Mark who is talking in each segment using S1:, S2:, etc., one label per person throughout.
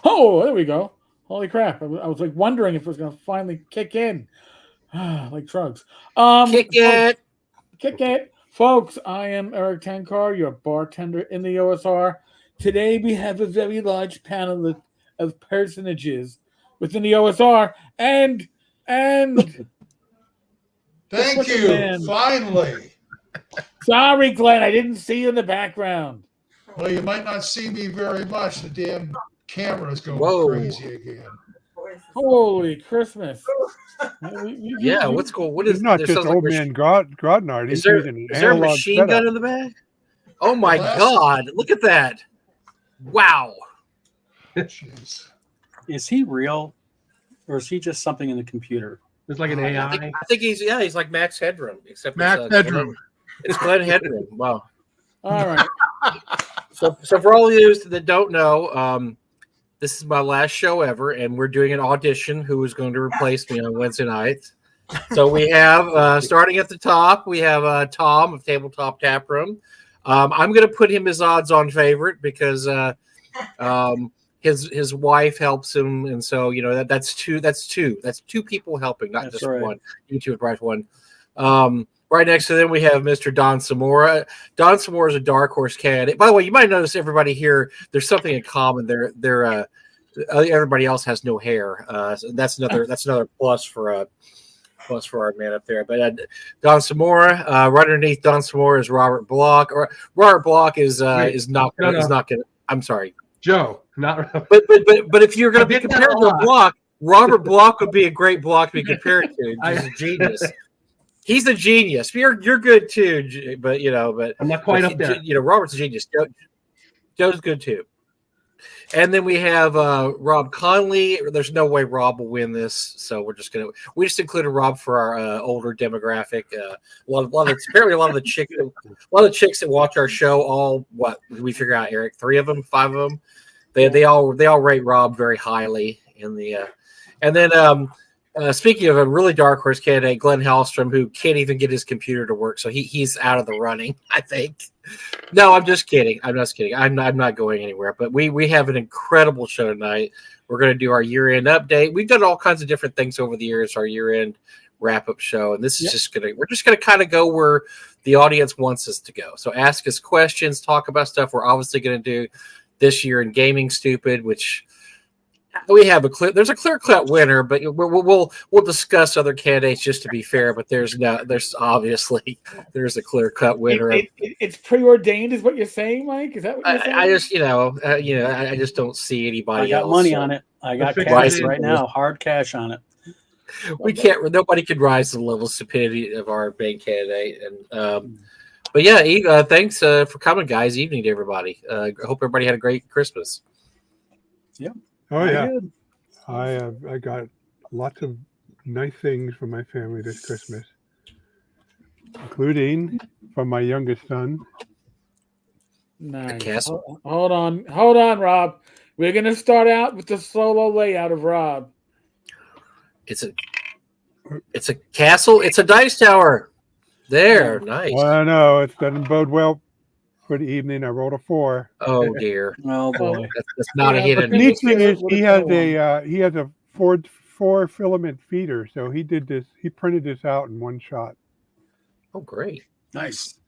S1: Oh, there we go. Holy crap! I was like wondering if it was going to finally kick in, like drugs.
S2: Kick
S1: Folks,
S2: it.
S1: kick it, folks. I am Eric Tankar, your bartender in the OSR. Today we have a very large panel of personages within the OSR, and the
S3: Thank
S1: frickin'
S3: you.
S1: man.
S3: Finally.
S1: Sorry, Glenn, I didn't see you in the background.
S3: Well, you might not see me very much. The damn camera's going
S2: Whoa.
S3: crazy again.
S1: Holy Christmas!
S2: Yeah, what's going? What
S4: He's
S2: is?
S4: not
S2: There
S4: just
S2: sounds like
S4: old man Grodnard. He's using an
S2: is there a
S4: analog
S2: machine
S4: setup.
S2: gun in the bag? Oh my
S3: Last-
S2: God! Look at that! Wow.
S3: Jeez.
S5: Is he real, or is he just something in the computer?
S6: It's like an
S2: I
S6: AI.
S2: think he's like Max Headroom, except
S3: Max
S2: it's,
S3: Headroom.
S2: It's Glenn Headroom. Wow.
S1: All right.
S2: So for all of you that don't know, this is my last show ever, and we're doing an audition. Who is going to replace me on Wednesday nights? So we have starting at the top, we have Tom of Tabletop Tap Room. I'm going to put him as odds-on favorite because his wife helps him, and so that's two people helping, not
S5: That's
S2: just
S5: right.
S2: one. You two advise one. Right next to them, we have Mr. Don Samora. Don Samora is a dark horse candidate. By the way, you might notice everybody here. There's something in common. They're everybody else has no hair. So that's another plus for our man up there. But Don Samora, right underneath Don Samora is Robert Block. Or Robert Block is not
S6: no.
S2: is not gonna. I'm sorry,
S6: Joe, not
S2: but if you're going to
S6: I
S2: be
S6: did that
S2: compared
S6: a
S2: to
S6: lot.
S2: Block, Robert Block would be a great Block to be compared to. He's a genius. He's a genius. You're good too, but
S6: I'm not quite up there.
S2: Robert's a genius. Joe's good too. And then we have Rob Conley. There's no way Rob will win this, so we just included Rob for our older demographic. Apparently a lot of the chicks that watch our show, all what we figure out, Eric, 3 of them, 5 of them, they all rate Rob very highly in the and then speaking of a really dark horse candidate, Glenn Hallstrom, who can't even get his computer to work, so he's out of the running, I think. No, I'm just kidding. I'm just kidding. I'm not going anywhere. But we have an incredible show tonight. We're going to do our year-end update. We've done all kinds of different things over the years, our year-end wrap-up show, and this is we're just gonna kind of go where the audience wants us to go. So ask us questions, talk about stuff. We're obviously going to do this year in Gaming Stupid, which we have there's a clear-cut winner, but we'll discuss other candidates just to be fair. But there's obviously a clear-cut winner.
S1: It's preordained, is what you're saying, Mike? Is that what you're saying?
S2: I just I just don't see anybody.
S5: I got
S2: else.
S5: money on it. I got cash
S2: Rising
S5: right now, hard cash on it.
S2: We can't. Nobody can rise to the level of stupidity of our main candidate. And but yeah, thanks for coming, guys. Evening to everybody. I hope everybody had a great Christmas.
S5: Yeah.
S4: Oh yeah,
S5: Good.
S4: I got lots of nice things from my family this Christmas, including from my youngest son.
S1: Nice.
S2: Castle.
S1: Hold on, Rob. We're gonna start out with the solo layout of Rob.
S2: It's a castle. It's a dice tower. There, nice.
S4: Well, I know it doesn't bode well for the evening. I rolled a 4.
S2: Oh dear,
S5: Oh boy.
S2: that's not a hidden.
S4: The neat thing is
S1: What
S4: he
S1: is
S4: has a four filament feeder, so he did this. He printed this out in one shot.
S2: Oh great.
S5: Nice.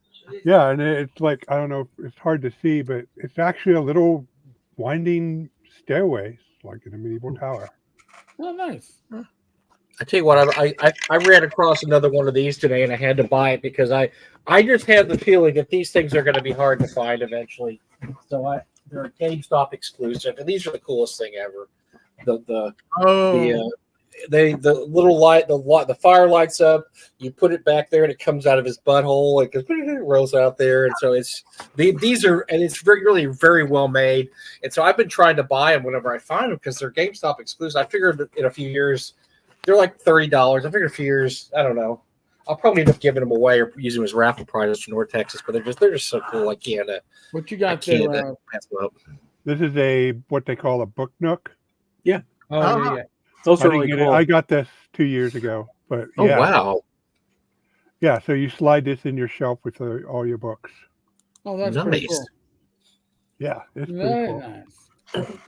S4: Yeah, and it's like, I don't know, it's hard to see, but it's actually a little winding stairway, like in a medieval tower.
S1: Oh, nice.
S2: I tell you what, I ran across another one of these today, and I had to buy it because I just had the feeling that these things are going to be hard to find eventually. So they're a GameStop exclusive, and these are the coolest thing ever. The little light, the fire lights up. You put it back there, and it comes out of his butthole. It rolls out there, and so these are, and it's really very well made. And so I've been trying to buy them whenever I find them because they're GameStop exclusive. I figured that in a few years. They're like $30. I figured a few years. I don't know. I'll probably end up giving them away or using them as raffle prizes for North Texas. But they're just so cool. I can't.
S1: What you got
S2: can't
S1: there, Rob?
S2: pass them up.
S4: This is what they call a book nook.
S6: Oh, yeah.
S5: Those
S4: I
S5: are
S4: didn't
S5: really
S4: get it.
S5: cool.
S4: I got this 2 years ago, but
S2: Oh
S4: yeah,
S2: wow!
S4: yeah. So you slide this in your shelf with all your books.
S1: Oh, that's pretty
S2: Nice.
S1: cool.
S4: Yeah, it's pretty
S1: Very
S4: cool.
S1: nice.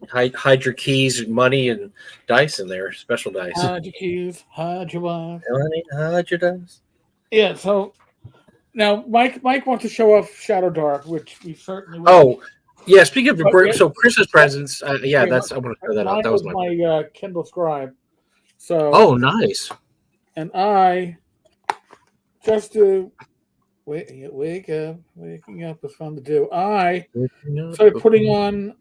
S2: hide your keys, money, and dice in there. Special dice.
S1: Hide your keys, hide your wife.
S2: Money, hide your dice.
S1: Yeah. So now Mike wants to show off Shadow Dark, which we certainly.
S2: Oh, yeah. Speaking of
S1: Oh,
S2: so Christmas presents, yeah,
S1: Wait,
S2: that's I want to show that
S1: mine
S2: out. That was
S1: was
S2: my.
S1: my Kindle Scribe. So.
S2: Oh, nice.
S1: And I just to waking up is fun to do. I started putting on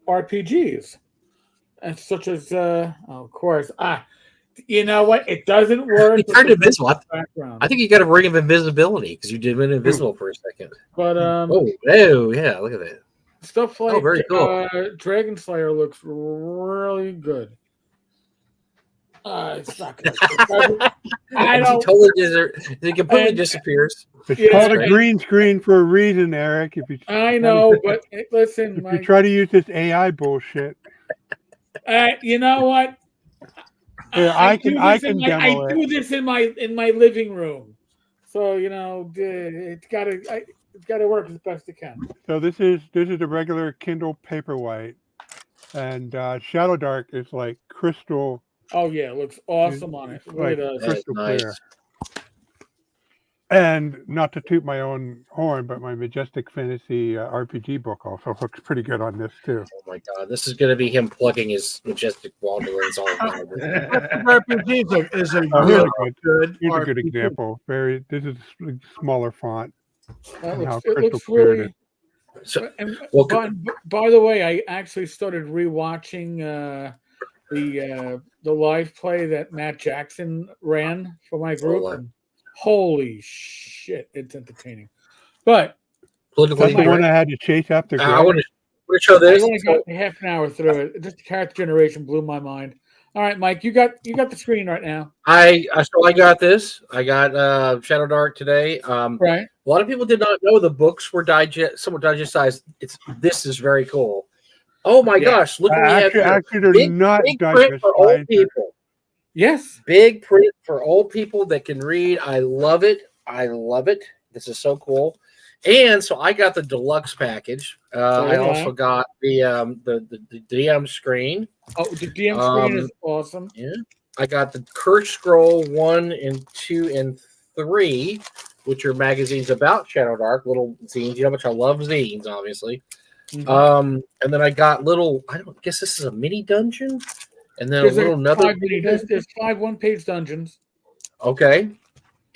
S1: RPGs, and such as of course, you know what? It doesn't work.
S2: You turned invisible.
S1: Background.
S2: I think you got a ring of invisibility because you did went invisible for a second.
S1: But
S2: oh yeah, look at that.
S1: Stuff like
S2: very cool.
S1: Dragon Slayer looks really good. It's not good. I don't.
S2: It completely disappears.
S4: It's called a green screen for a reason, Eric. If you,
S1: I know, but listen,
S4: if you try to use this AI bullshit,
S1: you know what?
S4: I can demo
S1: I do this in my living room, so you know it's gotta work as best it can.
S4: So this is a regular Kindle Paperwhite, and Shadow Dark is like crystal.
S1: Oh yeah, it looks awesome on it. It really does.
S4: Crystal
S2: nice.
S4: clear. And not to toot my own horn, but my Majestic Fantasy RPG book also looks pretty good on this too.
S2: Oh my god, this is going to be him plugging his Majestic Wanderings all over.
S3: RPG is a
S4: Really
S3: good.
S4: Here's a good example. This is a smaller font.
S1: It
S4: how
S1: looks
S4: crystal clear it
S1: really.
S2: So,
S1: And
S2: well,
S1: by the way, I actually started rewatching the live play that Matt Jackson ran for my group. And holy shit, it's entertaining. But
S2: politically,
S4: that's the one I had to chase after.
S2: I want to show this.
S1: I only got half an hour through it. Just the character generation blew my mind. All right, Mike, you got the screen right now.
S2: I got this. I got Shadow Dark today.
S1: Right.
S2: A lot of people did not know the books were somewhat digestized. This is very cool. Oh my gosh! Look what we have here.
S4: Actually, they're not
S2: big print for old people.
S1: Yes.
S2: Big print for old people that can read. I love it. This is so cool. And so I got the deluxe package. I also got the DM screen.
S1: Oh, the DM screen is awesome.
S2: Yeah. I got the Curse Scroll 1 and 2 and 3, which are magazines about Shadow Dark, little zines. You know how much I love zines, obviously. Mm-hmm. And then I got I guess this is a mini dungeon. And then
S1: there's 5 one-page dungeons.
S2: Okay.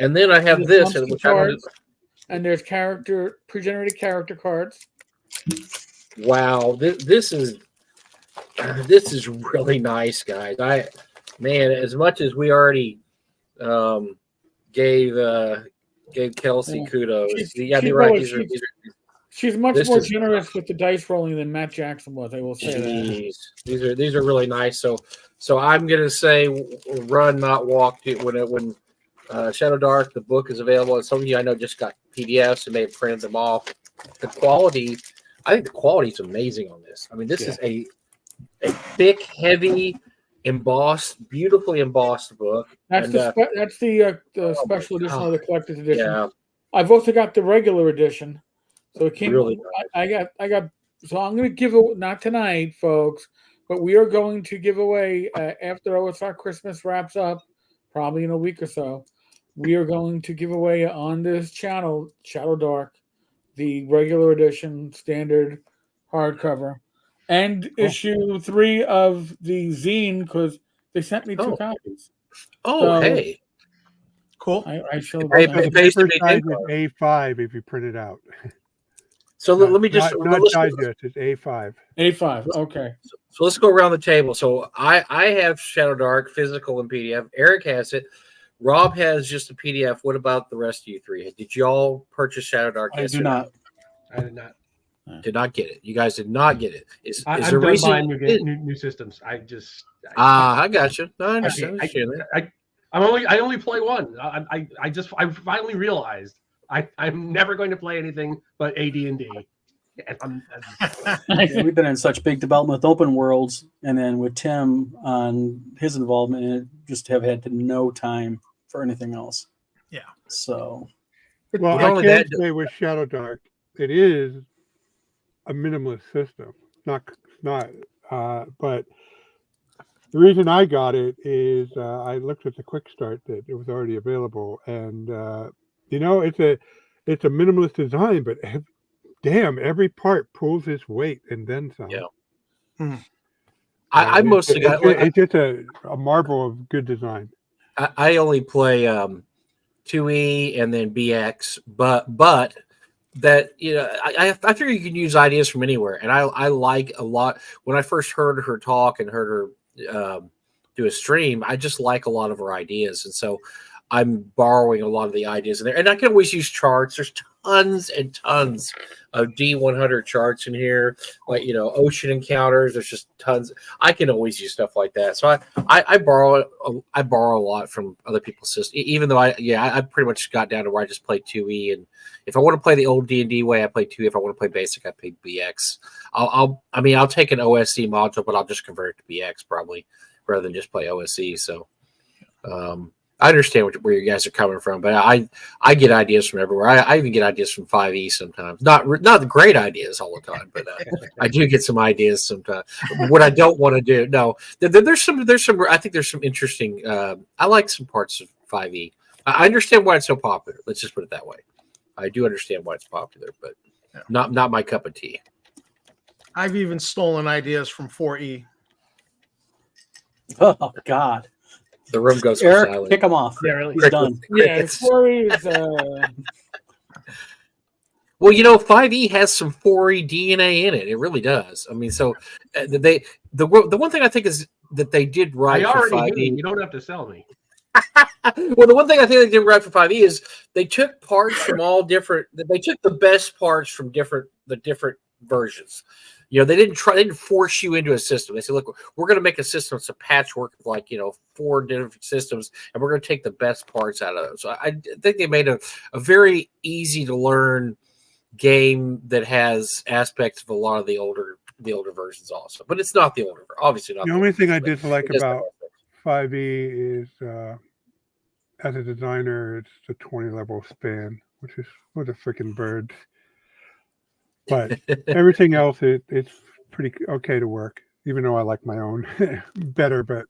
S2: And then I have this,
S1: and there's pre-generated character cards.
S2: Wow, this is really nice, guys. As much as we already gave Kelsey kudos.
S1: She's much more generous with the dice rolling than Matt Jackson was. I will say that.
S2: These are really nice. So I'm gonna say run, not walk. When Shadow Dark, the book is available. And some of you I know just got PDFs and may have printed them off. I think the quality is amazing on this. I mean, this is a thick, heavy, beautifully embossed book.
S1: That's the special edition of the collector's edition.
S2: Yeah.
S1: I've also got the regular edition. So it came.
S2: Really
S1: nice. I got. So I'm going to give it, not tonight, folks, but we are going to give away after OSR Christmas wraps up, probably in a week or so. We are going to give away on this channel, Shadow Dark, the regular edition standard hardcover, and issue 3 of the zine because they sent me 2 copies.
S2: Oh, hey.
S3: Cool.
S1: I shall.
S4: The paper size is A5 if you print it out.
S2: So let me just
S4: not digest. It's A5.
S1: A5. Okay.
S2: So let's go around the table. So I have Shadow Dark physical and PDF. Eric has it. Rob has just a PDF. What about the rest of you 3? Did you all purchase Shadow Dark?
S5: I do not.
S6: I did not.
S2: Did not get it. You guys did not get it. Is
S6: I'm
S2: there a reason?
S6: buying new systems. I
S2: got you. No, I understand.
S6: I only play one. I finally realized I'm never going to play anything but AD&D.
S5: We've been in such big development with open worlds, and then with Tim on his involvement in it, just have had no time for anything else.
S3: Yeah.
S5: So,
S4: well, I can say with Shadow Dark, it is a minimalist system. not. But the reason I got it is I looked at the quick start that it was already available, and it's a minimalist design, but damn, every part pulls its weight and then some.
S2: Yeah. I mostly got.
S4: It's just a marvel of good design.
S2: I only play 2E and then BX, but that I figure you can use ideas from anywhere, and I like a lot. When I first heard her talk and heard her do a stream, I just like a lot of her ideas, and so I'm borrowing a lot of the ideas in there. And I can always use charts. There's tons and tons of D100 charts in here, like ocean encounters. There's just tons. I can always use stuff like that. So I borrow a lot from other people's systems. Even though I pretty much got down to where I just play 2E, and if I want to play the old D&D way, I play 2E. If I want to play basic, I play BX. I'll take an OSC module, but I'll just convert it to BX probably rather than just play OSC. So. I understand where you guys are coming from, but I get ideas from everywhere. I even get ideas from 5E sometimes. Not the great ideas all the time, but I do get some ideas sometimes. What I don't want to do, no. There's some. I think there's some interesting. I like some parts of 5E. I understand why it's so popular. Let's just put it that way. I do understand why it's popular, but not my cup of tea.
S7: I've even stolen ideas from 4E.
S5: Oh God.
S2: The room goes
S5: Eric,
S2: silent.
S5: kick him off.
S6: Yeah, really.
S5: He's done.
S1: Yeah, story is.
S2: Well, 5E has some 4E DNA in it. It really does. I mean, so the one thing I think is that they did right
S6: I
S2: for
S6: already
S2: 5E.
S6: knew. You don't have to sell me.
S2: Well, the one thing I think they did right for 5E is they took parts from all different. They took the best parts from the different versions. They didn't force you into a system. They said, look, we're going to make a system. It's a patchwork of 4 different systems, and we're going to take the best parts out of them. So I think they made a very easy to learn game that has aspects of a lot of the older versions also. But it's not the older, obviously not.
S4: The only thing I dislike
S2: it does
S4: about
S2: have
S4: 5E is, as a designer, it's the 20 level span, which is what a freaking bird. But everything else, it's pretty okay to work, even though I like my own better. But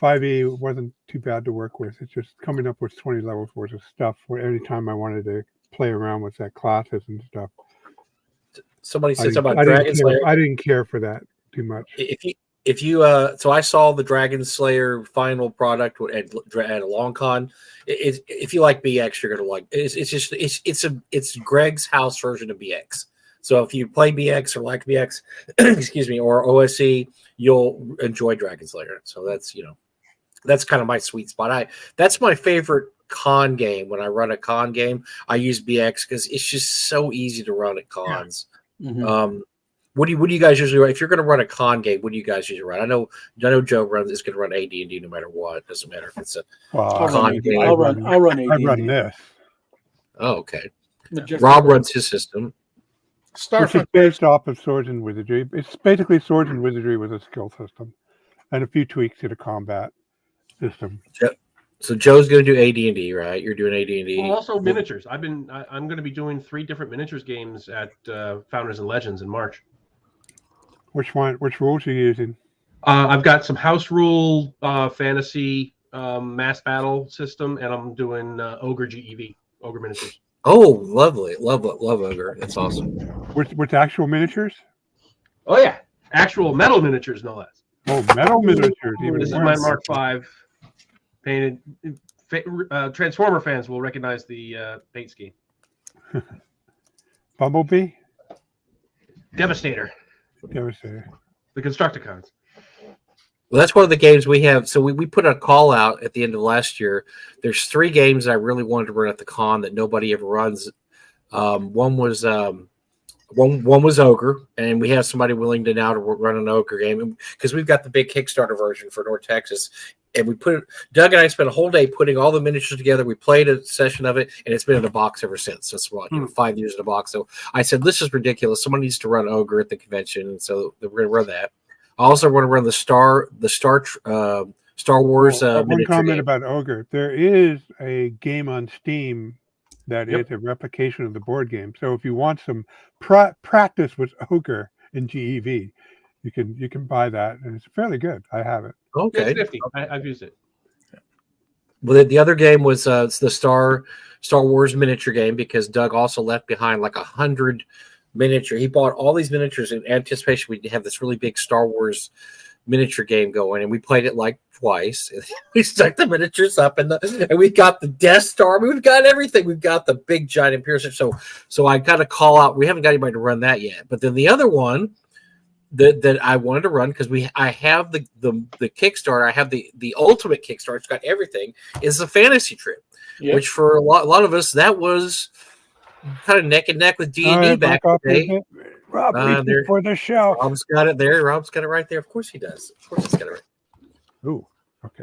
S4: 5E wasn't too bad to work with. It's just coming up with 20 levels worth of stuff where anytime I wanted to play around with that classes and stuff.
S2: Somebody said something about Dragon Slayer.
S4: I didn't care for that too much.
S2: If you so I saw the Dragon Slayer final product at a long con. If you like BX, you're gonna like it's Greg's house version of BX. So if you play BX or like BX, excuse me, or OSC, you'll enjoy Dragon Slayer. So that's kind of my sweet spot. That's my favorite con game. When I run a con game, I use BX because it's just so easy to run at cons.
S5: Mm-hmm.
S2: What do you guys usually run? If you're going to run a con game, what do you guys usually run? I know Joe is going to run AD&D no matter what. It doesn't matter if it's a con game.
S5: I'll run AD&D.
S4: I run this.
S2: Oh, okay. Rob runs his system.
S4: Which is based off of Swords and Wizardry. It's basically Swords and Wizardry with a skill system and a few tweaks to the combat system.
S2: So Joe's going to do AD&D, right? You're doing AD&D.
S6: Well, also miniatures. I'm going to be doing 3 different miniatures games at Founders and Legends in March.
S4: Which rules are you using?
S6: I've got some house rule fantasy mass battle system, and I'm doing Ogre GEV, Ogre miniatures.
S2: Oh, lovely. Love Ogre. That's awesome.
S4: With actual miniatures?
S6: Oh, yeah. Actual metal miniatures, no less.
S4: Oh, metal miniatures. Even
S6: This is
S4: worse.
S6: my Mark V painted. Transformer fans will recognize the paint scheme.
S4: Bumblebee?
S6: Devastator.
S4: Devastator.
S6: The Constructicons.
S2: Well, that's one of the games we have. So we put a call out at the end of last year. There's 3 games I really wanted to run at the con that nobody ever runs. One was Ogre, and we have somebody willing to now to run an Ogre game because we've got the big Kickstarter version for North Texas. And Doug and I spent a whole day putting all the miniatures together. We played a session of it, and it's been in a box ever since. That's 5 years in a box. So I said, this is ridiculous. Someone needs to run Ogre at the convention, and so we're going to run that. I also want to run the Star Wars.
S4: One comment about Ogre: there is a game on Steam that is a replication of the board game. So if you want some practice with Ogre, in GEV. You can buy that, and it's fairly good. I have it.
S6: Yeah,
S2: Okay.
S6: it's nifty. I've used it.
S2: Well, the other game was it's the Star Wars miniature game, because Doug also left behind like 100 miniature. He bought all these miniatures in anticipation we'd have this really big Star Wars miniature game going, and we played it like twice. We stuck the miniatures up, and we got the Death Star. We've got everything. We've got the big giant Imperial ship. So I got to call out. We haven't got anybody to run that yet. But then the other one that I wanted to run, because I have the Kickstarter. I have the ultimate Kickstarter. It's got everything. Is the Fantasy Trip,
S1: Yep.
S2: which for a lot of us that was kind of neck and neck with D&D
S4: All right,
S2: back
S4: back
S2: in the
S4: off
S2: day.
S4: a bit. Rob, reach
S2: there-
S4: for the shelf.
S2: Rob's got it there. Rob's got it right there. Of course he does. Of course he's got it right.
S4: Ooh, okay.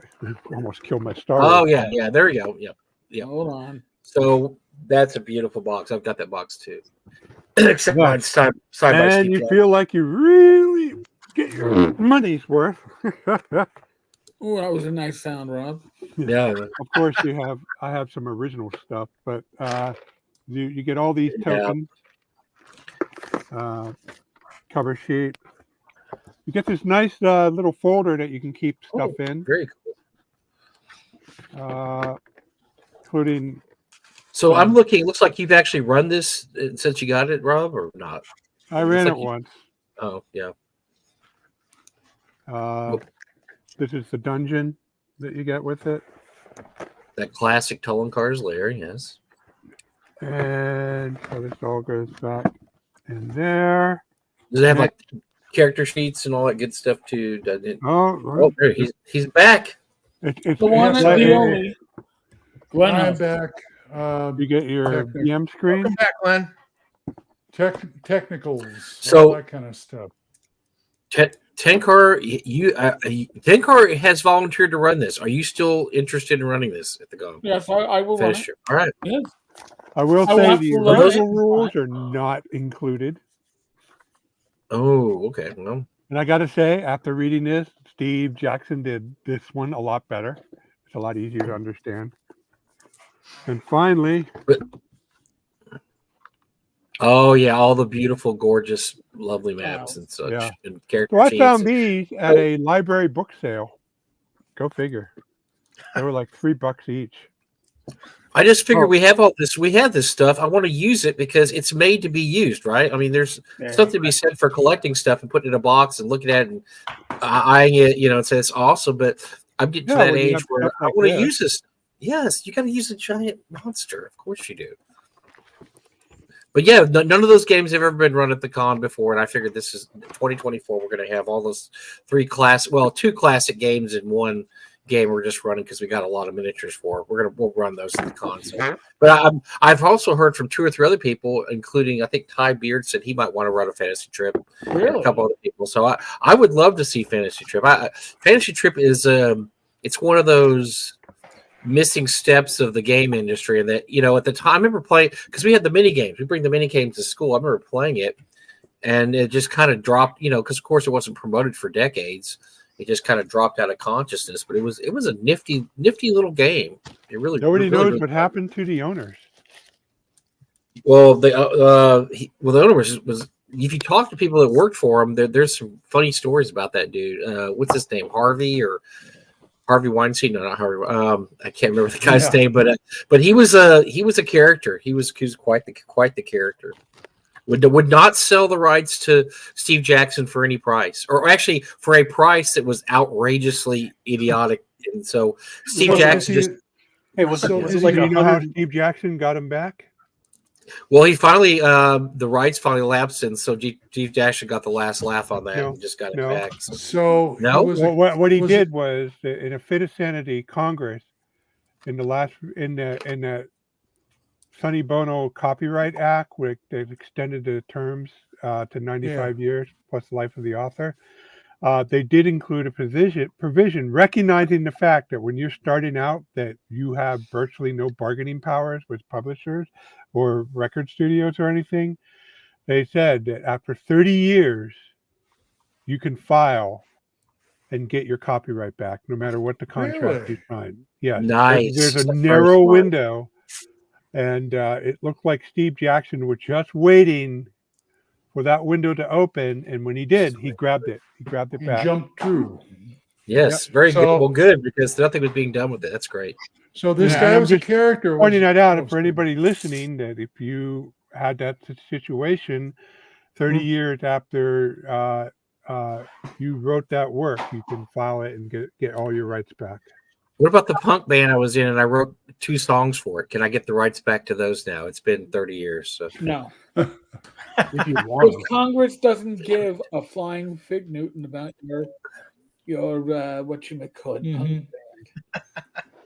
S4: Almost killed my Star
S2: Oh
S4: Wars.
S2: yeah. There we go. Yep. Yeah.
S1: Hold on.
S2: So that's a beautiful box. I've got that box too. Except
S4: Nice.
S2: mine's side by
S4: And
S2: Steve
S4: you
S2: Jobs.
S4: feel like you really get your money's worth.
S1: Oh, that was a nice sound, Rob.
S2: Yeah.
S4: Of course, I have some original stuff, but you get all these
S2: Yeah.
S4: tokens, cover sheet. You get this nice little folder that you can keep stuff in,
S2: Very cool.
S4: including.
S2: So I'm looking. It looks like you've actually run this since you got it, Rob, or not?
S4: I ran
S2: like
S4: it
S2: you-
S4: once.
S2: Oh yeah.
S4: This is the dungeon that you get with it,
S2: That classic Tullenkar's Lair. Yes.
S4: and so this all goes back in there.
S2: Does it have like character sheets and all that good stuff too? Doesn't it?
S4: Oh,
S2: Oh, there he's back.
S4: it's
S1: The one
S3: Yes,
S1: and
S3: I
S1: the
S3: did.
S1: only. Glenn,
S3: I'm
S1: has-
S3: back.
S4: you get your
S3: Technical.
S4: VM screen.
S7: Welcome back, Glenn.
S3: Technicals,
S2: So-
S3: all that kind of stuff.
S2: Tenkar, Tenkar has volunteered to run this. Are you still interested in running this at the GOG?
S1: yes, I will run
S2: Finish
S1: it.
S2: it. All right.
S1: Yes.
S4: I will
S1: I
S4: say
S1: want
S4: the
S1: to learn
S4: original
S1: it.
S4: rules are not included.
S2: Oh, okay. Well,
S4: And I got to say, after reading this, Steve Jackson did this one a lot better. It's a lot easier to understand. And finally,
S2: oh yeah, all the beautiful, gorgeous, lovely maps and such,
S4: Yeah.
S2: and character
S4: so I
S2: sheets.
S4: found these at a library book sale. Go figure. They were like $3 each.
S2: I just figured
S4: Oh.
S2: we have all this. We have this stuff. I want to use it because it's made to be used, right? I mean, there's something to be said for collecting stuff and putting it in a box and looking at it and eyeing it, and say it's awesome. But I'm getting to
S4: Yeah,
S2: that
S4: when you
S2: age
S4: have
S2: where
S4: stuff
S2: I
S4: like
S2: want to
S4: this.
S2: use this. Yes, you got to use a giant monster. Of course you do. But yeah, none of those games have ever been run at the con before, and I figured this is 2024. We're going to have all those two classic games in one game we're just running because we got a lot of miniatures for. We'll run those at the con. So. But I've also heard from 2 or 3 other people, including I think Ty Beard said he might want to run a Fantasy Trip. And a
S1: Really?
S2: couple other people. So I would love to see Fantasy Trip. Fantasy Trip is it's one of those missing steps of the game industry, and that at the time I remember playing because we had the mini games. We bring the mini games to school. I remember playing it, and it just kind of dropped. Because of course it wasn't promoted for decades. It just kind of dropped out of consciousness. But it was a nifty little game. It really
S4: Nobody
S2: really,
S4: knows
S2: really
S4: what happened to the owners.
S2: Well, the owner was if you talk to people that worked for him, there's some funny stories about that dude. What's his name? Harvey Weinstein? No, not Harvey. I can't remember the guy's name, but he was a character. He was quite the character. Would not sell the rights to Steve Jackson for any price, or actually for a price that was outrageously idiotic. And so Steve
S3: So
S2: Jackson
S3: is
S2: just.
S5: Hey, was
S3: So
S5: it
S3: is
S5: like
S4: Do you know how
S5: 100?
S4: Steve Jackson got him back?
S2: Well, he finally the rights finally lapsed, and so Steve Jackson got the last laugh on that
S4: No,
S2: and just got it
S4: no.
S2: back. So.
S3: So he
S2: No?
S3: was
S4: Well, what he
S3: was
S4: did was, in a fit of sanity, Congress, in the Sonny Bono Copyright Act, where they've extended the terms to 95 years plus the life of the author, they did include a provision recognizing the fact that when you're starting out, that you have virtually no bargaining powers with publishers or record studios or anything. They said that after 30 years, you can file and get your copyright back, no matter what the contract
S3: Really?
S4: you signed. Yes.
S2: Nice.
S4: There's a
S2: That's
S4: narrow
S2: smart.
S4: window, and it looked like Steve Jackson was just waiting for that window to open, and when he did, he grabbed it. He grabbed it
S3: He
S4: back.
S3: jumped through.
S2: Yes, very
S3: So-
S2: good. Well, good, because nothing was being done with it. That's great.
S3: So this
S4: Yeah,
S3: guy
S4: I'm
S3: was a
S4: just
S3: character.
S4: Pointing that out
S3: Oh,
S4: for anybody listening, that if you had that situation 30 years after you wrote that work, you can file it and get all your rights back.
S2: What about the punk band I was in, and I wrote 2 songs for it? Can I get the rights back to those now? It's been 30 years. So
S1: No.
S6: If you want
S1: Because Congress doesn't give a flying fig Newton about your what you may call it.
S3: Mhm.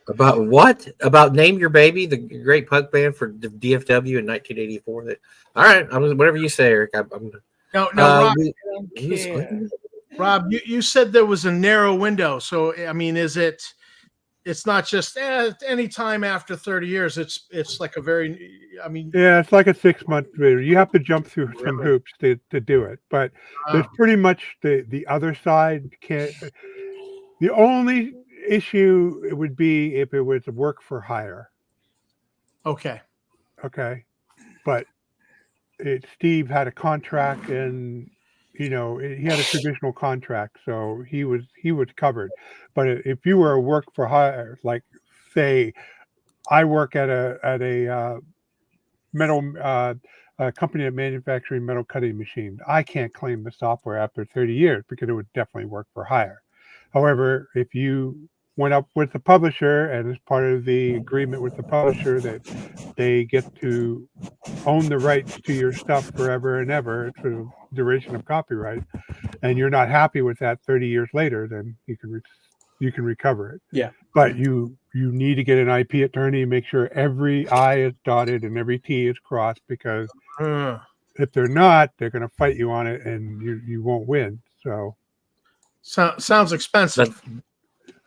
S2: about what? About Name Your Baby, the great punk band for the DFW in 1984. All right, whatever you say, Eric. I'm
S7: No, Rob,
S2: we-
S7: Rob, you said there was a narrow window. So I mean, it's not just any time after 30 years. It's like a very, I mean,
S4: Yeah, it's like a 6-month video. You have to jump through some hoops to do it, but there's pretty much the other side can't. The only issue it would be if it was a work for hire.
S7: okay.
S4: Okay, but Steve had a contract, and he had a traditional contract, so he was covered. But if you were a work for hire, like say I work at a metal a company that manufacturing metal cutting machines, I can't claim the software after 30 years because it would definitely work for hire. However, if you went up with the publisher, and as part of the agreement with the publisher that they get to own the rights to your stuff forever and ever for the duration of copyright, and you're not happy with that 30 years later, then you can recover it.
S5: Yeah.
S4: But you need to get an IP attorney and make sure every I is dotted and every T is crossed, because if they're not, they're going to fight you on it, and you won't win. So
S7: Sounds expensive.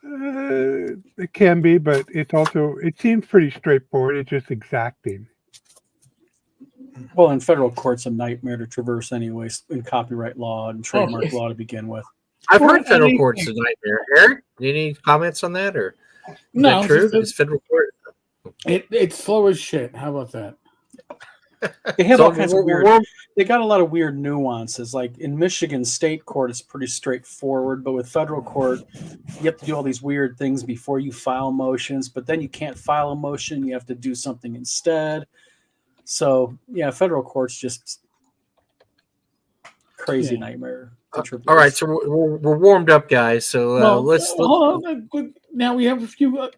S4: it can be, but it seems pretty straightforward. It's just exacting.
S5: Well, in federal court's a nightmare to traverse anyways, in copyright law and trademark
S1: yes.
S5: law to begin with.
S2: I've
S1: Or
S2: heard federal
S1: anything.
S2: court's a nightmare. Eric, any comments on that, or is
S1: No,
S2: that true?
S1: it's just
S2: Is federal court?
S1: it's slow as shit. How about that?
S5: They have
S2: So
S5: all kinds of
S2: we're-
S5: weird. They got a lot of weird nuances. Like in Michigan state court, it's pretty straightforward, but with federal court, you have to do all these weird things before you file motions. But then you can't file a motion; you have to do something instead. So yeah, federal court's just crazy
S1: Yeah.
S5: nightmare.
S2: All right, so we're warmed up, guys. So let's.
S1: hold on. Now we have a few.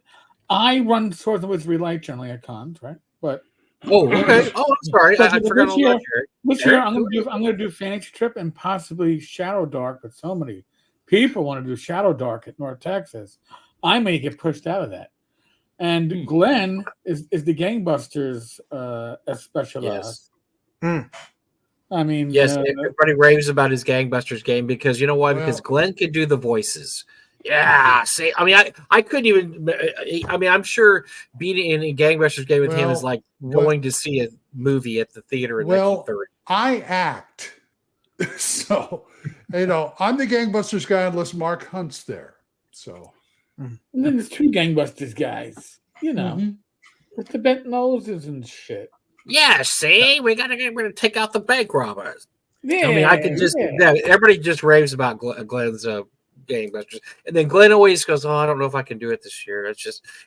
S1: I run sort of with Relight generally at cons, right? But
S2: Oh, okay. Oh, I'm sorry. I
S1: But
S2: forgot
S1: this
S2: all
S1: year-
S2: about Eric.
S1: this year
S2: Eric,
S1: I'm gonna do Fantasy Trip and possibly Shadow Dark, but so many people want to do Shadow Dark at North Texas. I may get pushed out of that. And Glenn is the Gangbusters specialist.
S7: Yes.
S1: I mean,
S2: Yes, everybody raves about his Gangbusters game because you know why?
S3: Well-
S2: Because Glenn can do the voices. Yeah, see, I mean, I couldn't even. I mean, I'm sure being in a Gangbusters game with him is like going to see a movie at the theater in
S3: Well,
S2: 1930.
S3: I act. So, I'm the Gangbusters guy unless Mark Hunt's there. So,
S1: and then there's 2 Gangbusters guys, with the bent noses and shit.
S2: Yeah, see, we're gonna take out the bank robbers.
S1: Yeah,
S2: I mean, I could just. Yeah, everybody just raves about Glenn's Gangbusters, and then Glenn always goes, "Oh, I don't know if I can do it this year.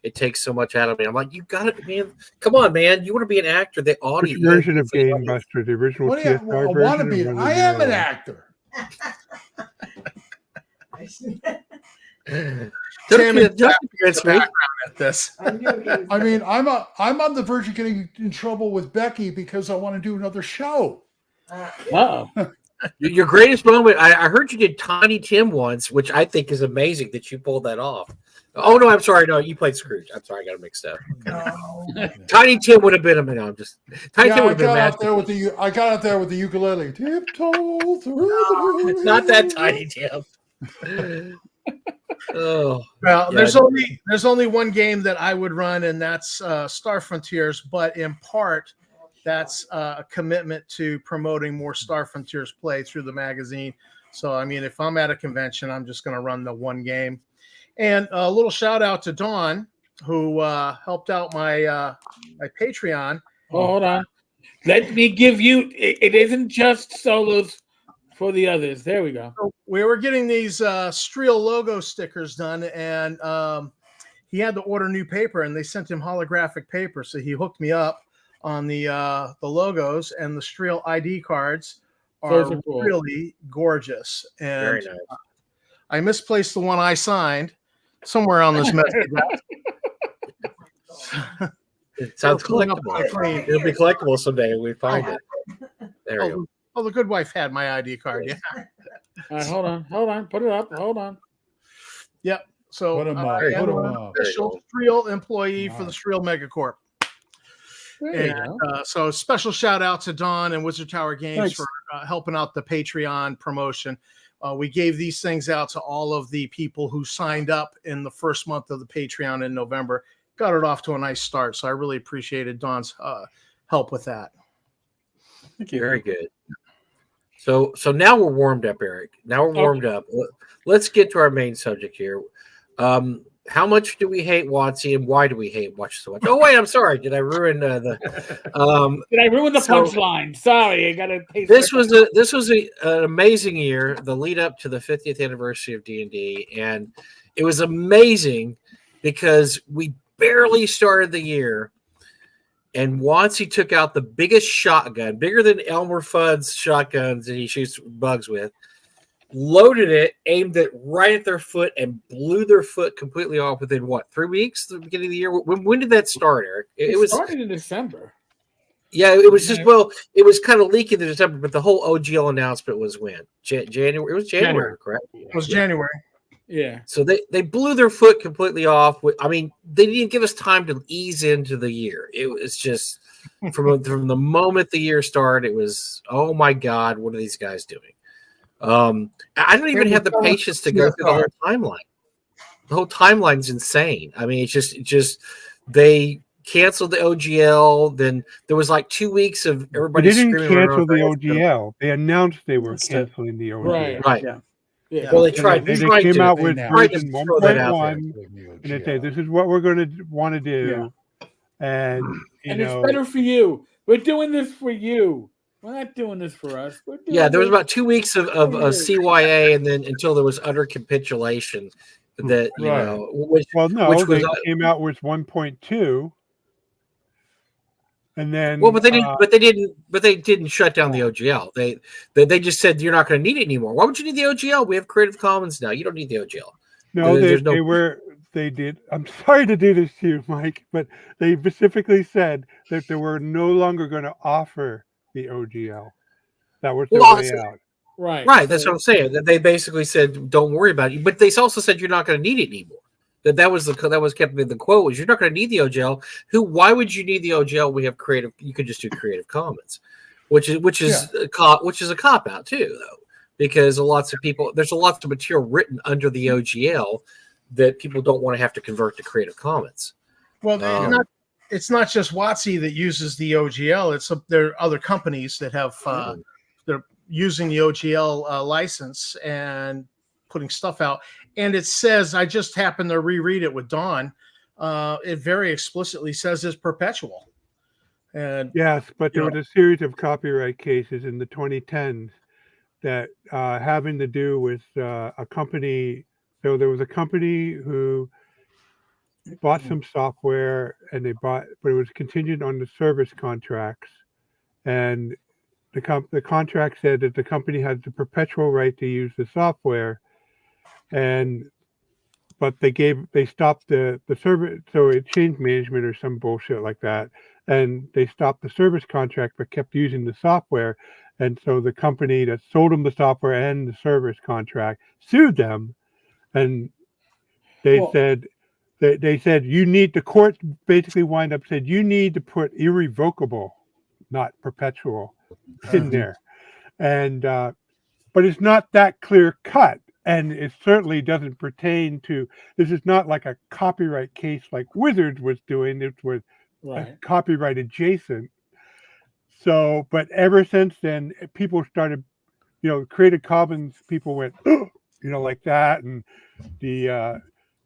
S2: It takes so much out of me." I'm like, "You got it, man. Come on, man. You want to be an actor? The
S4: Which
S2: audience
S4: version of Game Buster? The original
S3: what do you
S4: TSR
S3: I
S4: version?
S3: want to be?
S4: or one of
S3: I
S4: the
S3: am
S4: newer
S3: an
S4: ones?
S3: actor.
S2: Don't convince me.
S7: At this.
S3: I mean, I'm on the verge of getting in trouble with Becky because I want to do another show.
S1: Oh,
S2: Your greatest moment. I heard you did Tiny Tim once, which I think is amazing that you pulled that off. Oh no, I'm sorry. No, you played Scrooge. I'm sorry, I got it mixed up. Tiny Tim would have been a no, I'm just Tiny Tim
S3: Yeah,
S2: would
S3: I
S2: have been
S3: got
S2: a
S3: out there
S2: masterpiece.
S3: with I got out there with the ukulele. Tiptoe through
S2: It's not that Tiny Tim. Oh,
S7: Well,
S2: Yeah,
S7: there's only one game that I would run, and that's Star Frontiers. But in part, that's a commitment to promoting more Star Frontiers play through the magazine. So, I mean, if I'm at a convention, I'm just going to run the one game. And a little shout out to Dawn, who helped out my my Patreon.
S1: hold on. Let me give you. It isn't just solos for the others. There we go.
S7: So we were getting these Streel logo stickers done, and he had to order new paper, and they sent him holographic paper. So he hooked me up on the logos, and the Streel ID cards
S1: Those
S7: are
S1: are cool.
S7: really gorgeous.
S2: Very
S7: And
S2: nice.
S7: I misplaced the one I signed somewhere on this message.
S2: It sounds
S7: Clean up
S2: collectible.
S7: clean.
S2: It'll be collectible someday when we find it. There we go.
S7: Oh, the good wife had my ID card. Yeah.
S1: All right, hold on. Put it up. Hold on.
S7: Yep. So
S3: Put 'em up,
S7: I am
S3: put 'em
S7: an
S3: up.
S7: official Streel employee for the
S3: Nice.
S7: Streel Megacorp.
S1: There you
S7: And
S1: go.
S7: so special shout out to Don and Wizard Tower Games
S5: Thanks.
S7: for helping out the Patreon promotion. We gave these things out to all of the people who signed up in the first month of the Patreon in November. Got it off to a nice start. So I really appreciated Don's help with that.
S5: Thank you.
S2: Very good. So now we're warmed up, Eric. Now we're warmed up. Let's get to our main subject here. How much do we hate WotC, and why do we hate WotC so much? Oh wait, I'm sorry. Did I ruin the?
S1: Did I ruin the
S2: so-
S1: punchline? Sorry, I gotta.
S2: This was an amazing year, the lead up to the 50th anniversary of D&D, and it was amazing because we barely started the year, and WotC took out the biggest shotgun, bigger than Elmer Fudd's shotguns that he shoots bugs with, loaded it, aimed it right at their foot, and blew their foot completely off within 3 weeks, the beginning of the year. When did that start, Eric?
S1: It
S2: was
S1: started in December.
S2: Yeah, it was just it was kind of leaky in December, but the whole OGL announcement was when January. It was January, correct?
S7: It was January.
S1: Yeah.
S2: So they blew their foot completely off. I mean, they didn't give us time to ease into the year. It was just from the moment the year started, it was, oh my God, what are these guys doing? I don't even have the patience to go through the whole timeline. The whole timeline's insane. I mean, it's just they canceled the OGL. Then there was like 2 weeks of
S4: They
S2: everybody
S4: didn't
S2: screaming
S4: cancel the
S2: around.
S4: OGL. They announced they were
S5: Instead.
S4: canceling the OGL.
S1: Right.
S2: Right.
S1: Yeah.
S2: Well, they
S3: And
S2: tried.
S4: They
S2: tried
S4: came
S2: to.
S4: out with
S3: They
S2: tried to
S4: version
S2: throw that out
S4: 1.1, and they say this is what we're going to want to do, and
S1: And it's better for you. We're doing this for you. We're not doing this for us. We're doing
S2: Yeah, there was
S1: this-
S2: about 2 weeks of CYA, and then until there was utter capitulation. That you
S3: Right.
S2: know, which
S4: no,
S2: which
S4: they
S2: was
S4: came out with 1.2, and then
S2: well, but they didn't. But they didn't shut down the OGL. They just said you're not going to need it anymore. Why would you need the OGL? We have Creative Commons now. You don't need the OGL.
S4: No,
S2: There's
S4: they did. I'm sorry to do this to you, Mike, but they specifically said that they were no longer going to offer the OGL. That was their
S2: Well,
S4: way out.
S1: Right.
S2: Right. That's what I'm saying. That they basically said, "Don't worry about it." But they also said you're not going to need it anymore. That was kept in the quote was you're not going to need the OGL. Why would you need the OGL? We have creative. You could just do Creative Commons, which is a cop out too, though, because there's lots of material written under the OGL that people don't want to have to convert to Creative Commons.
S7: Well, it's not just WotC that uses the OGL. There are other companies that have they're using the OGL license and putting stuff out. And it says, I just happened to reread it with Don. It very explicitly says it's perpetual. And
S4: Yes, but there was a series of copyright cases in the 2010s that having to do with a company. So there was a company who bought some software, but it was contingent on the service contracts, and the contract said that the company had the perpetual right to use the software, but they stopped the service, so it changed management or some bullshit like that, and they stopped the service contract but kept using the software, and so the company that sold them the software and the service contract sued them, and they said the court basically wind up said you need to put irrevocable, not perpetual, in there, and but it's not that clear cut, and it certainly doesn't pertain to. This is not like a copyright case like Wizards was doing. It was copyright adjacent. So, but ever since then, people started, Creative Commons people went, like that, and the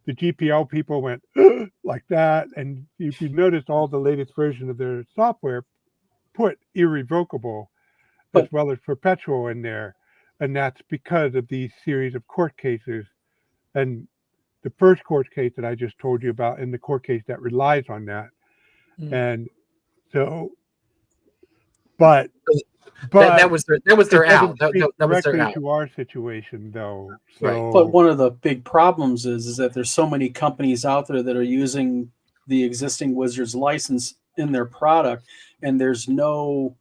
S4: GPL people went like that, and if you notice all the latest version of their software put irrevocable as
S5: But-
S4: well as perpetual in there, and that's because of these series of court cases. And the first court case that I just told you about, and the court case that relies on that.
S1: Mm.
S4: And so, but
S2: that was their
S4: it
S2: out.
S4: doesn't
S2: That
S4: speak
S2: was their
S4: directly
S2: out.
S4: to our situation, though. So,
S2: Right.
S5: But one of the big problems is that there's so many companies out there that are using the existing Wizards license in their product, and there's nothing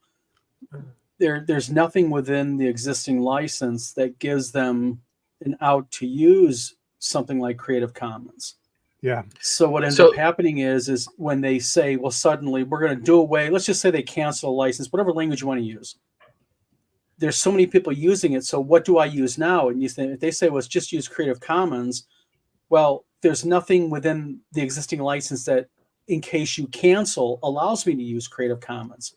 S5: within the existing license that gives them an out to use something like Creative Commons.
S4: yeah,
S5: So what ends
S2: So-
S5: up happening is when they say, well, suddenly we're going to do away, let's just say they cancel a license, whatever language you want to use. There's so many people using it. So what do I use now? And if they say, well, let's just use Creative Commons, well, there's nothing within the existing license that, in case you cancel, allows me to use Creative Commons.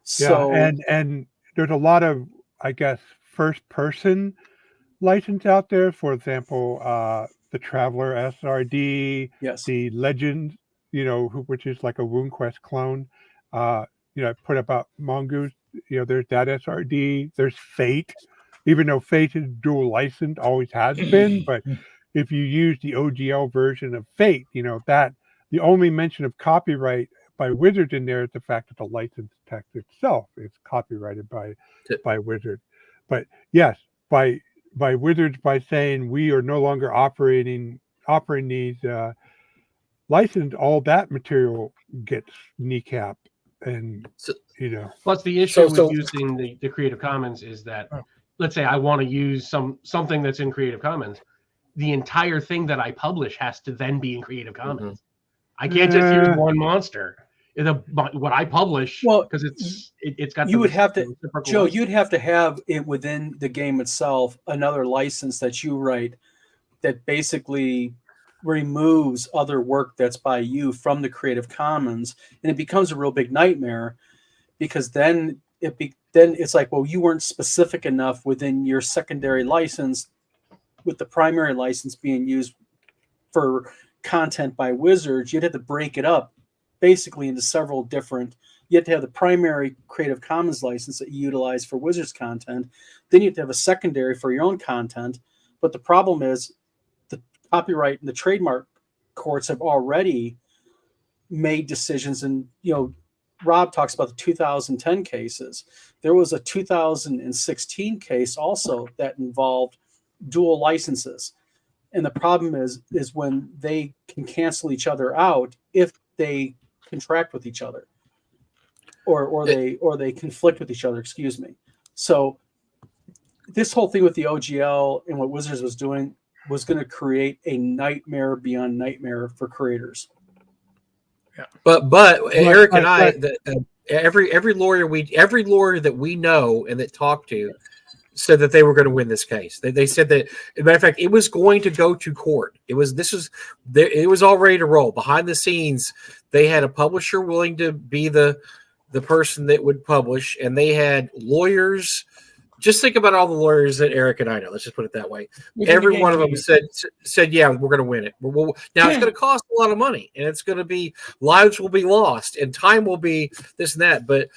S5: So
S4: yeah, and there's a lot of, I guess, first person license out there. For example, the Traveler SRD,
S5: yes,
S4: the Legend, which is like a RuneQuest clone. I put about Mongoose. There's that SRD. There's Fate, even though Fate is dual licensed, always has been. But if you use the OGL version of Fate, that the only mention of copyright by Wizards in there is the fact that the license text itself is copyrighted by Wizards. But yes, by Wizards, by saying we are no longer offering these licensed, all that material gets kneecapped, and
S6: Plus, the issue
S2: So-
S6: with using the Creative Commons is that, let's say I want to use something that's in Creative Commons, the entire thing that I publish has to then be in Creative Commons. I can't just use one monster. What I publish,
S5: Well,
S6: because it's got.
S5: you
S6: the
S5: would have to,
S6: reciprocal
S5: Joe,
S6: license.
S5: you'd have to have it within the game itself, another license that you write that basically removes other work that's by you from the Creative Commons, and it becomes a real big nightmare because then it's like, well, you weren't specific enough within your secondary license, with the primary license being used for content by Wizards. You'd have to break it up basically into several different. You have to have the primary Creative Commons license that you utilize for Wizards content. Then you have to have a secondary for your own content. But the problem is the copyright and the trademark courts have already made decisions. And, Rob talks about the 2010 cases. There was a 2016 case also that involved dual licenses. And the problem is when they can cancel each other out if they contract with each other, or they conflict with each other. Excuse me. So this whole thing with the OGL and what Wizards was doing was going to create a nightmare beyond nightmare for creators.
S2: But Eric and I,
S4: but-
S2: every lawyer that we know and that talked to said that they were going to win this case. They said that, as a matter of fact, it was going to go to court. It was all ready to roll. Behind the scenes, they had a publisher willing to be the person that would publish, and they had lawyers. Just think about all the lawyers that Eric and I know. Let's just put it that way. Every one of them said, "Yeah, we're going to win it." Now it's going to cost a lot of money, and it's going to be lives will be lost, and time will be this and that. But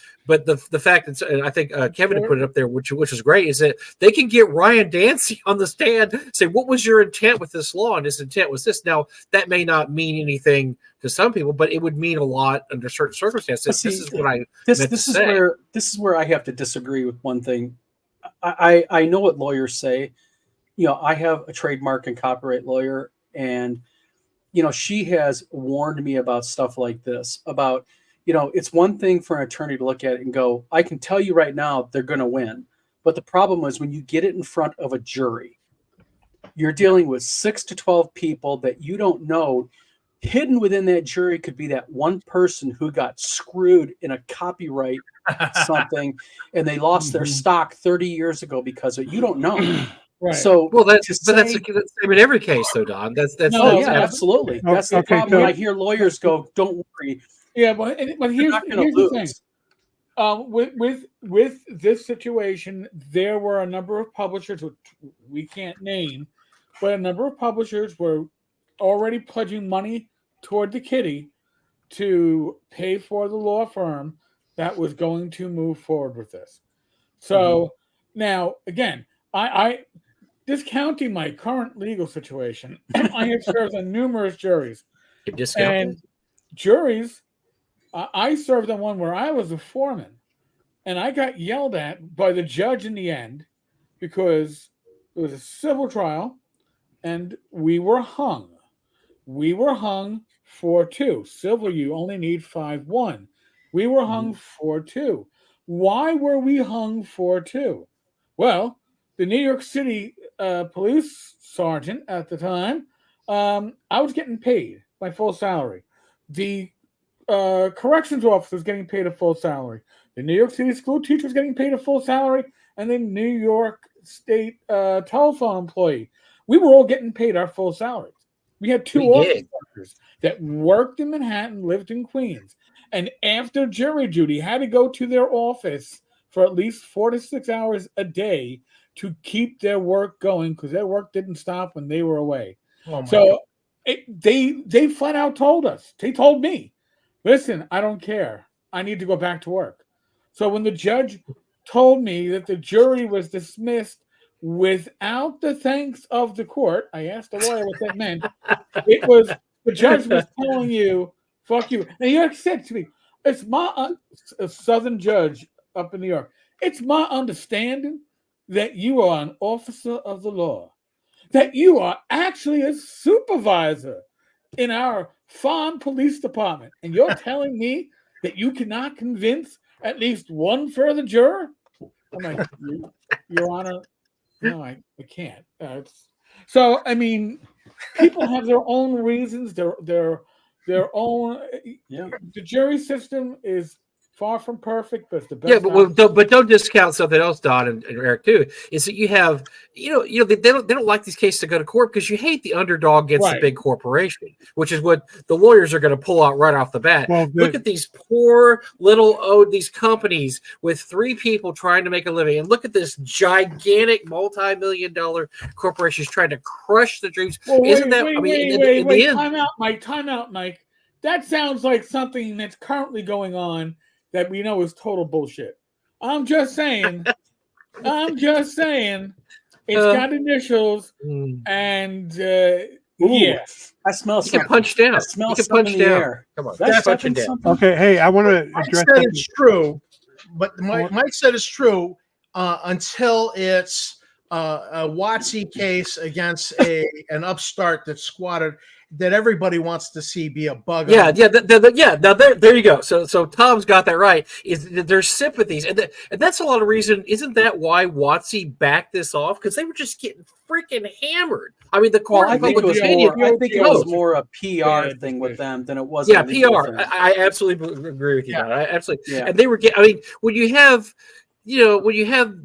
S2: the fact that, and I think Kevin had put it up there, which is great, is that they can get Ryan Dancy on the stand, say, "What was your intent with this law?" And his intent was this. Now that may not mean anything to some people, but it would mean a lot under certain circumstances.
S5: See,
S2: this is what I
S5: This
S2: meant to
S5: is
S2: say.
S5: where I have to disagree with one thing. I know what lawyers say. I have a trademark and copyright lawyer, and she has warned me about stuff like this. About it's one thing for an attorney to look at it and go, I can tell you right now they're going to win. But the problem is when you get it in front of a jury, you're dealing with 6 to 12 people that you don't know. Hidden within that jury could be that one person who got screwed in a copyright something, and they lost their stock 30 years ago because of it. You don't know.
S1: Right.
S5: So
S2: That's the same in every case, though, Don. That's
S5: oh yeah,
S2: that's
S5: absolutely. That's the
S4: Okay,
S5: problem.
S4: so-
S5: I hear lawyers go, "Don't worry,
S1: Yeah, but
S5: you're
S1: here's
S5: not going
S1: the
S5: to
S1: thing.
S5: lose."
S1: With this situation, there were a number of publishers, which we can't name, but a number of publishers were already pledging money toward the kitty to pay for the law firm that was going to move forward with this. So now, again, I discounting my current legal situation, I have served on numerous juries,
S2: You discount
S1: and
S2: it?
S1: juries. I served on one where I was a foreman, and I got yelled at by the judge in the end because it was a civil trial, and we were hung. We were hung 4-2. Civil, you only need 5-1. We were hung 4-2. Why were we hung 4-2? Well, the New York City police sergeant at the time, I was getting paid my full salary. The corrections officer was getting paid a full salary. The New York City school teacher was getting paid a full salary, and the New York State telephone employee. We were all getting paid our full salaries. We had two office workers that worked in Manhattan, lived in Queens, and after jury duty had to go to their office for at least 4 to 6 hours a day to keep their work going because their work didn't stop when they were away.
S7: Oh my
S1: So they flat out told us. They told me, "Listen, I don't care. I need to go back to work." So when the judge told me that the jury was dismissed without the thanks of the court, I asked the lawyer what that meant. It was the judge was telling you, "Fuck you." And he said to me, "It's my a Southern judge up in New York. It's my understanding that you are an officer of the law, that you are actually a supervisor in our farm police department, and you're telling me that you cannot convince at least one further juror?" I'm like, Your Honor, no, I can't. So, I mean, people have their own reasons, their own.
S5: Yeah.
S1: The jury system is far from perfect, but it's the best.
S2: Yeah, but don't discount something else, Don and Eric too. Is that you have they don't like these cases to go to court because you hate the underdog against the big corporation, which is what the lawyers are going to pull out right off the bat.
S4: Well,
S2: look at these poor little these companies with 3 people trying to make a living, and look at this gigantic multi-million-dollar corporations trying to crush the dreams. Isn't that?
S1: Wait, time out, Mike. That sounds like something that's currently going on that we know is total bullshit. I'm just saying. It's got initials, and yeah.
S5: I smell
S2: You
S5: something.
S2: can punch down.
S5: I smell
S2: You can
S5: something
S2: punch
S5: in the
S2: down.
S5: air.
S2: Come on,
S5: That's
S2: punching down.
S5: something.
S4: Okay, hey, I want to
S7: Mike
S4: address
S7: said
S4: something.
S7: it's true, but Mike said it's true until it's a WotC case against an upstart that squatted that everybody wants to see be a bug.
S2: Yeah. Now there you go. So Tom's got that right. Is that there's sympathies, and that's a lot of reason. Isn't that why WotC backed this off? Because they were just getting freaking hammered. I mean, the court
S5: I
S2: of
S5: think it
S2: public
S5: was
S2: opinion.
S5: more. I think it was more a PR thing with them than it was.
S2: Yeah,
S5: a legal
S2: PR.
S5: thing.
S2: I absolutely agree with you.
S7: Yeah.
S2: Don. I absolutely.
S5: Yeah.
S2: And they were getting. I mean, when you have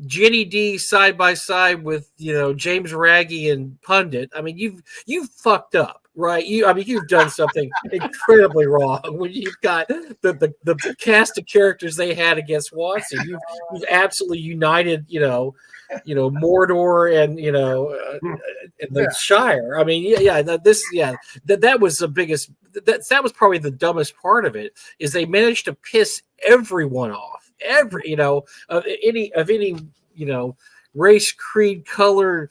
S2: Jenny D side by side with James Raggi and Pundit, I mean you've fucked up. Right, you've done something incredibly wrong when you've got the cast of characters they had against Watson. You've absolutely united, Mordor and and the Shire. I mean, that was the biggest. That was probably the dumbest part of it. Is they managed to piss everyone off. Of any race, creed, color,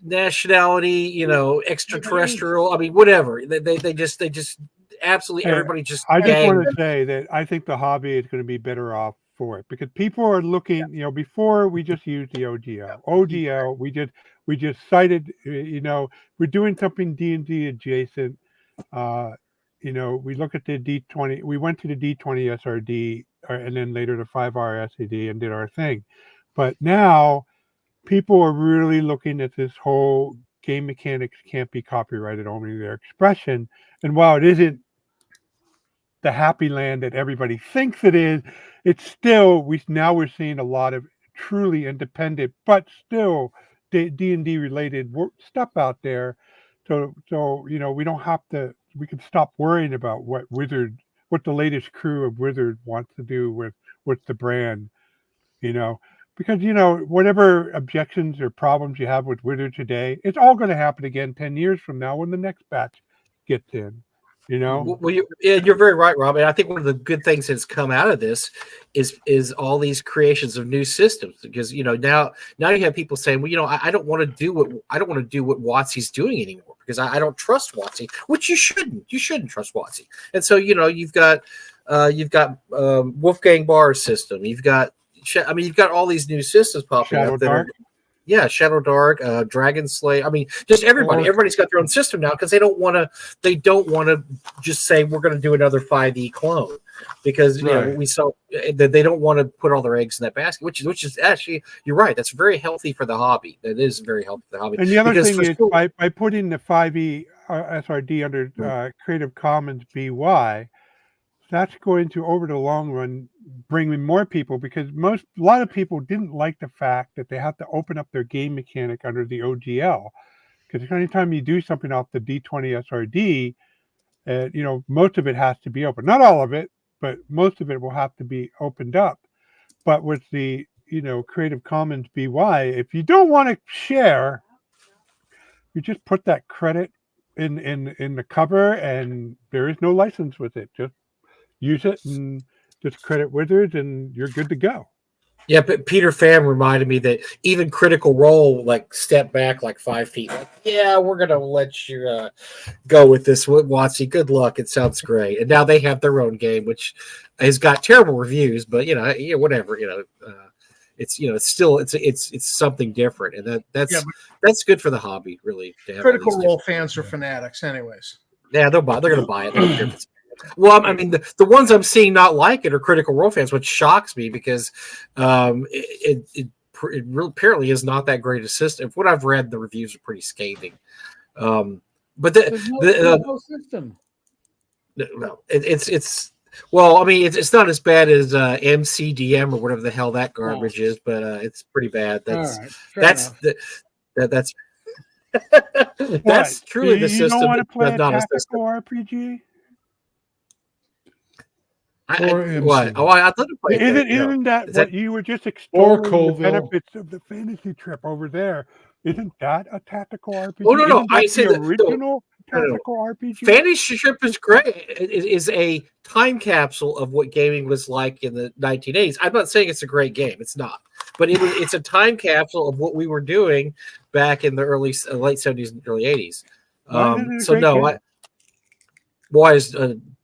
S2: nationality, extraterrestrial. I mean, whatever. They just absolutely everybody just.
S4: I just want to say that I think the hobby is going to be better off for it because people are looking. Before we just used the OGL. OGL, we just cited. We're doing something D&D adjacent. We look at the D20. We went to the D20 SRD and then later the 5R SED and did our thing, but now people are really looking at this whole game mechanics can't be copyrighted, only their expression. And while it isn't the happy land that everybody thinks it is, it's still we're seeing a lot of truly independent, but still D&D related stuff out there. So we don't have to. We can stop worrying about what the latest crew of Wizard wants to do with the brand, Because, whatever objections or problems you have with Wizard today, it's all going to happen again 10 years from now when the next batch gets in, You know,
S2: Well, you're very right, Rob. And I think one of the good things that's come out of this is all these creations of new systems. Because now you have people saying, well, I don't want to do what WotC's doing anymore because I don't trust WotC, which you shouldn't. You shouldn't trust WotC. And so you've got Wolfgang Barr's system. You've got all these new systems popping
S4: Shadow
S2: up that
S4: Dark.
S2: Shadow Dark, Dragon Slay. I mean, just everybody. Everybody's got their own system now because they don't want to just say we're going to do another 5e clone because we saw that they don't want to put all their eggs in that basket. Which is actually, you're right. That's very healthy for the hobby. That is very healthy for the hobby.
S4: And the other thing is by putting the 5e SRD under Creative Commons BY, that's going to, over the long run, bring in more people because a lot of people didn't like the fact that they have to open up their game mechanic under the OGL. Because anytime you do something off the D20 SRD, most of it has to be open. Not all of it, but most of it will have to be opened up. But with the Creative Commons BY, if you don't want to share, you just put that credit in the cover, and there is no license with it. Just use it and just credit Wizards, and you're good to go.
S2: Yeah, but Peter Pham reminded me that even Critical Role stepped back 5 feet. We're gonna let you go with this, WotC. Good luck. It sounds great. And now they have their own game, which has got terrible reviews, but whatever. It's still it's something different, and that's good for the hobby, really. To have
S7: Critical Role fans are fanatics, anyways.
S2: Yeah, they're gonna buy it. They don't care if it's Well, I mean, the ones I'm seeing not like it are Critical Role fans, which shocks me because it really, apparently is not that great a system. If what I've read, the reviews are pretty scathing. But
S1: There's no system.
S2: No, well, I mean, it's not as bad as MCDM or whatever the hell that garbage is, but it's pretty bad. That's truly the system.
S4: You don't want to play a
S2: not
S4: tactical RPG?
S2: I thought to play.
S4: Isn't that what you were just exploring the benefits of the fantasy trip over there? Isn't that a tactical RPG?
S2: Oh no! I said
S4: the original tactical RPG.
S2: Fantasy Trip is great. It is a time capsule of what gaming was like in the 1980s. I'm not saying it's a great game. It's not, but it's a time capsule of what we were doing back in the late 70s and early 80s. Why is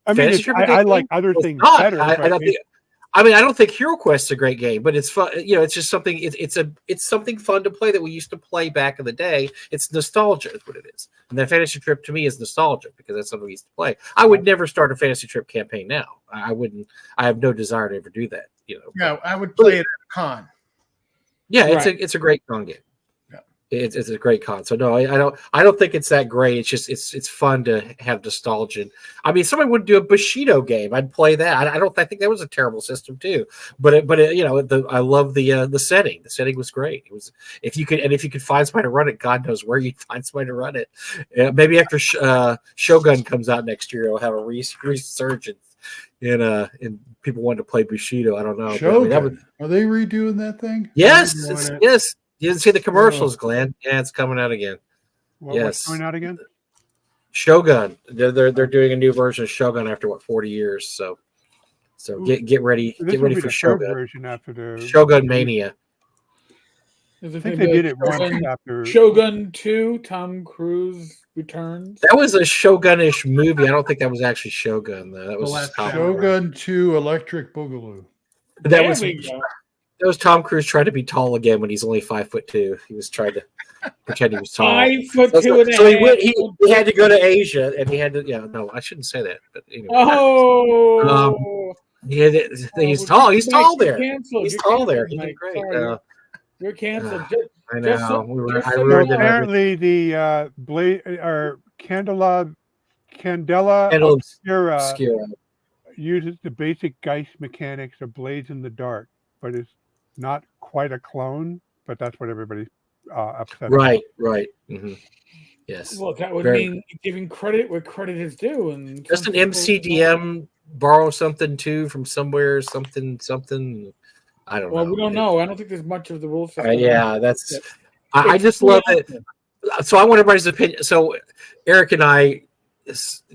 S4: I like other things better.
S2: I don't think Hero Quest is a great game, but it's fun. It's just something. It's something fun to play that we used to play back in the day. It's nostalgia, is what it is. And the Fantasy Trip to me is nostalgia because that's something we used to play. I would never start a Fantasy Trip campaign now. I wouldn't. I have no desire to ever do that.
S7: Yeah, I would play it at a con.
S2: Yeah, it's a great con game. It's a great con. So no, I don't think it's that great. It's just it's fun to have nostalgia. I mean, somebody would do a Bushido game. I'd play that. I think that was a terrible system too. But I love the setting. The setting was great. It was if you could find somebody to run it, God knows where you'd find somebody to run it. Maybe after Shogun comes out next year, it'll have a resurgence. And people want to play Bushido. I don't know.
S3: Shogun. Are they redoing that thing?
S2: Yes. Yes. You didn't see the commercials, Glenn? Yeah, it's coming out again.
S4: What's coming out again?
S2: Shogun. They're doing a new version of Shogun after 40 years. So get ready. Get ready for Shogun.
S4: Version after the
S2: Shogun Mania.
S4: I think they did it once after
S1: Shogun 2. Tom Cruise returns.
S2: That was a Shogun-ish movie. I don't think that was actually Shogun though. That was
S3: Shogun 2 Electric Boogaloo.
S2: That was Tom Cruise trying to be tall again when he's only 5'2". He was trying to pretend he was tall.
S1: 5'2".
S2: So he had to go to Asia, and he had to. Yeah, no, I shouldn't say that. But anyway. He's tall. He's tall there. He's tall there. He did great.
S1: You're canceled.
S2: I know.
S4: Apparently, the blade or Candela Obscura uses the basic Geist mechanics of Blades in the Dark, but it's not quite a clone, but that's what everybody's upset
S2: about. Right. Mm-hmm. Yes.
S1: Well, that would mean giving credit where credit is due. And
S2: just an MCDM borrow something too from somewhere, something. I don't know.
S1: Well, we don't know. I don't think there's much of the rules.
S2: I just love it. So I want everybody's opinion. So Eric and I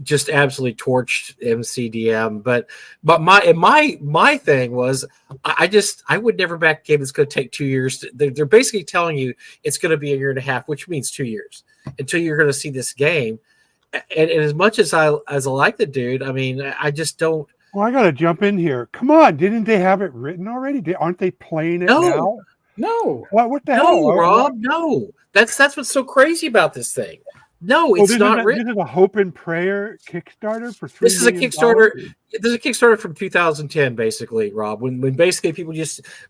S2: just absolutely torched MCDM. But my thing was, I would never back a game that's going to take 2 years. They're basically telling you it's going to be a year and a half, which means 2 years until you're going to see this game. And as much as I like the dude, I mean, I just don't.
S4: Well, I got to jump in here. Come on, didn't they have it written already? Aren't they playing it now?
S1: No.
S4: What the
S2: No,
S4: hell?
S2: Rob, no. That's what's so crazy about this thing. No, it's not written.
S4: This is a hope and prayer Kickstarter for $3
S2: This is a
S4: million?
S2: Kickstarter. This is a Kickstarter from 2010, basically, Rob. When basically people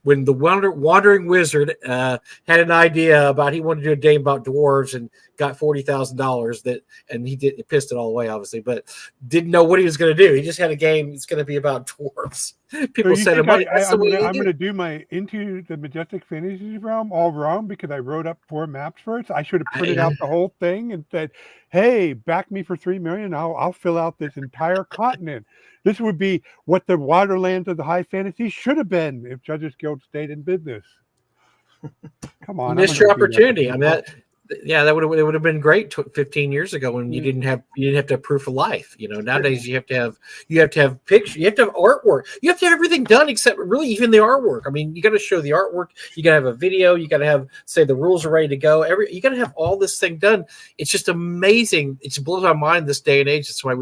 S2: when the wandering wizard had an idea about he wanted to do a game about dwarves and got $40,000 and he pissed it all away, obviously, but didn't know what he was going to do. He just had a game. It's going to be about dwarves. People said, "I'm going
S4: to do my Into the Majestic Fantasy Realm all wrong because I wrote up 4 maps for it. So I should have printed out the whole thing and said, hey, back me for $3 million. I'll fill out this entire continent. This would be what the Waterlands of the high fantasy should have been if Judges Guild stayed in business." Come on,
S2: missed your opportunity. I mean, that would have been great 15 years ago when you didn't have to have proof of life. Nowadays you have to have pictures, you have to have artwork, you have to have everything done except really even the artwork. I mean, you got to show the artwork, you got to have a video, you got to have say the rules are ready to go. You got to have all this thing done. It's just amazing. It just blows my mind this day and age. That's why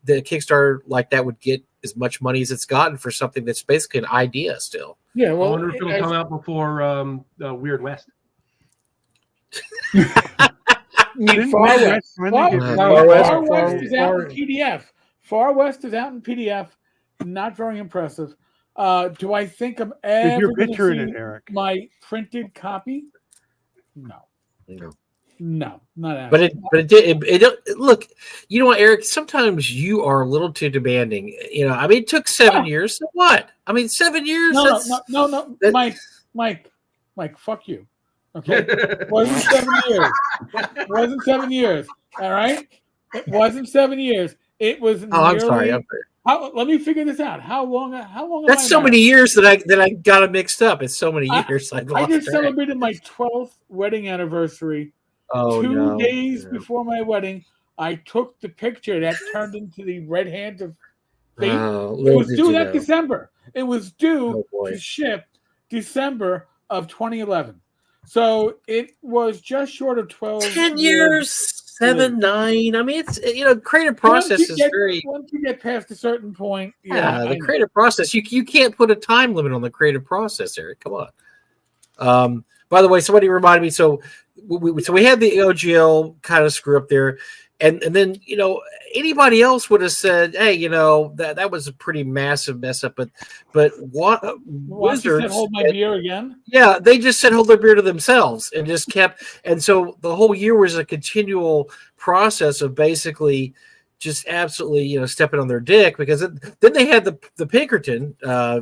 S2: the Kickstarter like that would get as much money as it's gotten for something that's basically an idea still.
S1: Yeah, well,
S6: I wonder if it'll come out before Weird West.
S1: Far West is out in PDF. Far West is out in PDF. Not very impressive. Do I think I'm ever going to see
S4: Eric?
S1: My printed copy? No, not actually.
S2: But it look. You know what, Eric? Sometimes you are a little too demanding. I mean, it took 7 years. So what? I mean, 7 years.
S1: No. Mike, fuck you. Okay, it wasn't 7 years. It wasn't 7 years. All right, it wasn't 7 years. It was.
S2: I'm sorry.
S1: Let me figure this out. How long?
S2: That's so many years that I got it mixed up. It's so many years. I
S1: just celebrated my 12th wedding anniversary. 2 days before my wedding, I took the picture that turned into the Red Hand of Fate. It was due that December. It was due to ship December of 2011. So it was just short of
S2: 10 years, 7, 9. I mean, it's creative process is very.
S1: Once you get past a certain point,
S2: the creative process. You can't put a time limit on the creative process, Eric. Come on. By the way, somebody reminded me. So we had the OGL kind of screw up there, and then anybody else would have said, hey, that was a pretty massive mess up. But what Wizards
S1: hold my beer again?
S2: Yeah, they just said hold their beer to themselves and just kept. And so the whole year was a continual process of basically just absolutely stepping on their dick, because then they had the Pinkerton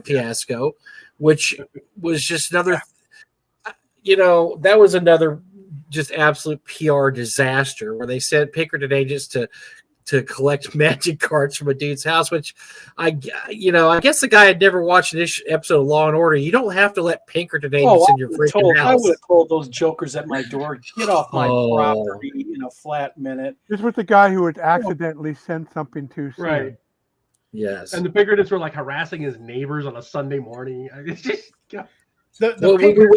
S2: fiasco, which was just another. That was another just absolute PR disaster where they sent Pinkerton agents to collect magic cards from a dude's house, which I guess the guy had never watched an episode of Law and Order. You don't have to let Pinkerton agents in your freaking house.
S5: I would have told those jokers at my door, get off my property in a flat minute.
S4: This was the guy who would accidentally send something too soon.
S6: Right.
S2: Yes.
S6: And the Pinkertons were like harassing his neighbors on a Sunday morning. It's just.
S2: We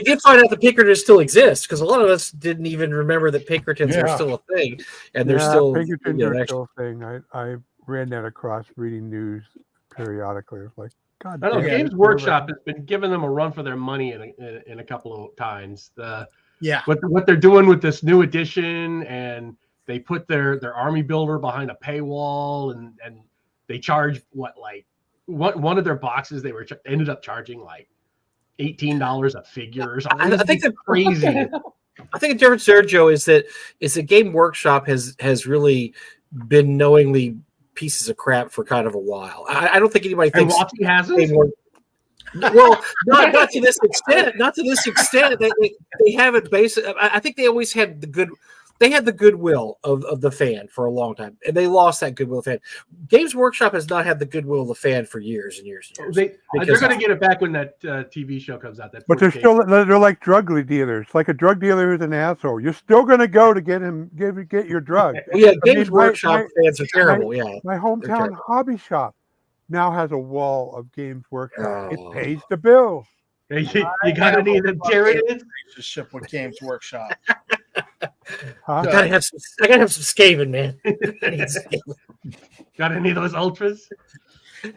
S2: did find out the Pinkertons still exist, because a lot of us didn't even remember that Pinkertons are still a thing, and they're still
S4: Pinkertons are still a thing. I ran that across reading news periodically. It was like, God,
S6: I know Games Workshop has been giving them a run for their money in a couple of times. What they're doing with this new edition, and they put their army builder behind a paywall, and they charge one of their boxes they ended up charging like $18 a figure or something.
S2: I think that's
S6: crazy.
S2: I think the difference there, Joe, is that Game Workshop has really been knowingly pieces of crap for kind of a while. I don't think anybody thinks
S6: WotC hasn't.
S2: Well, not to this extent. Not to this extent. They haven't based. I think they always had the good. they had the goodwill of the fan for a long time, and they lost that goodwill of the fan. Games Workshop has not had the goodwill of the fan for years and years and years.
S6: They're going to get it back when that TV show comes out.
S4: But they're like drug dealers. Like a drug dealer who's an asshole. You're still going to go to get your drug.
S2: Yeah, Games Workshop fans are terrible.
S4: My hometown hobby shop now has a wall of Games Workshop. It
S2: Oh.
S4: pays the bills.
S6: You got to need them. There it is.
S7: Relationship with Games Workshop.
S4: Huh?
S2: I gotta have some Skaven, man. I need Skaven.
S6: Got any of those ultras?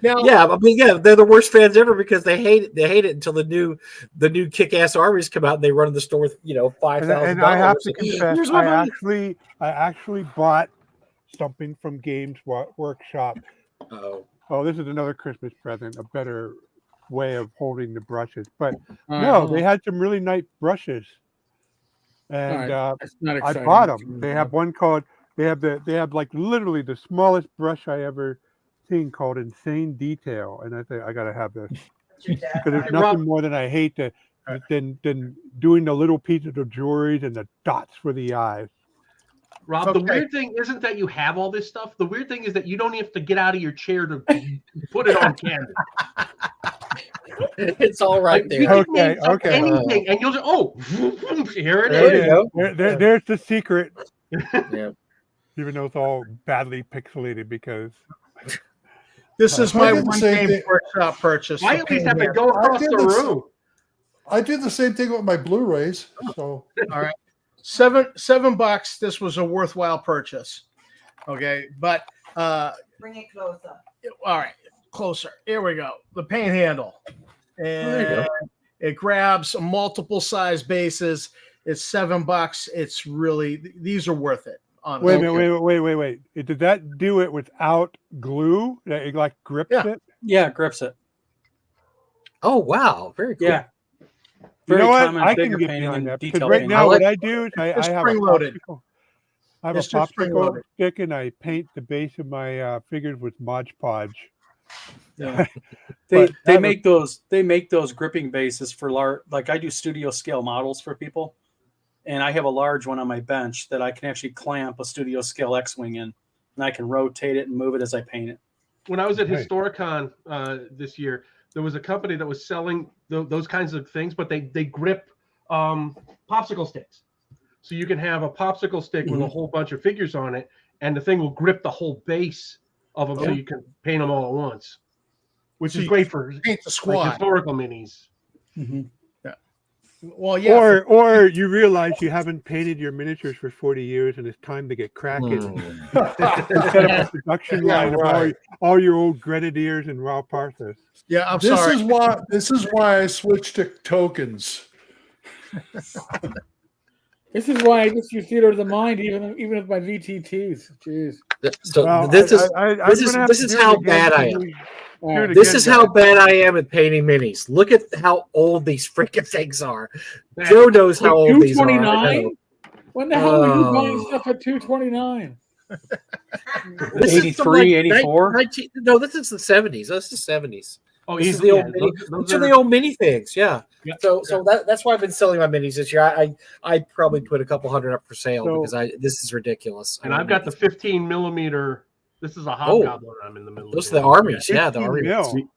S7: Now,
S2: Yeah, I mean, yeah, they're the worst fans ever because they hate it. They hate it until the new kick-ass armies come out and they run in the store with $5,000.
S4: And I have to confess, I actually bought something from Games Workshop.
S2: Oh,
S4: Oh, this is another Christmas present, a better way of holding the brushes. But no, they had some really nice brushes, and
S1: That's not
S4: I
S1: exciting.
S4: bought them. They have one called. They have like literally the smallest brush I ever seen called Insane Detail, and I think I gotta have this because there's nothing more than I hate than doing the little pieces of jewelry and the dots for the eyes.
S6: Rob, the weird thing isn't that you have all this stuff. The weird thing is that you don't have to get out of your chair to put it on canvas.
S2: it's all right
S6: Like,
S2: there.
S6: you can
S4: Okay,
S6: make up
S4: okay.
S6: anything, and you'll just here it
S2: There
S6: is.
S2: you go.
S4: There's the secret.
S2: Yeah.
S4: Even though it's all badly pixelated because
S7: this is
S3: I
S7: my
S3: did the
S7: one
S3: same
S7: Games
S3: thing.
S7: Workshop purchase.
S6: I
S7: the
S6: at least have to
S7: Pain
S6: go across
S3: did
S6: the
S3: this.
S6: room.
S3: I do the same thing with my Blu-rays. So
S7: All right. $7. This was a worthwhile purchase. Okay, but
S8: Bring it closer.
S7: all right, closer. Here we go. The paint handle,
S2: There you
S7: and it grabs multiple size bases. It's $7. It's really these are worth it. Honestly.
S4: wait. Did that do it without glue? That it like grips
S7: Yeah.
S4: it?
S5: Yeah, it grips it.
S2: Oh wow, very cool.
S5: Yeah.
S4: You
S5: Very
S4: know what?
S5: common
S4: I can
S5: figure
S4: get
S5: painting
S4: behind
S5: and
S4: that because
S5: detail
S4: right
S5: painting.
S4: now
S2: I like-
S4: what I do is I
S7: It's
S4: have a
S7: spring-loaded.
S4: popsicle. I have a
S7: It's just
S4: popsicle
S7: spring-loaded.
S4: stick and I paint the base of my figures with Mod Podge.
S5: Yeah.
S4: But
S5: They
S4: that
S5: make those gripping bases for large. Like I do studio scale models for people, and I have a large one on my bench that I can actually clamp a studio scale X-wing in, and I can rotate it and move it as I paint it.
S6: When I was at
S4: Right.
S6: Historicon this year, there was a company that was selling those kinds of things, but they grip popsicle sticks. So you can have a popsicle stick with a whole bunch of figures on it, and the thing will grip the whole base of them, so you can paint them all at once, which
S7: So
S6: is
S7: you
S6: great for
S7: Paint the
S6: like
S7: squad.
S6: historical minis.
S7: Well, yeah.
S4: or you realize you haven't painted your miniatures for 40 years and it's time to get cracking.
S2: Hmm.
S4: Set up a production
S3: Yeah,
S4: line
S3: right.
S4: of all your old Grenadiers and Raw Parthas.
S7: Yeah, I'm
S3: this
S7: sorry.
S3: is why I switched to tokens.
S1: This is why I just use theater of the mind, even with my VTTs. Jeez.
S2: So
S4: Well,
S2: this is
S4: I'm
S2: this is-
S4: gonna have
S2: this
S4: to
S2: is
S4: do it
S2: how
S4: again
S2: bad I
S4: till
S2: am.
S4: we-
S1: All
S4: do it
S1: right.
S2: this
S4: again,
S2: is how
S4: guys.
S2: bad I am at painting minis. Look at how old these freaking things are. Joe knows how old these are. I know.
S1: $229? When the hell are you buying
S2: Oh.
S1: stuff at $229?
S2: This is from
S5: 83, 84?
S2: 19 no, this is the 70s. This is 70s.
S6: Oh,
S2: This is
S6: easily.
S2: the
S6: Yeah.
S2: old mini.
S6: Those
S2: These are the old minifigs, yeah.
S6: Yeah.
S2: So that's why I've been selling my minis this year. I probably put a couple hundred up for sale
S4: So-
S2: because this is ridiculous.
S6: and I've got the 15 millimeter. This is a hobgoblin. I'm in the middle.
S2: those
S6: of
S2: are the armies, yeah, the
S4: 15
S2: army.
S4: mil.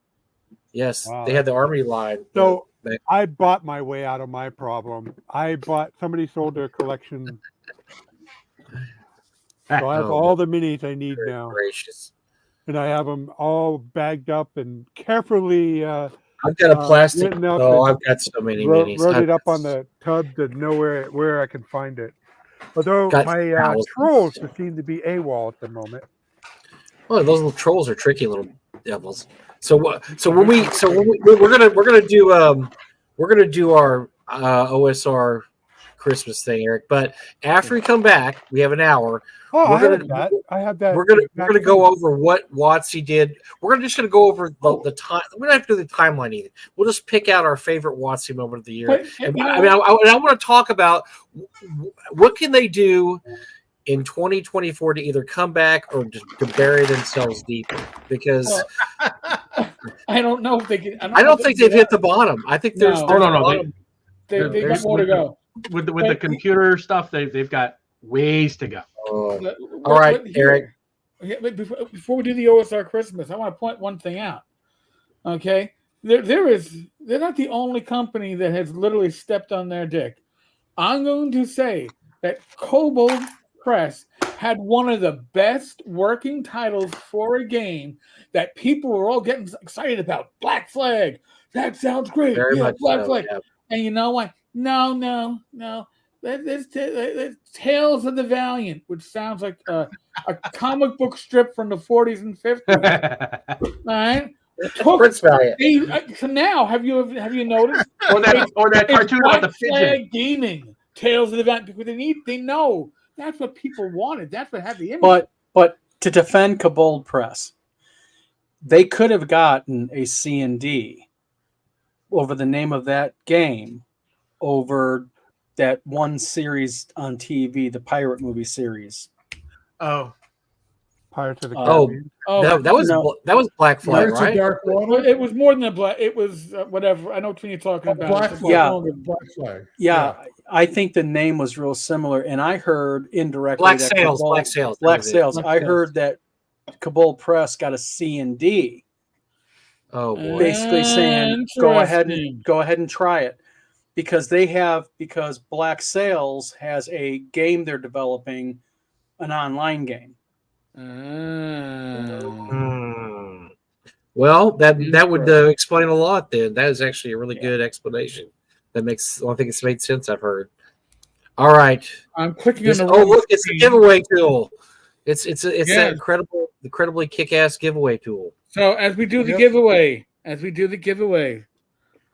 S2: Yes,
S4: Wow.
S2: they had the army line.
S4: So
S2: They-
S4: I bought my way out of my problem. Somebody sold their collection. So I have
S2: Oh.
S4: all the minis I need
S2: Good
S4: now.
S2: gracious.
S4: And I have them all bagged up and carefully
S2: I've got a plastic.
S4: written up
S2: Oh,
S4: and
S2: I've got so many
S4: wrote
S2: minis.
S4: it up on the tub to know where I can find it. Although
S2: Got
S4: my
S2: thousands.
S4: trolls seem to be AWOL at the moment.
S2: Oh, those little trolls are tricky little devils. So when we're gonna do our OSR Christmas thing, Eric. But after we come back, we have an hour.
S4: Oh,
S2: We're
S4: I have
S2: gonna-
S4: that. I have that.
S2: We're gonna
S4: exact
S2: go
S4: thing.
S2: over what WotC did. We're just gonna go over the time. We don't have to do the timeline either. We'll just pick out our favorite WotC moment of the year.
S1: But,
S2: And
S1: you know,
S2: I want to talk about what can they do in 2024 to either come back or just to bury themselves deeper, because
S1: I don't know if they can.
S2: I don't think they've hit the bottom. I think there's
S1: No.
S6: Oh, no.
S2: bottom.
S1: They got
S2: there's-
S1: more to go.
S6: with the computer stuff. They've got Ways to go.
S2: Oh, all right, Eric.
S1: Yeah, but before we do the OSR Christmas, I want to point one thing out. Okay, they're not the only company that has literally stepped on their dick. I'm going to say that Kobold Press had one of the best working titles for a game that people were all getting excited about. Black Flag. That sounds great.
S2: Very
S1: Yeah,
S2: much
S1: Black
S2: so,
S1: Flag.
S2: yeah.
S1: And you know what? No. There's Tales of the Valiant, which sounds like a comic book strip from the 40s and 50s. All right.
S2: Prince Valiant.
S1: So now, have you noticed?
S6: Or that
S1: It's
S6: cartoon about the
S1: Black
S6: pigeon.
S1: Flag Gaming, Tales of the Valiant, because they know that's what people wanted. That's what had the image.
S5: But to defend Kobold Press, they could have gotten a C&D over the name of that game over that one series on TV, the pirate movie series.
S7: Oh,
S4: Pirates of the
S2: Oh,
S4: Caribbean.
S2: no, that was Black Flag,
S3: Pirates of
S2: right?
S3: Dark
S1: Well,
S3: Water.
S1: it was more than a black. It was whatever. I know what you're talking about.
S3: Black
S1: It's
S3: Flag.
S5: Yeah.
S3: Black Flag.
S5: Yeah, I think the name was real similar, and I heard indirectly
S2: Black
S5: that
S2: Sails.
S5: Kobold-
S2: Black Sails. that
S5: Black
S2: was it.
S5: Sails.
S1: Black
S5: I
S1: Sails.
S5: heard that Kobold Press got a C&D,
S2: Oh boy.
S5: basically saying go ahead
S1: Interesting.
S5: and try it, because Black Sails has a game they're developing, an online game.
S2: Hmm. Well, that would explain a lot. Then that is actually a really good explanation. I think it's made sense. I've heard. All right.
S1: I'm clicking
S2: This-
S1: on the
S2: oh
S1: wrong
S2: look, it's a
S1: screen.
S2: giveaway tool. It's
S1: Yeah.
S2: that incredibly kick-ass giveaway tool.
S1: So as we do the
S3: Yep.
S1: giveaway,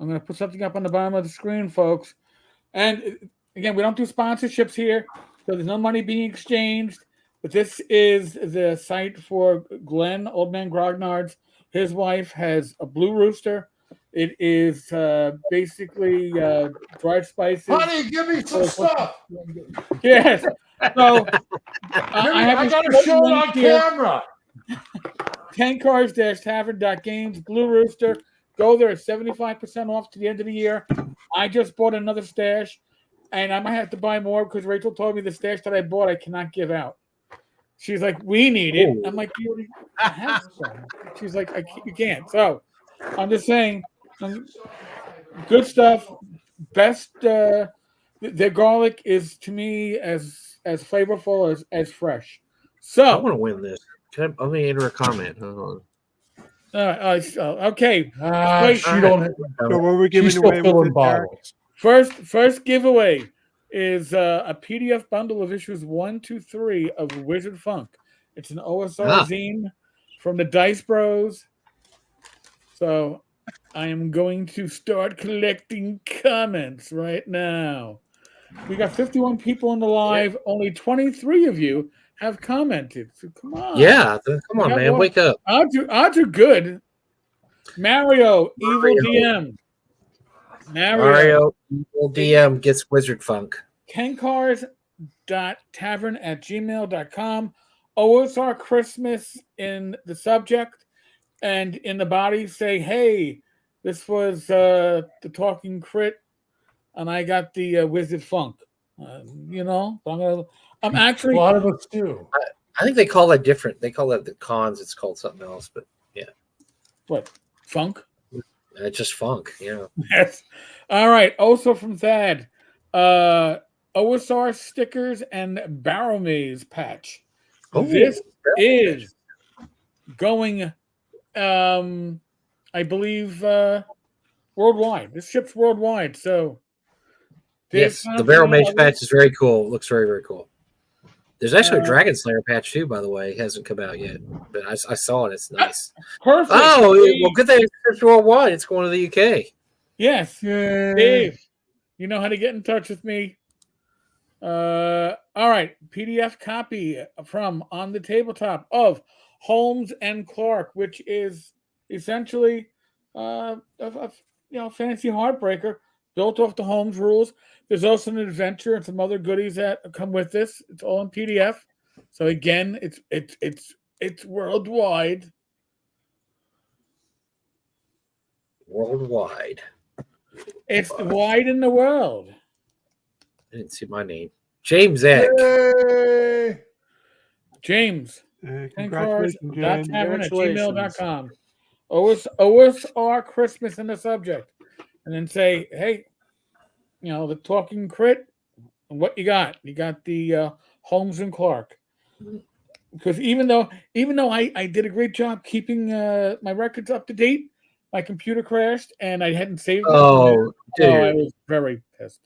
S1: I'm going to put something up on the bottom of the screen, folks. And again, we don't do sponsorships here, so there's no money being exchanged. But this is the site for Glenn, Old Man Grognard's. His wife has a Blue Rooster. It is basically dried spices.
S3: Honey, give me some stuff.
S1: Yes. So
S3: I got to
S1: this
S3: show it
S1: link
S3: on
S1: here.
S3: camera.
S1: 10cars-tavern.games, Blue Rooster. Go there, 75% off to the end of the year. I just bought another stash, and I might have to buy more because Rachel told me the stash that I bought I cannot give out. She's like, we need it.
S2: Ooh.
S1: I'm like, you already have some. She's like, you can't. So I'm just saying, good stuff. Best. Their garlic is to me as flavorful as fresh.
S2: I
S1: So
S2: want to win this. Let me enter a comment. Hold
S1: okay.
S3: She don't.
S4: So what we're giving
S3: She's still
S4: away
S3: filling
S4: with it, Eric?
S3: bottles.
S1: First giveaway is a PDF bundle of issues 1 to 3 of Wizard Funk. It's an OSR zine from the Dice Bros. So I am going to start collecting comments right now. We got 51 people in the live. Only 23 of you have commented. So come on.
S2: Yeah, come on,
S1: got
S2: man,
S1: one.
S2: wake up.
S1: Odds are good. Mario, Evil DM.
S2: Mario Evil DM gets Wizard Funk.
S1: kencars.tavern@gmail.com. OSR Christmas in the subject, and in the body say, hey, this was the Talking Crit, and I got the Wizard Funk. I'm actually
S3: A lot of us do.
S2: I think they call that different. They call that the cons. It's called something else, but yeah,
S1: what funk?
S2: it's just funk. Yeah.
S1: Yes. All right. Also from Thad, OSR stickers and Barrel Maze patch.
S2: Oh,
S1: This is going, I believe, worldwide. This ships worldwide. So,
S2: Yes, the Barrel Mage patch is very cool. It looks very, very cool. There's actually a Dragon Slayer patch too, by the way. It hasn't come out yet, but I saw it. It's nice.
S1: Perfect.
S2: Oh, well, good thing it's worldwide. It's going to the UK.
S1: Yes. Dave, you know how to get in touch with me. All right. PDF copy from On the Tabletop of Holmes and Clark, which is essentially a fantasy heartbreaker built off the Holmes rules. There's also an adventure and some other goodies that come with this. It's all in PDF. So again, it's worldwide.
S2: Worldwide.
S1: It's wide in the world.
S2: I didn't see my name. James Eck.
S3: Yay!
S1: James,
S4: Congratulations, Jen.
S1: tavern@gmail.com. OSR Christmas in the subject. And then say, hey, the talking crit, what you got? You got the Holmes and Clark. Because even though I did a great job keeping my records up to date, my computer crashed and I hadn't saved them.
S2: Oh, dude.
S1: I was very pissed.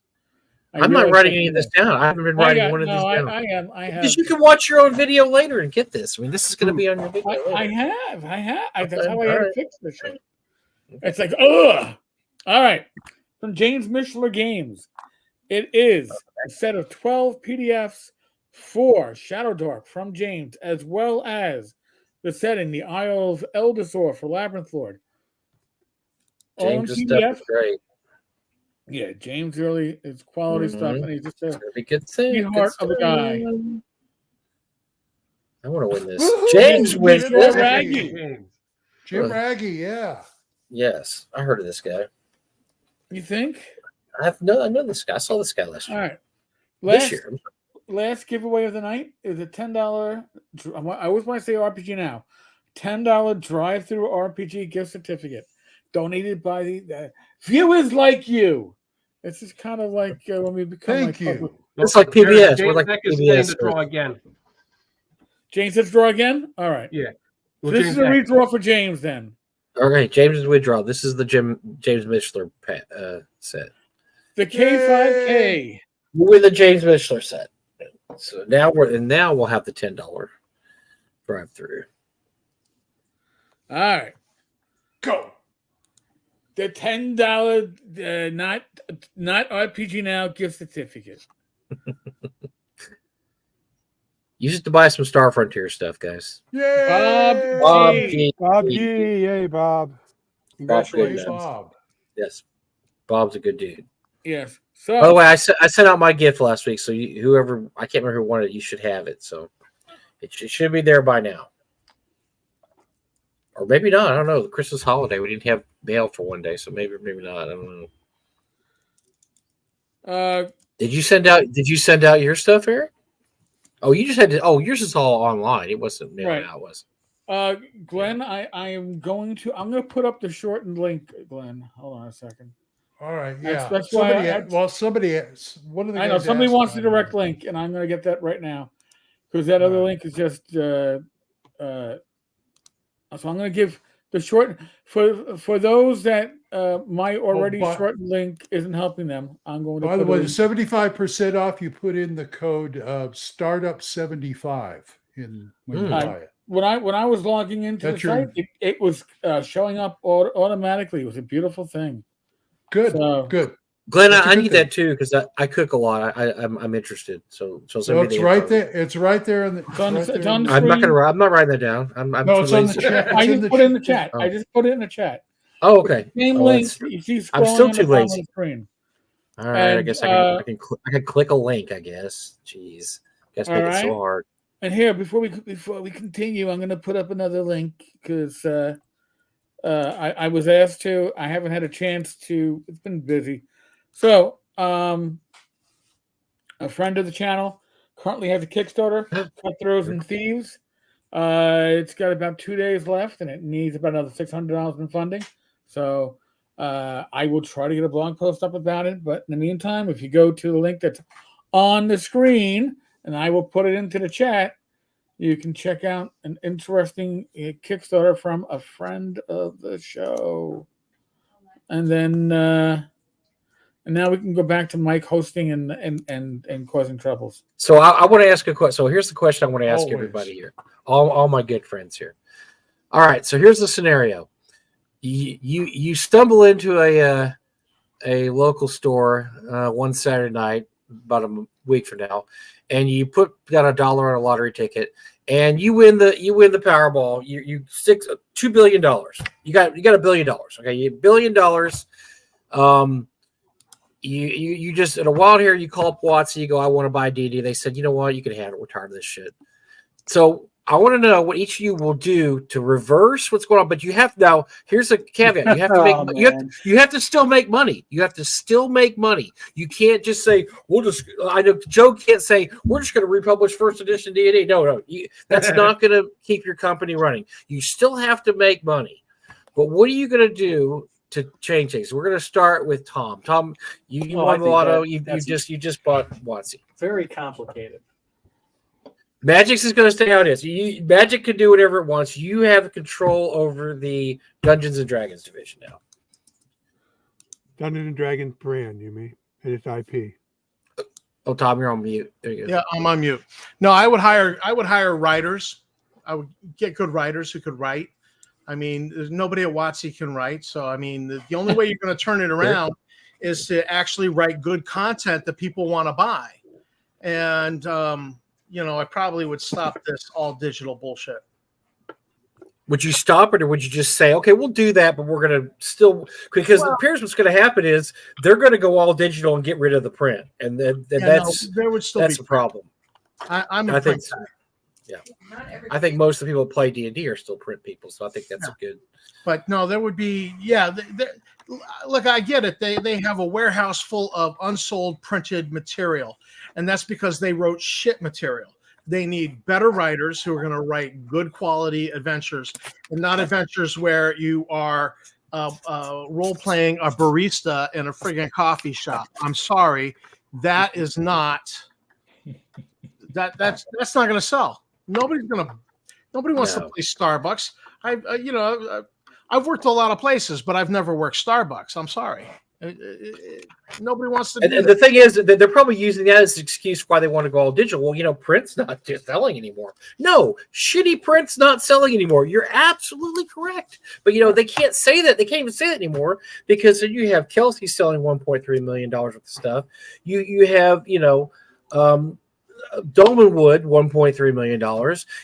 S2: I'm not writing any of this down. I haven't been writing one of these down.
S1: I have.
S2: Because you can watch your own video later and get this. I mean, this is going to be on your video later.
S1: I have. That's
S2: Okay,
S1: how I had to
S2: right.
S1: fix this shit. It's like, ugh. All right. From James Mishler Games. It is a set of 12 PDFs for Shadow Dark from James, as well as the setting, the Isle of Eldasor for Labyrinth Lord. All in
S2: James' stuff
S1: PDF.
S2: is great.
S1: Yeah, James really is quality stuff, and he's just a
S2: Very good thing.
S1: sweetheart of a guy.
S2: I want to win this.
S3: Woohoo!
S2: James wins
S3: Jim
S2: this.
S3: Raggy. Jim Raggy, yeah.
S2: Yes, I heard of this guy.
S1: You think?
S2: I know this guy. I saw this guy last
S1: All
S2: year.
S1: right.
S2: This year.
S1: Last giveaway of the night is a $10. I always want to say RPG now. $10 drive-through RPG gift certificate donated by the viewers like you. This is kind of like when we become
S3: Thank
S1: like
S3: you.
S1: public.
S2: It's like PBS. We're
S6: James
S2: like
S6: Beck is saying
S2: PBS.
S6: to draw again.
S1: James, let's draw again. All right.
S6: Yeah.
S1: So
S6: Well,
S1: this
S6: James
S1: is a
S6: Beck.
S1: redraw for James then.
S2: Okay, James' withdrawal. This is the James Mishler set.
S1: The K5K.
S2: With the James Mishler set. So now we'll have the $10 drive through.
S1: All right.
S3: Go.
S1: The $10 not RPG Now gift certificate.
S2: Use it to buy some Star Frontier stuff, guys.
S3: Yay!
S2: Bob
S1: G.
S2: G.
S4: Bob G. Yay, Bob.
S1: Congratulations.
S3: Hey, Bob.
S2: Yes, Bob's a good dude.
S1: Yes.
S2: By the
S1: So
S2: way, I sent out my gift last week, so whoever I can't remember who wanted it, you should have it. So it should be there by now, or maybe not. I don't know. The Christmas holiday, we didn't have mail for one day, so maybe not. I don't know. Did you send out your stuff, Eric? Oh, you just had to. Oh, yours is all online. It wasn't mailed
S1: Right.
S2: out, was it?
S1: Glenn, I'm going to put up the shortened link, Glenn. Hold on a second.
S3: All right, yeah.
S1: That's why
S3: One of the
S1: I know
S3: guys
S1: somebody
S3: asked
S1: wants the
S3: on-
S1: direct link, and I'm going to get that right now because that other link is just. So I'm going to give the short for those that my already
S3: but-
S1: shortened link isn't helping them. I'm going to.
S3: By the
S1: put
S3: way,
S1: it
S3: the 75% off, you put in the code startup75 when you buy it.
S1: when I was logging into
S3: That's
S1: the
S3: your-
S1: site, it was showing up automatically. It was a beautiful thing.
S3: Good,
S1: So-
S3: good.
S2: Glenn,
S3: That's a
S2: I
S3: good
S2: need
S3: thing.
S2: that too because I cook a lot. I'm interested. So
S3: So
S2: send me
S3: it's
S2: the
S3: right
S2: info.
S3: there. It's right there in the.
S1: It's on the-
S3: right there
S1: it's
S3: in
S1: on
S3: the-
S1: the
S2: I'm not
S1: screen.
S2: gonna. I'm not writing that down. I'm
S3: No,
S2: too
S3: it's on the
S2: lazy.
S3: chat.
S1: I
S3: It's in
S1: just
S3: the
S1: put it in the
S3: ch-
S1: chat.
S2: Oh.
S1: I just put it in the chat.
S2: Oh, okay.
S1: Same
S2: Oh,
S1: link.
S2: that's-
S1: You see
S2: I'm
S1: scrolling
S2: still
S1: on
S2: too
S1: the bottom
S2: lazy.
S1: of the screen.
S2: All right, I
S1: And,
S2: guess I can click a link. I guess. Jeez, guess
S1: All
S2: make it
S1: right.
S2: so hard.
S1: And here, before we continue, I'm going to put up another link because I was asked to. I haven't had a chance to. It's been busy. So, a friend of the channel currently has a Kickstarter, Cutthroats and Thieves. It's got about 2 days left, and it needs about another $600 in funding. So, I will try to get a blog post up about it. But in the meantime, if you go to the link that's on the screen, and I will put it into the chat, you can check out an interesting Kickstarter from a friend of the show. And then and now we can go back to Mike hosting and causing troubles.
S2: So I want to ask a question. So here's the question I want to ask
S3: Always.
S2: everybody here, all my good friends here. All right. So here's the scenario. You stumble into a local store one Saturday night about a week from now, and you put down $1 on a lottery ticket, and you win the Powerball. You $2 billion. You got $1 billion. Okay, you $1 billion. You just in a wild hair, you call up Watson, you go, I want to buy DD. They said, you know what, you can have it. We're tired of this shit. So I want to know what each of you will do to reverse what's going on. But you have now. Here's a caveat: you have to make.
S5: Oh,
S2: You have to still make money. You have to still make money. You can't just say we'll just. I know Joe can't say we're just going to republish first edition D&D. No. That's not going to keep your company running. You still have to make money. But what are you going to do to change things? We're going to start with Tom. Tom, you won the lotto. You just bought WotC.
S5: Very complicated.
S2: Magic's is going to stay how it is. Magic can do whatever it wants. You have control over the Dungeons and Dragons division now.
S4: Dungeons and Dragons brand, you mean, and its IP.
S2: Oh, Tom, you're on mute. There you go.
S7: Yeah, I'm on mute. No, I would hire writers. I would get good writers who could write. I mean, there's nobody at WotC can write. So, I mean, the only way you're going to turn it around is to actually write good content that people want to buy. And, I probably would stop this all digital bullshit.
S2: Would you stop it, or would you just say, okay, we'll do that, but we're going to still, because here's what's going to happen is they're going to go all digital and get rid of the print. And then
S7: there would still
S2: that's
S7: be
S2: a problem.
S7: I'm a print guy.
S2: Yeah. I think most of the people who play D&D are still print people. So I think that's a good.
S7: But no, there would be, look, I get it. They have a warehouse full of unsold printed material, and that's because they wrote shit material. They need better writers who are going to write good quality adventures, and not adventures where you are role playing a barista in a friggin' coffee shop. I'm sorry, that is not that's not going to sell. Nobody wants to play Starbucks. I've worked a lot of places, but I've never worked Starbucks. I'm sorry. Nobody wants to.
S2: And the thing is that they're probably using that as an excuse why they want to go all digital. Well, print's not just selling anymore. No, shitty print's not selling anymore. You're absolutely correct. But they can't say that. They can't even say that anymore because you have Kelsey selling $1.3 million worth of stuff. You have Dolmenwood, $1.3 million.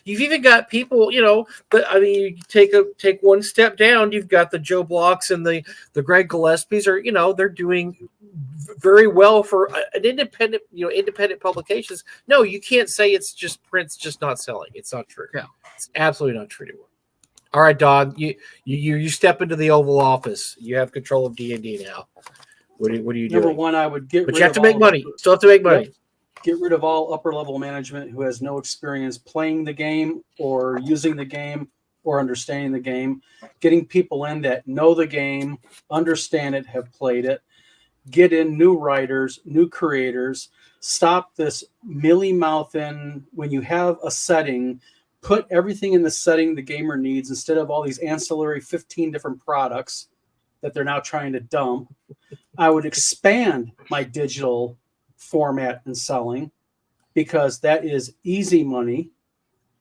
S2: You've even got people, you take one step down. You've got the Joe Blocks and the Greg Gillespies they're doing very well for an independent publications. No, you can't say it's just print's just not selling. It's not true.
S7: Yeah,
S2: it's absolutely not true anymore. All right, Don, you step into the Oval Office. You have control of D&D now. What are you doing?
S5: Number one, I would get.
S2: But you have to make money. Still have to make money.
S5: Yep. Get rid of all upper level management who has no experience playing the game or using the game or understanding the game. Getting people in that know the game, understand it, have played it. Get in new writers, new creators. Stop this mealy-mouth in when you have a setting. Put everything in the setting the gamer needs instead of all these ancillary 15 different products that they're now trying to dump. I would expand my digital format and selling because that is easy money,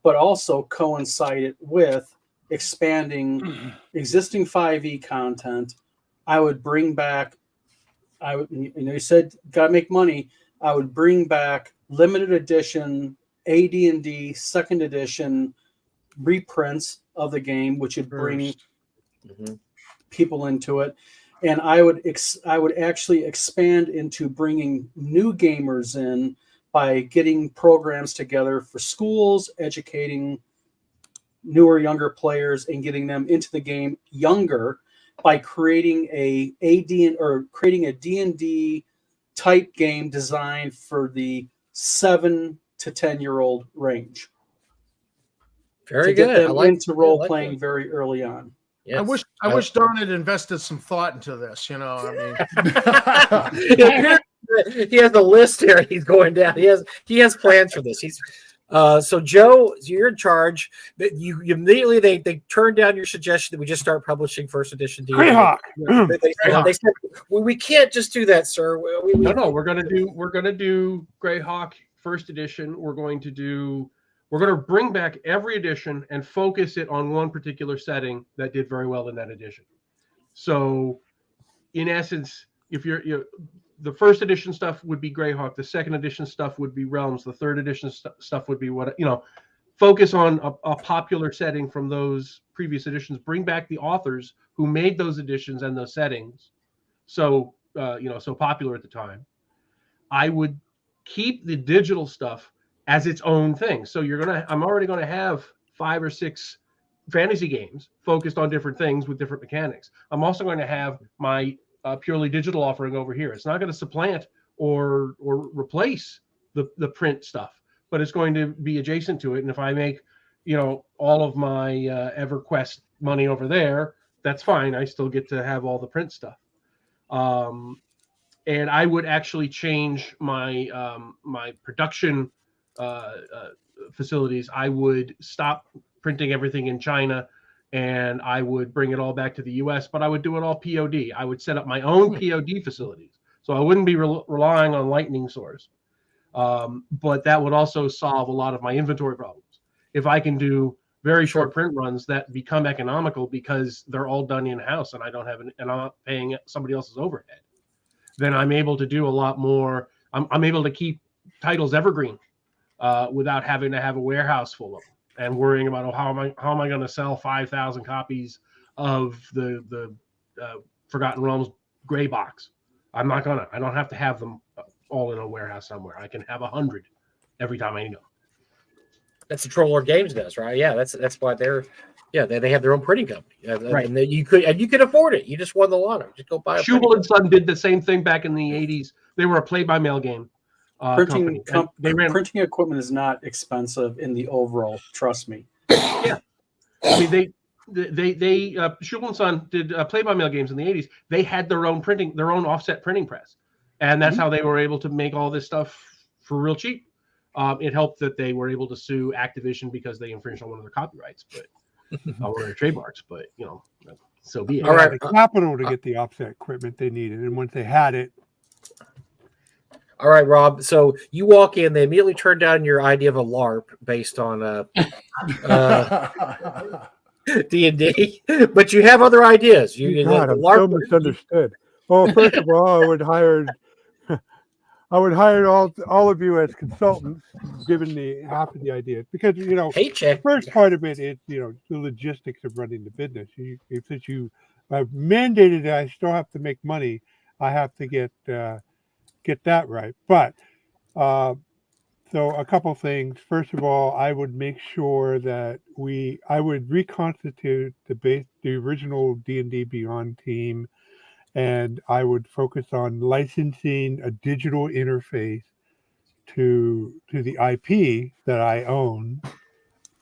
S5: but also coincide it with expanding existing 5e content. I would bring back, you said gotta make money. I would bring back limited edition AD&D second edition reprints of the game, which would bring people into it. And I would actually expand into bringing new gamers in by getting programs together for schools, educating newer, younger players, and getting them into the game younger by creating a D&D type game designed for the 7 to 10-year-old range.
S2: Very
S5: to
S2: good.
S5: Get them into role playing very early on.
S7: Yes. I wish Don had invested some thought into this. He has
S2: a list here. He's going down. He has plans for this. So Joe, you're in charge. You immediately they turned down your suggestion that we just start publishing first edition D&D.
S4: Greyhawk.
S2: They said we can't just do that, sir.
S6: No. We're gonna do Greyhawk first edition. We're going to bring back every edition and focus it on one particular setting that did very well in that edition. So, in essence, if you're the first edition stuff would be Greyhawk, the second edition stuff would be Realms, the third edition stuff would be focus on a popular setting from those previous editions. Bring back the authors who made those editions and those settings, so popular at the time. I would keep the digital stuff as its own thing. So I'm already gonna have 5 or 6 fantasy games focused on different things with different mechanics. I'm also going to have my purely digital offering over here. It's not going to supplant or replace the print stuff, but it's going to be adjacent to it. And if I make, all of my EverQuest money over there, that's fine. I still get to have all the print stuff. And I would actually change my my production facilities. I would stop printing everything in China, and I would bring it all back to the U.S., but I would do it all POD. I would set up my own POD facilities, so I wouldn't be relying on Lightning Source. But that would also solve a lot of my inventory problems. If I can do very short print runs that become economical because they're all done in-house and and I'm not paying somebody else's overhead, then I'm able to do a lot more. I'm able to keep titles evergreen without having to have a warehouse full of them and worrying about how am I going to sell 5,000 copies of the Forgotten Realms gray box. I don't have to have them all in a warehouse somewhere. I can have 100 every time I go.
S2: That's what Troll Lord Games does, right? Yeah, that's why they have their own printing company,
S6: Right.
S2: And you could afford it. You just won the lottery. Just go buy a
S6: Schubel and Son did the same thing back in the 80s. They were a play-by-mail game company.
S5: Printing equipment is not expensive in the overall. Trust me.
S6: Yeah, I mean they Schubel and Son did play-by-mail games in the 80s. They had their own offset printing press, and that's how they were able to make all this stuff for real cheap. It helped that they were able to sue Activision because they infringed on one of their copyrights, but one of their trademarks. But so be it.
S4: All right, the capital to get the offset equipment they needed, and once they had it.
S2: All right, Rob. So you walk in, they immediately turn down your idea of a LARP based on D&D, but you have other ideas.
S4: God, I'm so misunderstood. Well, first of all, I would hire all of you as consultants, given the half of the idea, because
S2: paycheck.
S4: The first part of it is the logistics of running the business. Since you have mandated that I still have to make money, I have to get that right. But so a couple things. First of all, I would make sure that I would reconstitute the original D&D Beyond team, and I would focus on licensing a digital interface to the IP that I own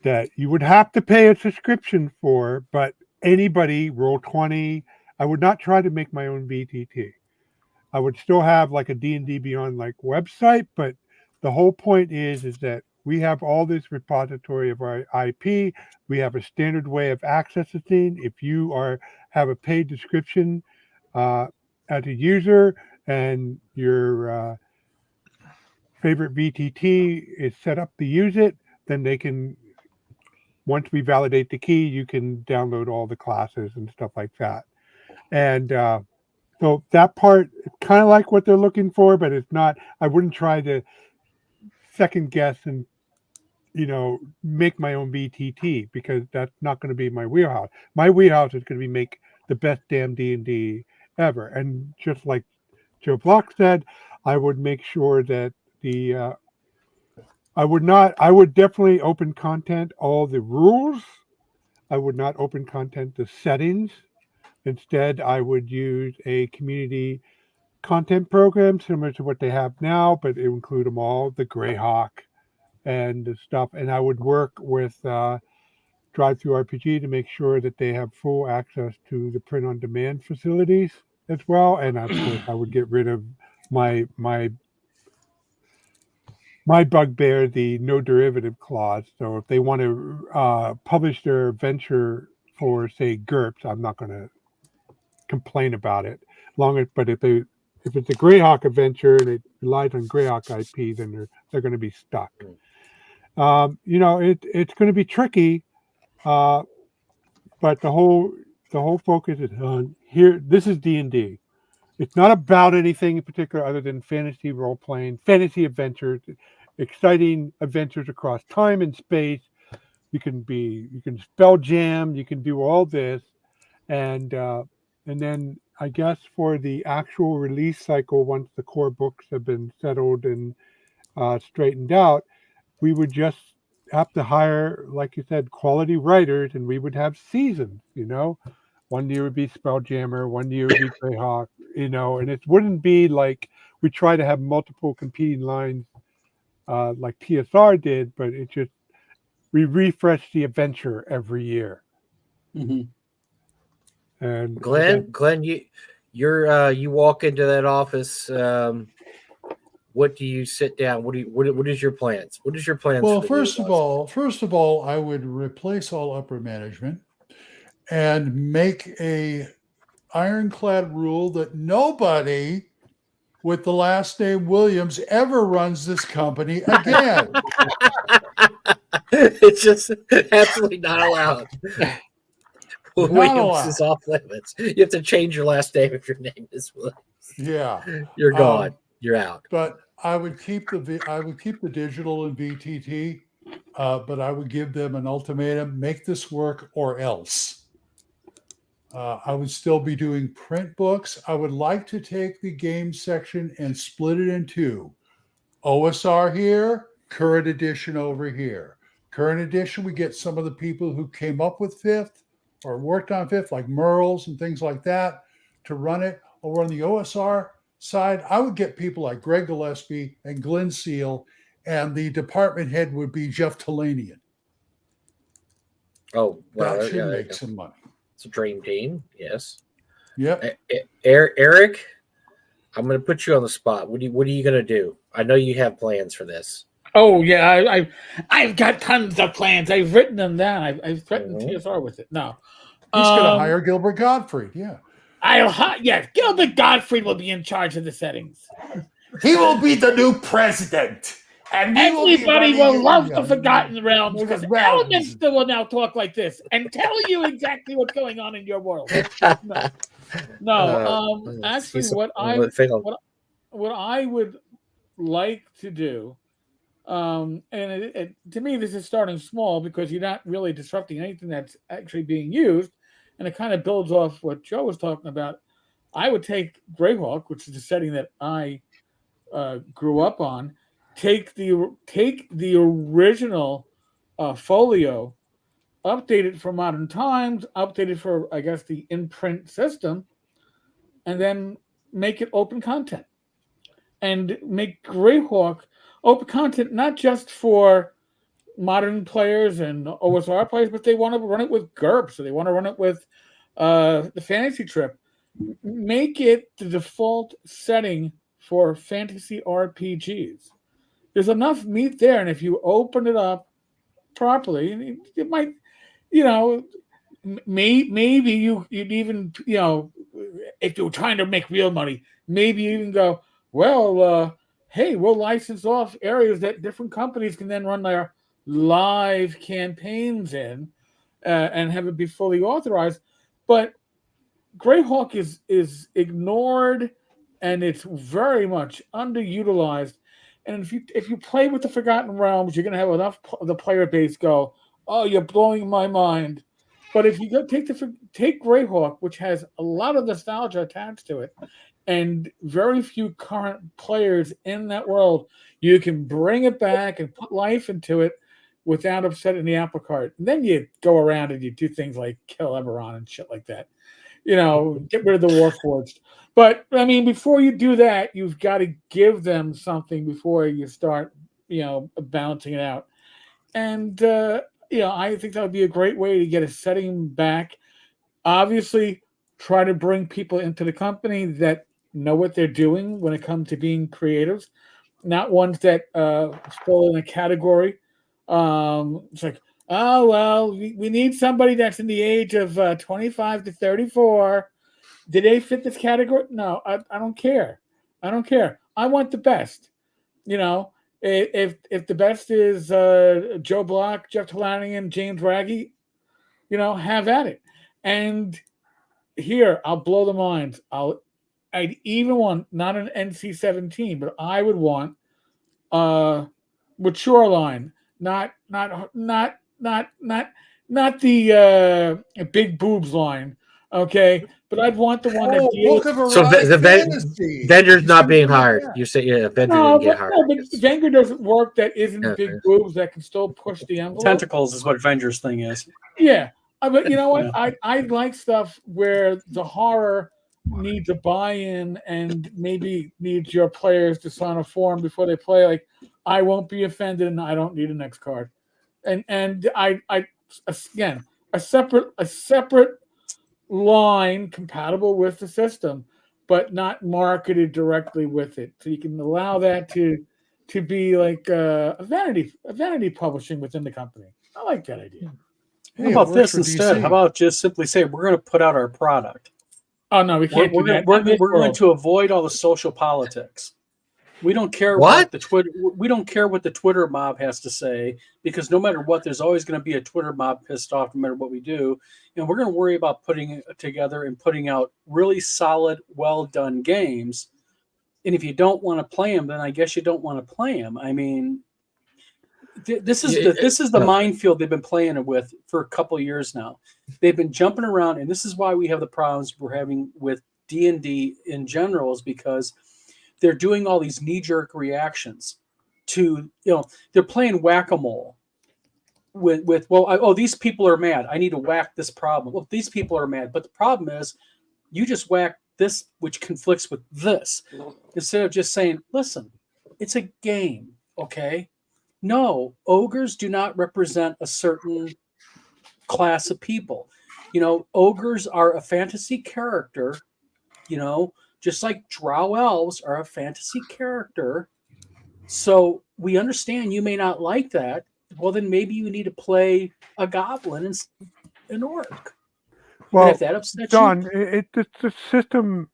S4: that you would have to pay a subscription for, but anybody, Roll20, I would not try to make my own VTT. I would still have like a D&D Beyond like website, but the whole point is that we have all this repository of our IP. We have a standard way of accessing. If you have a paid description as a user and your favorite VTT is set up to use it, then they can, once we validate the key, you can download all the classes and stuff like that. And so that part, it's kind of like what they're looking for, but it's not. I wouldn't try to second guess and make my own VTT, because that's not going to be my wheelhouse. My wheelhouse is going to be make the best damn D&D ever. And just like Joe Block said, I would make sure that I would definitely open content all the rules. I would not open content the settings. Instead, I would use a community content program similar to what they have now, but it would include them all, the Greyhawk and the stuff. And I would work with DriveThruRPG to make sure that they have full access to the print-on-demand facilities as well. And of course, I would get rid of my bugbear, the no derivative clause. So if they want to publish their venture for, say, GURPS, I'm not going to complain about it. But if it's a Greyhawk adventure and it relies on Greyhawk IP, then they're going to be stuck. It's going to be tricky, but the whole focus is on here. This is D&D. It's not about anything in particular other than fantasy role playing, fantasy adventures, exciting adventures across time and space. You can spell jam. You can do all this, and then I guess for the actual release cycle, once the core books have been settled and straightened out, we would just have to hire, like you said, quality writers, and we would have seasons. 1 year would be Spelljammer, 1 year would be Greyhawk, and it wouldn't be like we try to have multiple competing lines like TSR did, but it just we refresh the adventure every year.
S5: Mm-hmm.
S4: And
S2: Glenn, you walk into that office. What do you sit down? What is your plans? What is your plans?
S3: Well,
S2: for the
S3: first
S2: new
S3: of all, I would replace all upper management and make a ironclad rule that nobody with the last name Williams ever runs this company again.
S2: It's just absolutely not allowed.
S3: Not
S2: Williams
S3: allowed.
S2: is off limits. You have to change your last name if your name is Williams.
S3: Yeah,
S2: You're gone. You're out.
S3: but I would keep the digital and VTT, but I would give them an ultimatum: make this work or else. I would still be doing print books. I would like to take the game section and split it in two. OSR here, current edition over here. Current edition, we get some of the people who came up with Fifth or worked on Fifth, like Merles and things like that, to run it. Over on the OSR side, I would get people like Greg Gillespie and Glenn Seal, and the department head would be Jeff Talanian.
S2: Oh, well,
S3: That should
S2: yeah,
S3: make some money.
S2: it's a dream team. Yes.
S3: Yep.
S2: Eric, I'm going to put you on the spot. What are you going to do? I know you have plans for this.
S1: Oh yeah, I've got tons of plans. I've written them down. I've threatened
S2: Mhm.
S1: TSR with it. No,
S3: He's going to hire Gilbert Gottfried. Yeah.
S1: Yes, Gilbert Gottfried will be in charge of the settings.
S3: He will be the new president. And
S1: Everybody will love the Forgotten Realms because
S3: Realms.
S1: Elminster will now talk like this and tell you exactly what's going on in your world. No, actually, what I would like to do, and to me, this is starting small because you're not really disrupting anything that's actually being used, and it kind of builds off what Joe was talking about. I would take Greyhawk, which is the setting that I grew up on, take the original folio, update it for modern times, update it for, I guess, the in-print system, and then make it open content. And make Greyhawk open content not just for modern players and OSR players, but they want to run it with GURPS, so they want to run it with the Fantasy Trip. Make it the default setting for fantasy RPGs. There's enough meat there, and if you open it up properly, it might, maybe you'd even, if you're trying to make real money, maybe you even go, well, hey, we'll license off areas that different companies can then run their live campaigns in and have it be fully authorized. But Greyhawk is ignored, and it's very much underutilized. And if you play with the Forgotten Realms, you're going to have enough of the player base go, oh, you're blowing my mind. But if you go take Greyhawk, which has a lot of nostalgia attached to it, and very few current players in that world, you can bring it back and put life into it without upsetting the apple cart. And then you go around and you do things like kill Eberron and shit like that. Get rid of the Warforged. But I mean, before you do that, you've got to give them something before you start, balancing it out. And I think that would be a great way to get a setting back. Obviously, try to bring people into the company that know what they're doing when it comes to being creatives, not ones that fall in a category. It's like, oh, well, we need somebody that's in the age of 25 to 34. Do they fit this category? No, I don't care. I don't care. I want the best. If the best is Joe Block, Jeff Talanian, James Raggi, have at it. And here, I'll blow the minds. I'd even want not an NC-17, but I would want mature line, not the big boobs line. Okay, but I'd want the one that
S3: Oh,
S1: deals.
S3: Book of
S2: So
S3: Erotic
S2: the
S3: Fantasy.
S2: Venger's
S3: You
S2: not
S3: should
S2: being
S3: do
S2: hired.
S3: that.
S2: You say Venger
S1: No,
S2: didn't get
S1: but,
S2: hired.
S1: no, but Venger doesn't work. That isn't
S2: Yeah,
S1: big
S2: yeah.
S1: boobs that can still push the envelope.
S5: Tentacles is what Venger's thing is.
S1: Yeah, but you know what?
S5: Yeah.
S1: I like stuff where the horror needs a buy-in and maybe needs your players to sign a form before they play. Like, I won't be offended, and I don't need a next card. And I again a separate line compatible with the system, but not marketed directly with it. So you can allow that to be like a vanity publishing within the company. I like that idea.
S5: How
S3: Hey, it
S5: about
S3: works
S5: this
S3: for
S5: instead?
S3: DC.
S5: How about just simply say we're going to put out our product?
S1: Oh no, we can't
S5: We're
S1: do that.
S5: we're going to avoid all the social politics. We don't care
S2: What?
S5: the Twitter. We don't care what the Twitter mob has to say, because no matter what, there's always going to be a Twitter mob pissed off no matter what we do, and we're going to worry about putting it together and putting out really solid, well done games. And if you don't want to play them, then I guess you don't want to play them. I mean, this is the minefield they've been playing with for a couple of years now. They've been jumping around, and this is why we have the problems we're having with D&D in general, is because they're doing all these knee-jerk reactions to, they're playing whack-a-mole with these people are mad. I need to whack this problem. Well, these people are mad, but the problem is you just whack this, which conflicts with this, instead of just saying, listen, it's a game, okay? No, ogres do not represent a certain class of people. Ogres are a fantasy character, just like drow elves are a fantasy character. So we understand you may not like that. Well, then maybe you need to play a goblin and an orc.
S4: Well,
S5: and if that upsets
S4: John,
S5: you,
S4: it's the system,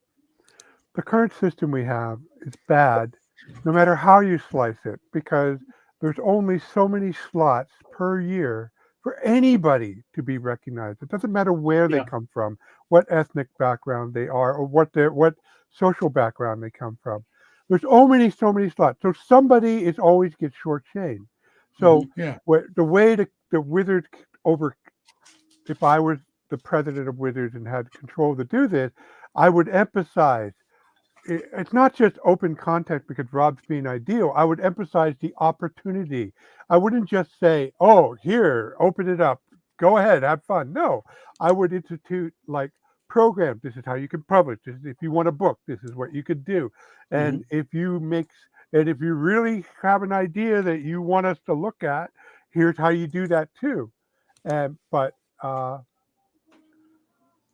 S4: the current system we have is bad, no matter how you slice it, because there's only so many slots per year for anybody to be recognized. It doesn't matter where they come from, what ethnic background they are, or what social background they come from. There's so many slots. So somebody is always gets shortchanged. So the way the Wizards if I was the president of Wizards and had control to do this, I would emphasize it's not just open content because Rob's being ideal. I would emphasize the opportunity. I wouldn't just say, oh, here, open it up. Go ahead, have fun. No, I would institute like programs. This is how you can publish. This is, if you want a book, this is what you could do. And if you really have an idea that you want us to look at, here's how you do that too. But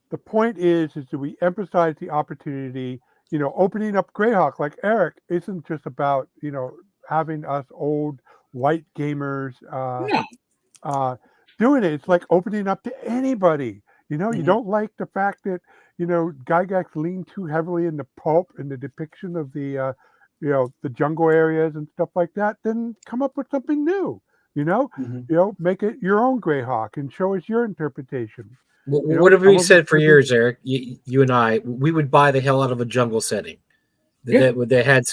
S4: the point is that we emphasize the opportunity. Opening up Greyhawk like Eric isn't just about, having us old white gamers doing it. It's like opening up to anybody. You don't like the fact that, Gygax leaned too heavily in the pulp and the depiction of the, the jungle areas and stuff like that, then come up with something new, make it your own Greyhawk and show us your interpretation.
S2: What have we said for years, Eric? You and I, we would buy the hell out of a jungle setting. That had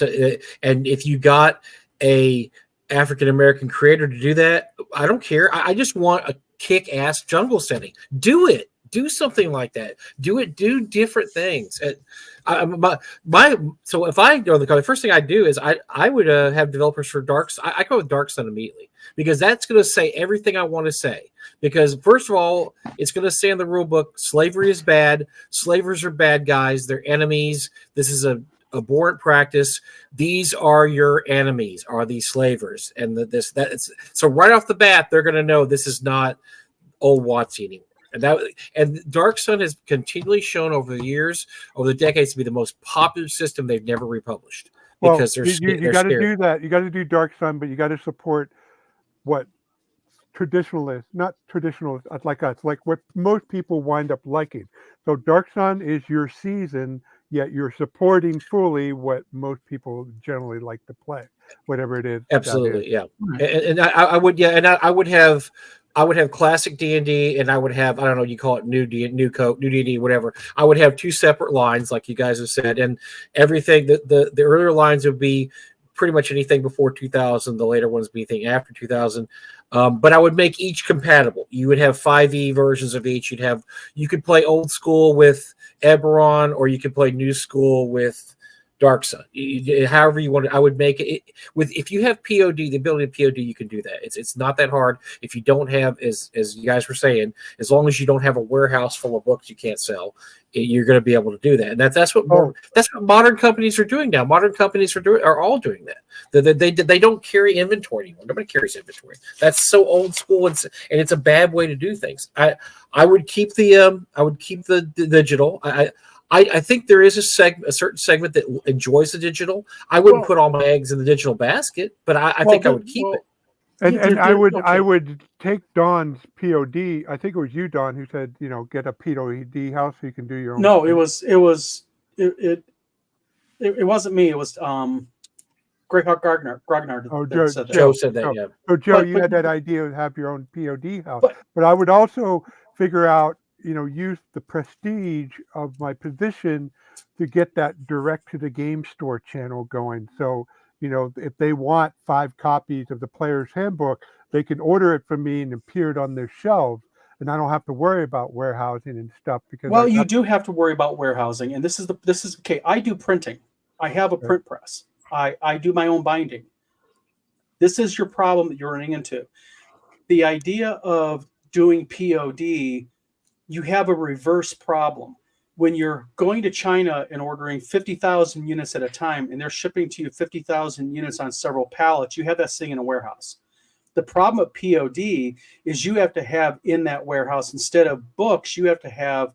S2: and if you got a African American creator to do that, I don't care. I just want a kick-ass jungle setting. Do it. Do something like that. Do it. Do different things. So if I go the first thing I do is I would have developers for I go with Dark Sun immediately, because that's going to say everything I want to say. Because first of all, it's going to say in the rule book, slavery is bad. Slavers are bad guys. They're enemies. This is a abhorrent practice. These are your enemies, are these slavers. And so right off the bat, they're going to know this is not old WotC anymore. And Dark Sun has continually shown over the years, over the decades, to be the most popular system they've never republished. Because
S4: you got to do that. You got to do Dark Sun, but you got to support what not traditionalists like us, like what most people wind up liking. So Dark Sun is your season, yet you're supporting fully what most people generally like to play, whatever it is.
S2: Absolutely, yeah. And I would have classic D&D, and I would have, I don't know, you call it new D&D, whatever. I would have two separate lines, like you guys have said, and everything. The earlier lines would be pretty much anything before 2000. The later ones be anything after 2000. But I would make each compatible. You would have 5e versions of each. You could play old school with Eberron, or you could play new school with Dark Sun. However you want it, I would make it with. If you have POD, the ability to POD, you can do that. It's not that hard. If you don't have, as you guys were saying, as long as you don't have a warehouse full of books you can't sell, you're going to be able to do that. And that's what modern companies are doing now. Modern companies are all doing that. They don't carry inventory anymore. Nobody carries inventory. That's so old school, and it's a bad way to do things. I would keep the digital. I think there is a certain segment that enjoys the digital. I wouldn't put all my eggs in the digital basket, but I think I would keep it.
S4: And I would take Don's POD. I think it was you, Don, who said, get a POD house so you can do your own.
S5: No, it wasn't me. It was Greyhawk Grognard.
S4: Oh,
S2: Joe said that. Yeah.
S4: So Joe, you had that idea to have your own POD house, but I would also figure out, use the prestige of my position to get that direct to the game store channel going. So, if they want 5 copies of the Player's Handbook, they can order it from me and appear it on their shelves, and I don't have to worry about warehousing and stuff. Because
S5: you do have to worry about warehousing, and this is okay. I do printing. I have a print press. I do my own binding. This is your problem that you're running into. The idea of doing POD, you have a reverse problem. When you're going to China and ordering 50,000 units at a time, and they're shipping to you 50,000 units on several pallets, you have that thing in a warehouse. The problem with POD is you have to have in that warehouse, instead of books, you have to have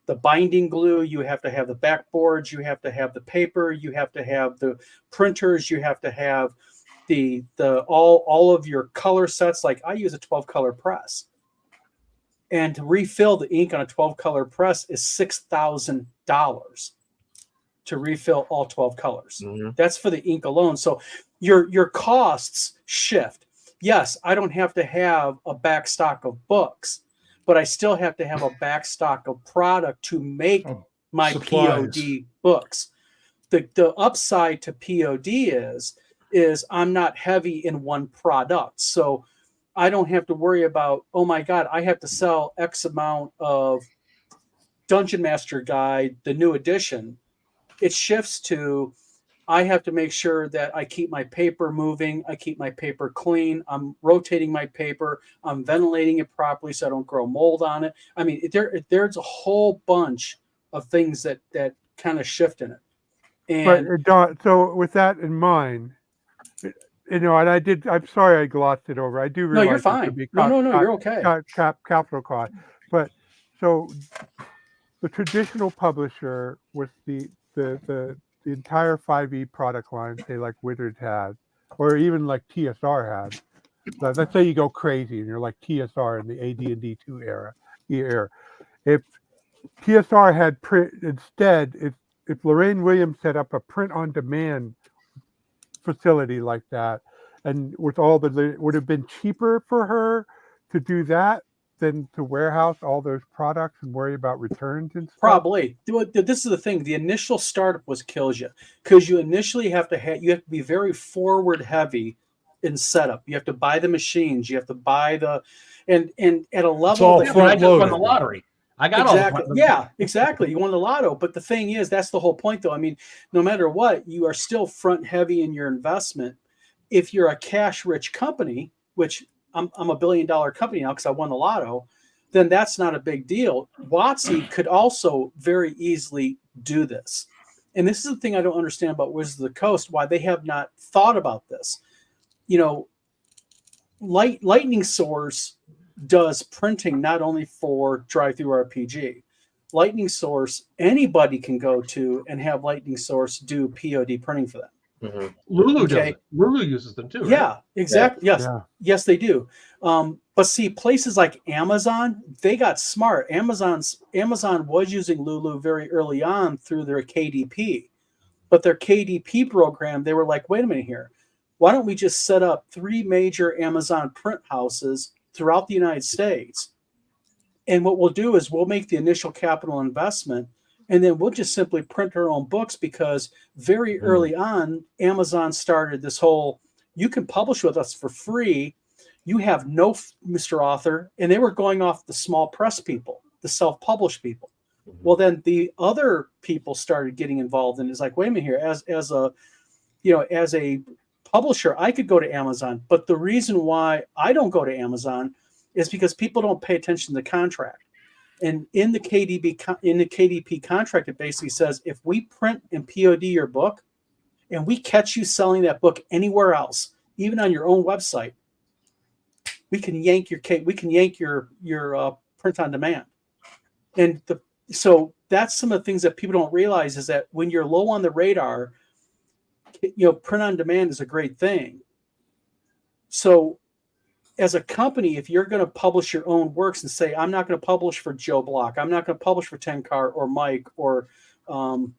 S5: the binding glue, you have to have the backboards, you have to have the paper, you have to have the printers, you have to have the all of your color sets. Like I use a 12 color press. And to refill the ink on a 12 color press is $6,000 to refill all 12 colors. Mm-hmm. That's for the ink alone. So your costs shift. Yes, I don't have to have a back stock of books, but I still have to have a back stock of product to make my supplies. POD books. The upside to POD is I'm not heavy in one product. So I don't have to worry about, oh my God, I have to sell X amount of Dungeon Master Guide, the new edition. It shifts to, I have to make sure that I keep my paper moving. I keep my paper clean. I'm rotating my paper. I'm ventilating it properly so I don't grow mold on it. I mean, there's a whole bunch of things that kind of shift in it. And
S4: but Don, so with that in mind, and I'm sorry I glossed it over. I do realize.
S5: No, you're fine. No, you're okay.
S4: Capital cost. But so the traditional publisher with the entire 5e product line, say like Wizards has, or even like TSR has. Let's say you go crazy and you're like TSR in the AD&D 2 era. If TSR had print instead, if Lorraine Williams set up a print on demand facility like that, and with all would have been cheaper for her to do that than to warehouse all those products and worry about returns and stuff?
S5: Probably. This is the thing. The initial startup kills you, because you initially have to be very forward heavy in setup. You have to buy the machines. You have to buy and at a level.
S6: I just won the lottery. I got
S5: exactly.
S6: all.
S5: Yeah, exactly. You won the lotto. But the thing is, that's the whole point, though. I mean, no matter what, you are still front heavy in your investment. If you're a cash rich company, which I'm a $1 billion company now because I won the lotto, then that's not a big deal. WotC could also very easily do this. And this is the thing I don't understand about Wizards of the Coast, why they have not thought about this. Lightning Source does printing not only for DriveThruRPG. Lightning Source, anybody can go to and have Lightning Source do POD printing for them.
S6: Mm-hmm. Lulu does it. Lulu uses them too. Right?
S5: Yeah, exactly.
S6: Yeah.
S5: Yes, yes, they do. But see, places like Amazon, they got smart. Amazon was using Lulu very early on through their KDP, but their KDP program, they were like, wait a minute here, why don't we just set up 3 major Amazon print houses throughout the United States? And what we'll do is we'll make the initial capital investment, and then we'll just simply print our own books, because very early on, Amazon started this whole, you can publish with us for free. you have no Mr. Author, and they were going off the small press people, the self-published people. Well, then the other people started getting involved, and it's like, wait a minute here, as a publisher, I could go to Amazon, but the reason why I don't go to Amazon is because people don't pay attention to the contract. And in the KDP contract, it basically says if we print and POD your book, and we catch you selling that book anywhere else, even on your own website, we can yank your print on demand. And so that's some of the things that people don't realize is that when you're low on the radar, print on demand is a great thing. So as a company, if you're going to publish your own works and say, I'm not going to publish for Joe Block, I'm not going to publish for Tenkar or Mike or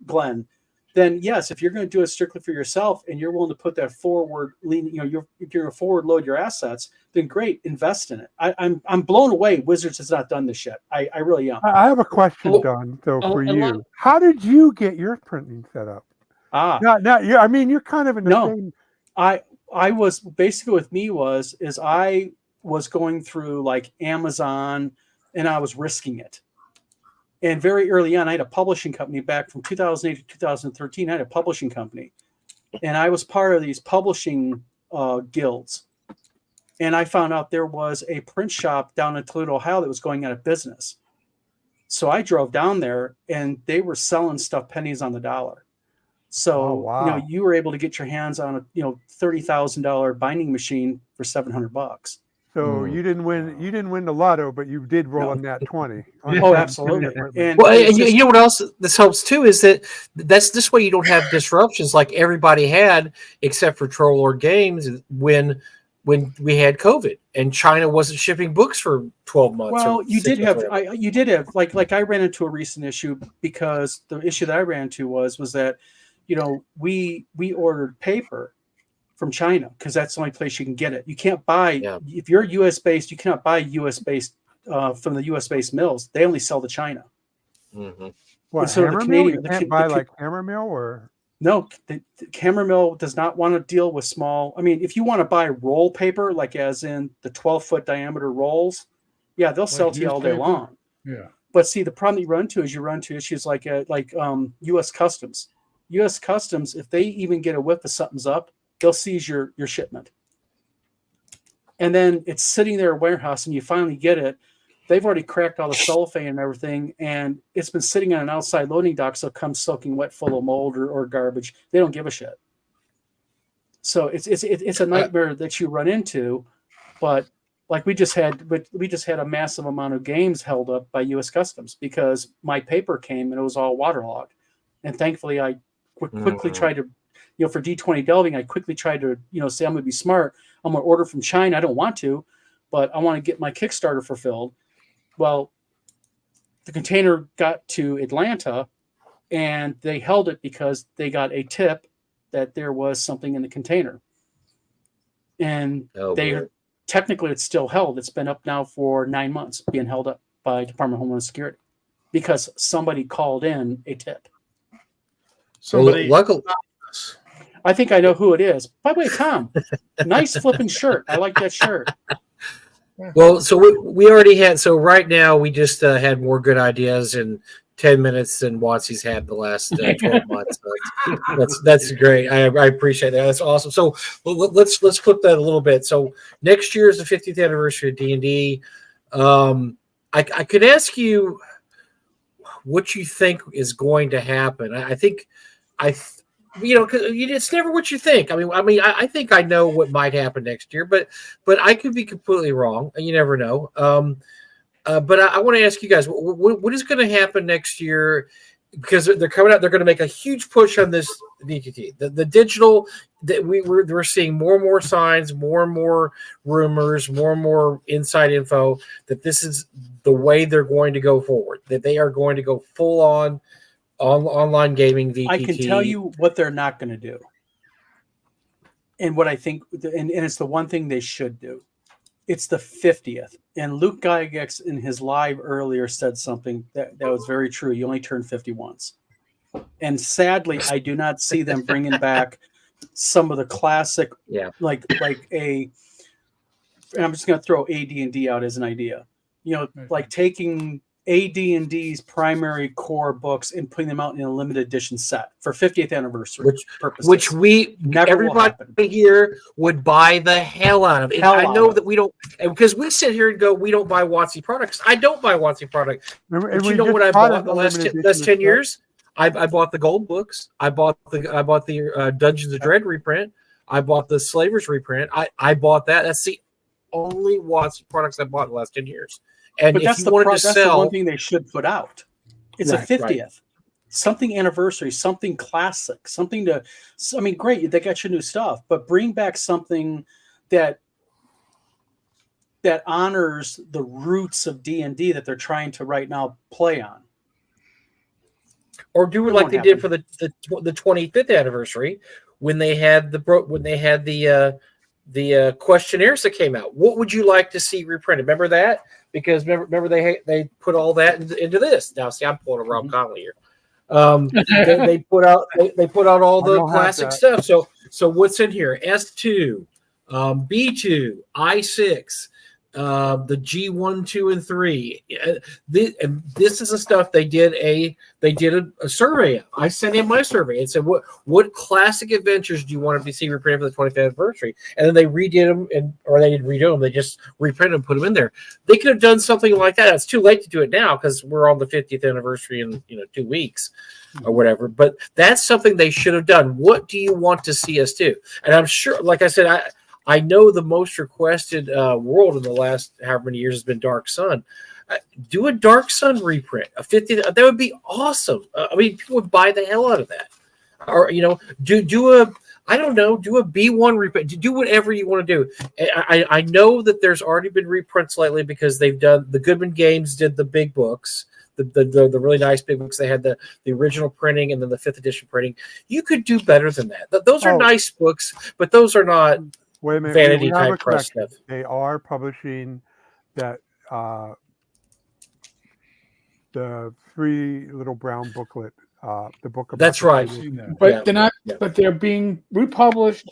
S5: Glenn, then yes, if you're going to do it strictly for yourself and you're willing to put that forward, if you're going to forward load your assets, then great, invest in it. I'm blown away. Wizards has not done this yet. I really am.
S4: I have a question, Don, though, for you. How did you get your printing set up? You're kind of in the same.
S5: I was basically with me I was going through like Amazon and I was risking it. And very early on, I had a publishing company back from 2008 to 2013. I had a publishing company and I was part of these publishing guilds. And I found out there was a print shop down in Toledo, Ohio that was going out of business. So I drove down there and they were selling stuff pennies on the dollar. So, you were able to get your hands on a, $30,000 binding machine for $700.
S4: So you didn't win the lotto, but you did roll on that 20.
S5: Oh, absolutely. And
S2: you know what else this helps too is that's this way you don't have disruptions like everybody had except for Troll Lord Games when we had COVID and China wasn't shipping books for 12 months.
S5: Well, you did have like I ran into a recent issue because the issue that I ran into was that we ordered paper from China because that's the only place you can get it. You can't buy if you're US based, you cannot buy US based from the US based mills. They only sell to China.
S4: Mm-hmm. What, so the Canadian, you can't buy like Hammermill or
S5: no? The Hammermill does not want to deal with small. I mean, if you want to buy roll paper, like as in the 12-foot diameter rolls, they'll sell to you all day long.
S3: Yeah.
S5: But see, the problem you run into issues like U.S. Customs. U.S. Customs, if they even get a whiff of something's up, they'll seize your shipment. And then it's sitting there in a warehouse and you finally get it. They've already cracked all the cellophane and everything, and it's been sitting on an outside loading dock, so it comes soaking wet full of mold or garbage. They don't give a shit. So it's a nightmare that you run into, but like we just had a massive amount of games held up by U.S. Customs because my paper came and it was all waterlogged. And thankfully I quickly tried to, for D20 delving, I quickly tried to, say I'm going to be smart. I'm going to order from China. I don't want to, but I want to get my Kickstarter fulfilled. Well, the container got to Atlanta and they held it because they got a tip that there was something in the container. And technically it's still held. It's been up now for 9 months, being held up by Department of Homeland Security because somebody called in a tip.
S2: Luckily,
S5: I think I know who it is. By the way, Tom, nice flipping shirt. I like that shirt.
S2: Well, so we already had. So right now we just had more good ideas in 10 minutes than Watsy's had the last 12 months. So that's great. I appreciate that. That's awesome. So let's flip that a little bit. So next year is the 50th anniversary of D&D. I could ask you what you think is going to happen. I think because it's never what you think. I think I know what might happen next year, but I could be completely wrong. You never know. But I want to ask you guys, what is going to happen next year? Because they're coming out, they're going to make a huge push on this VTT. The digital that we're seeing more and more signs, more and more rumors, more and more inside info that this is the way they're going to go forward. That they are going to go full on online gaming VTT.
S5: I can tell you what they're not going to do, and what I think, and it's the one thing they should do. It's the 50th, and Luke Gygax in his live earlier said something that was very true. You only turn 50 once, and sadly, I do not see them bringing back some of the classic, like a and I'm just going to throw AD&D out as an idea. You know,
S3: Right.
S5: like taking AD&D's primary core books and putting them out in a limited edition set for 50th anniversary purposes.
S2: Which
S5: Never will
S2: everybody
S5: happen.
S2: here would buy the hell out of. And
S5: Hell
S2: I
S5: out
S2: know
S5: of
S2: that we don't, and because we sit here and go, we don't buy WotC products. I don't buy WotC products.
S4: And
S2: But
S4: we
S2: you know
S4: just
S2: what I
S4: bought
S2: bought the last
S4: limited
S2: 10
S4: edition
S2: years? I bought the gold books. I bought the Dungeons of Dread reprint. I bought the Slavers reprint. I bought that. That's the only WotC products I bought in the last 10 years. And
S5: But
S2: if
S5: that's
S2: you
S5: the
S2: wanted to
S5: that's the
S2: sell,
S5: one thing they should put out. It's a
S2: Right,
S5: 50th. Something anniversary, something classic, something to. I mean, great, they got your new stuff, but bring back something that honors the roots of D&D that they're trying to right now play on.
S2: or do it
S5: It
S2: like
S5: won't
S2: they did for the 25th anniversary when they had the questionnaires that came out. What would you like to see reprinted? Remember that? Because remember they put all that into this. Now, see, I'm pulling a Rob Conley here. They put out all
S4: I
S2: the
S4: don't have
S2: classic
S4: that.
S2: stuff. So what's in here? S2, B2, I6, the G1, 2, and 3. This is the stuff they did a survey of. I sent in my survey and said, what classic adventures do you want to see reprinted for the 25th anniversary? And then they redid them, or they didn't redo them. They just reprinted them, put them in there. They could have done something like that. It's too late to do it now because we're on the 50th anniversary in 2 weeks or whatever. But that's something they should have done. What do you want to see us do? And I'm sure, like I said, I know the most requested world in the last however many years has been Dark Sun. Do a Dark Sun reprint, a 50th. That would be awesome. I mean, people would buy the hell out of that. Or do a B1 reprint. Do whatever you want to do. I know that there's already been reprints lately because they've done the Goodman Games did the big books. The really nice big books. They had the original printing and then the 5th edition printing. You could do better than that. Those are nice books, but those are not
S4: Wait a minute.
S2: vanity
S4: we have
S2: type
S4: a
S2: press
S4: correction.
S2: stuff.
S4: They are publishing that the 3 little brown booklet, the book about
S2: That's
S4: the
S2: right.
S3: Seen that.
S1: But
S2: Yeah,
S1: they're not.
S2: yeah.
S1: But they're being republished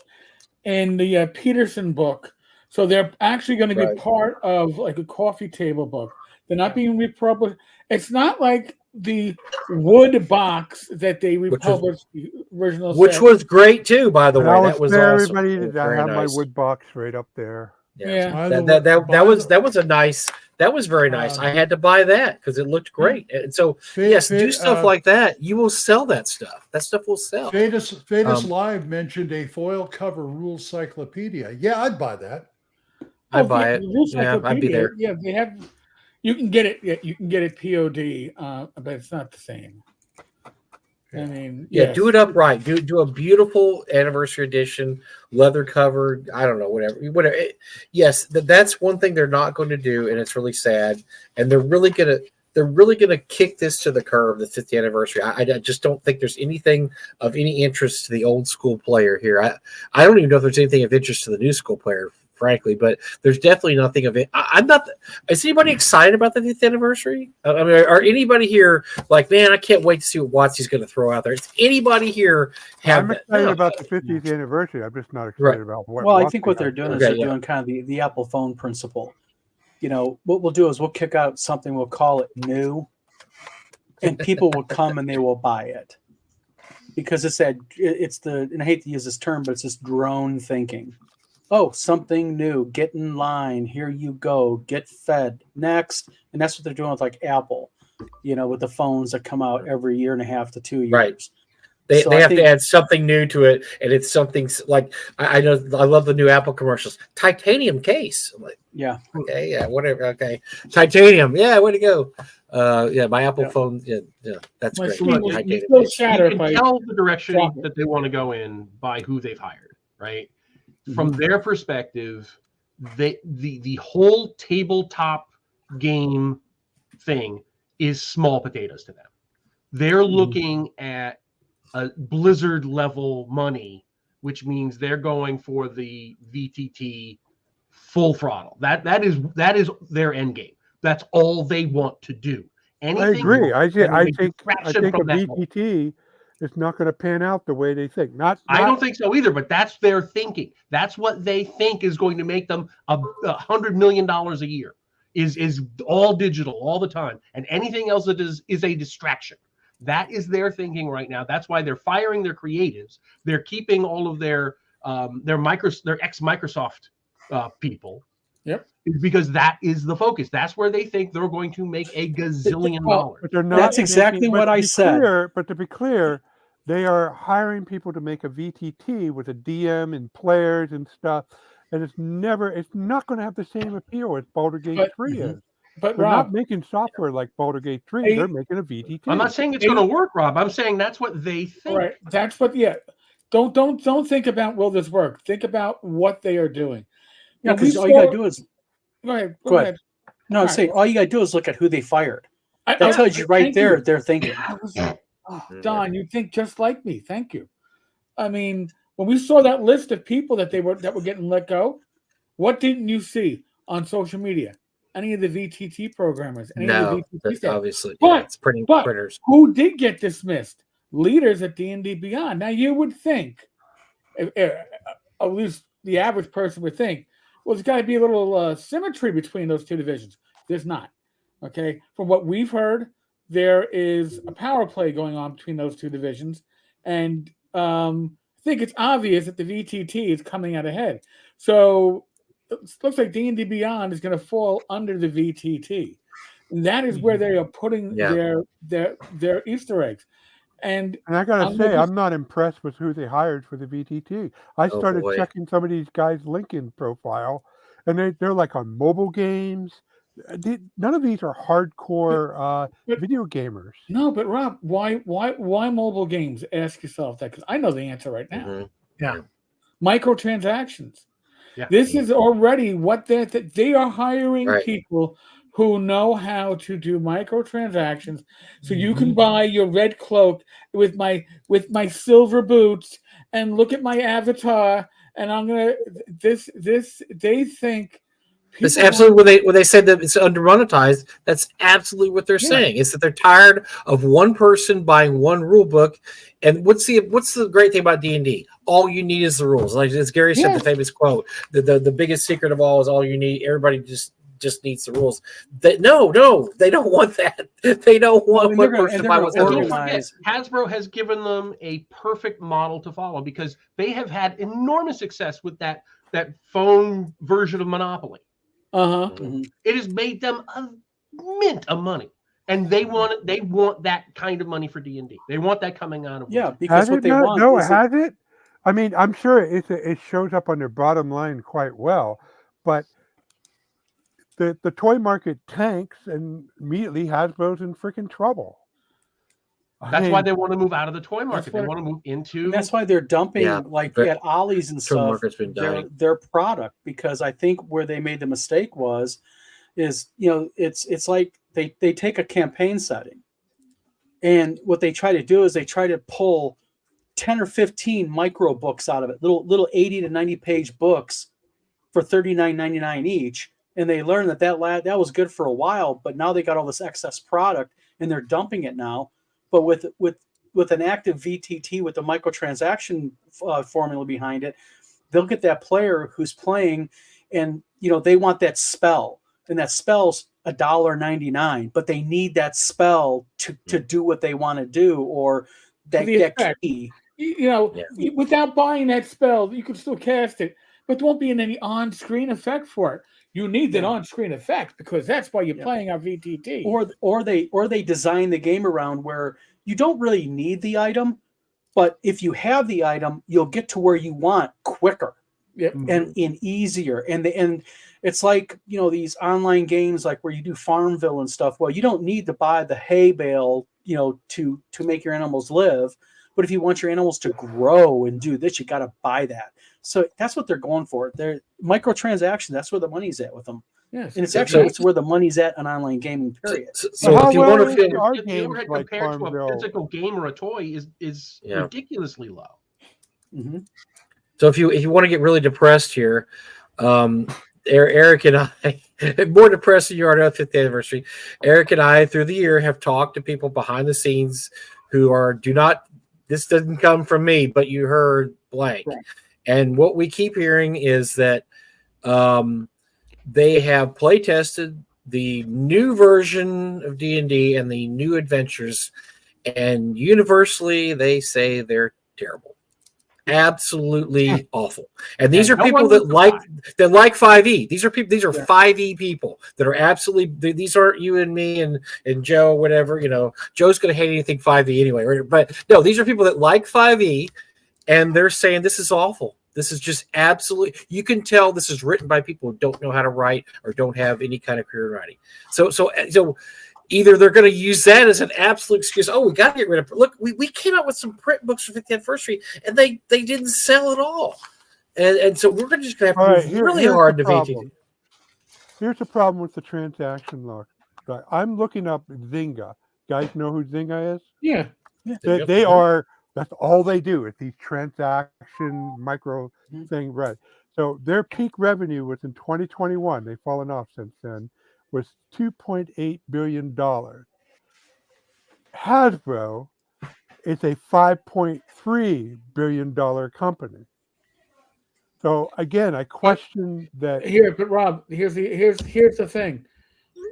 S1: in the Peterson book, so they're actually going to be
S2: Right.
S1: part of like a coffee table book. They're not being republished. It's not like the wood box that they republished the original,
S2: Which
S1: set.
S2: was great too, by the
S4: And
S2: way.
S4: I'll
S2: That was
S4: spare
S2: awesome.
S4: everybody
S2: It was
S4: that I
S2: very
S4: have
S2: nice.
S4: my wood box right up there.
S1: Yeah.
S3: By the
S2: That
S3: way-
S2: was a nice. That was very nice. I had to buy that because it looked great. And so yes, do stuff like that. You will sell that stuff. That stuff will sell.
S3: Fadus Live mentioned a foil cover rules cyclopedia. Yeah, I'd buy that.
S2: I'd buy it.
S1: The Rules
S2: Yeah, I'd be
S1: Cyclopedia,
S2: there.
S1: Yeah, they have. You can get it. Yeah, you can get it POD, but it's not the same. I mean,
S2: Yeah,
S1: yes.
S2: do it upright. Do a beautiful anniversary edition, leather covered. I don't know, whatever. Yes, that's one thing they're not going to do, and it's really sad. And they're really gonna kick this to the curb. The 50th anniversary. I just don't think there's anything of any interest to the old school player here. I don't even know if there's anything of interest to the new school player, frankly. But there's definitely nothing of it. I'm not. Is anybody excited about the 50th anniversary? I mean, are anybody here like, man, I can't wait to see what WotC's going to throw out there? Is anybody here have
S4: I'm
S2: that?
S4: excited
S2: No.
S4: about the 50th anniversary. I'm just not excited
S2: Right.
S4: about what.
S5: Well, I
S4: Watson
S5: think what
S4: has
S5: they're doing
S4: done.
S5: is they're
S2: Okay, yeah.
S5: doing kind of the Apple phone principle. What we'll do is we'll kick out something, we'll call it new, and people will come and they will buy it. Because it's and I hate to use this term, but it's this drone thinking. Oh, something new, get in line, here you go, get fed, next. And that's what they're doing with like Apple, with the phones that come out every year and a half to 2 years.
S2: Right. They
S5: So I
S2: have
S5: think-
S2: to add something new to it, and it's something like I know I love the new Apple commercials. Titanium case. I'm like,
S5: Yeah.
S2: okay, yeah, whatever. Okay, titanium. Yeah, way to go. Yeah, my Apple phone. Yeah, that's
S1: My
S2: great.
S1: screen
S6: was-
S2: Titanium
S1: still
S2: case.
S1: shatter
S6: You
S1: if
S6: can
S1: I
S6: tell the direction
S1: drop it.
S6: that they want to go in by who they've hired, right? From their perspective, the whole tabletop game thing is small potatoes to them. They're looking at a Blizzard level money, which means they're going for the VTT full throttle. That is their end game. That's all they want to do.
S4: I agree. I think a
S6: fraction
S4: VTT it's not going to pan out the way they think.
S6: I don't think so either, but that's their thinking. That's what they think is going to make them $100 million a year. Is all digital all the time, and anything else that is a distraction. That is their thinking right now. That's why they're firing their creatives. They're keeping all of their ex Microsoft people.
S1: Yep.
S6: Because that is the focus. That's where they think they're going to make a gazillion dollars.
S4: But they're not.
S5: That's exactly what I said.
S4: But to be clear, they are hiring people to make a VTT with a DM and players and stuff. And it's not going to have the same appeal as Baldur's Gate 3 is.
S1: But
S4: They're
S1: Rob,
S4: not making software like Baldur's Gate 3. They're making a VTT.
S6: I'm not saying it's going to work, Rob. I'm saying that's what they think.
S1: right? That's what. Yeah. Don't think about will this work. Think about what they are doing.
S5: Yeah,
S1: When we
S5: because all you got to
S1: saw-
S5: do is
S1: Go ahead.
S5: Go ahead. No, I'm
S1: All right.
S5: saying all you got to do is look at who they fired.
S1: I-
S5: That tells you right
S1: thank
S5: there
S1: you.
S5: they're thinking.
S1: Don, you think just like me. Thank you. I mean, when we saw that list of people that were getting let go, what didn't you see on social media? Any of the VTT programmers? Any
S2: No,
S1: of the VTT
S2: that's
S1: staff?
S2: obviously
S1: But-
S2: yeah, it's printing
S1: but-
S2: printers.
S1: Who did get dismissed? Leaders at D&D Beyond. Now, you would think, at least the average person would think, well, there's got to be a little symmetry between those two divisions. There's not. Okay? From what we've heard, there is a power play going on between those two divisions. And I think it's obvious that the VTT is coming out ahead. So it looks like D&D Beyond is going to fall under the VTT. And that is where they are putting their Easter eggs. And
S4: And I got to
S1: I'm
S4: say,
S1: with you.
S4: I'm not impressed with who they hired for the VTT. I
S2: Oh,
S4: started
S2: boy.
S4: checking some of these guys' LinkedIn profile, and they're like on mobile games. None of these are hardcore
S1: But-
S4: video gamers.
S1: no, but Rob, why mobile games? Ask yourself that, because I know the answer right now.
S2: Mhm.
S1: Microtransactions.
S6: Yeah.
S1: This is already what they are hiring
S2: Right.
S1: people who know how to do microtransactions. So you can buy your red cloak with my silver boots and look at my avatar, and I'm gonna this they think
S2: That's
S1: people
S2: absolutely when they said that it's under monetized. That's absolutely what they're
S1: Yeah.
S2: saying. Is that they're tired of one person buying one rule book. And what's the great thing about D&D? All you need is the rules. Like as Gary said,
S1: Yeah.
S2: the famous quote: the biggest secret of all is all you need. Everybody just needs the rules. No, they don't want that. They don't want
S5: and
S2: one
S5: they're gonna-
S2: person
S5: and
S2: to buy
S5: they're
S2: what's
S5: gonna
S2: the
S6: And
S2: rules.
S6: don't forget,
S5: Organize-
S6: Hasbro has given them a perfect model to follow because they have had enormous success with that phone version of Monopoly.
S5: Mhm.
S6: It has made them a mint of money, and they want that kind of money for D&D. They want that coming out of
S5: Yeah,
S6: Wizards.
S5: because
S4: Has
S5: what
S4: it
S5: they
S4: not?
S5: want
S4: No,
S5: is
S4: has it? I mean, I'm sure it shows up on their bottom line quite well, but the toy market tanks, and immediately Hasbro's in freaking trouble.
S6: That's why they want to move out of the toy market. They
S1: why-
S6: want to move into.
S5: and that's why they're dumping
S2: Yeah,
S5: like
S2: but
S5: at Ollie's and
S2: toy
S5: stuff
S2: market's been dying.
S5: their product, because I think where they made the mistake is it's like they take a campaign setting, and what they try to do is they try to pull 10 or 15 micro books out of it, little 80 to 90 page books for $39.99 each, and they learn that was good for a while, but now they got all this excess product and they're dumping it now. But with an active VTT with the microtransaction formula behind it, they'll get that player who's playing, and they want that spell, and that spell's $1.99, but they need that spell to do what they want to do, or that
S1: the effect.
S5: key.
S1: Without buying that spell, you can still cast it, but there won't be any on-screen effect for it. You need that on-screen effect because that's why you're playing our VTT.
S5: Or they design the game around where you don't really need the item, but if you have the item, you'll get to where you want quicker and easier. And it's like these online games like where you do Farmville and stuff. Well, you don't need to buy the hay bale to make your animals live, but if you want your animals to grow and do this, you got to buy that. So that's what they're going for. They're microtransactions. That's where the money's at with them.
S1: Yes.
S5: And it's where the money's at in online gaming, period.
S2: So
S4: how
S2: if you
S4: well
S2: want to
S4: is
S2: feel
S4: our
S6: The
S4: games
S6: overhead
S4: like
S6: compared to a
S4: Farmville?
S6: physical game or a toy is
S2: Yeah.
S6: ridiculously low.
S5: Mm-hmm.
S2: So if you want to get really depressed here, Eric and I, more depressed than you are on our 5th anniversary, Eric and I through the year have talked to people behind the scenes who do not this doesn't come from me, but you heard blank.
S1: Right.
S2: And what we keep hearing is that they have play tested the new version of D&D and the new adventures, and universally they say they're terrible, absolutely awful. And these are
S6: no
S2: people
S6: one
S2: that
S6: was
S2: like 5e. These are people. These are 5e people that are absolutely. These aren't you and me and Joe, whatever. You know, Joe's going to hate anything 5e anyway. Right? But no, these are people that like 5e, and they're saying this is awful. This is just absolutely. You can tell this is written by people who don't know how to write or don't have any kind of career in writing. So either they're going to use that as an absolute excuse. Oh, we got to get rid of. Look, we came out with some print books for 50th anniversary, and they didn't sell at all. And so we're just going to have to move really hard to VTT.
S4: Here's the problem with the transaction log. Right. I'm looking up Zynga. Guys know who Zynga is?
S1: Yeah.
S4: They are. That's all they do. It's these transaction micro thing, right? So their peak revenue was in 2021. They've fallen off since then. Was $2.8 billion. Hasbro is a $5.3 billion company. So again, I question that.
S1: But Rob, here's the thing: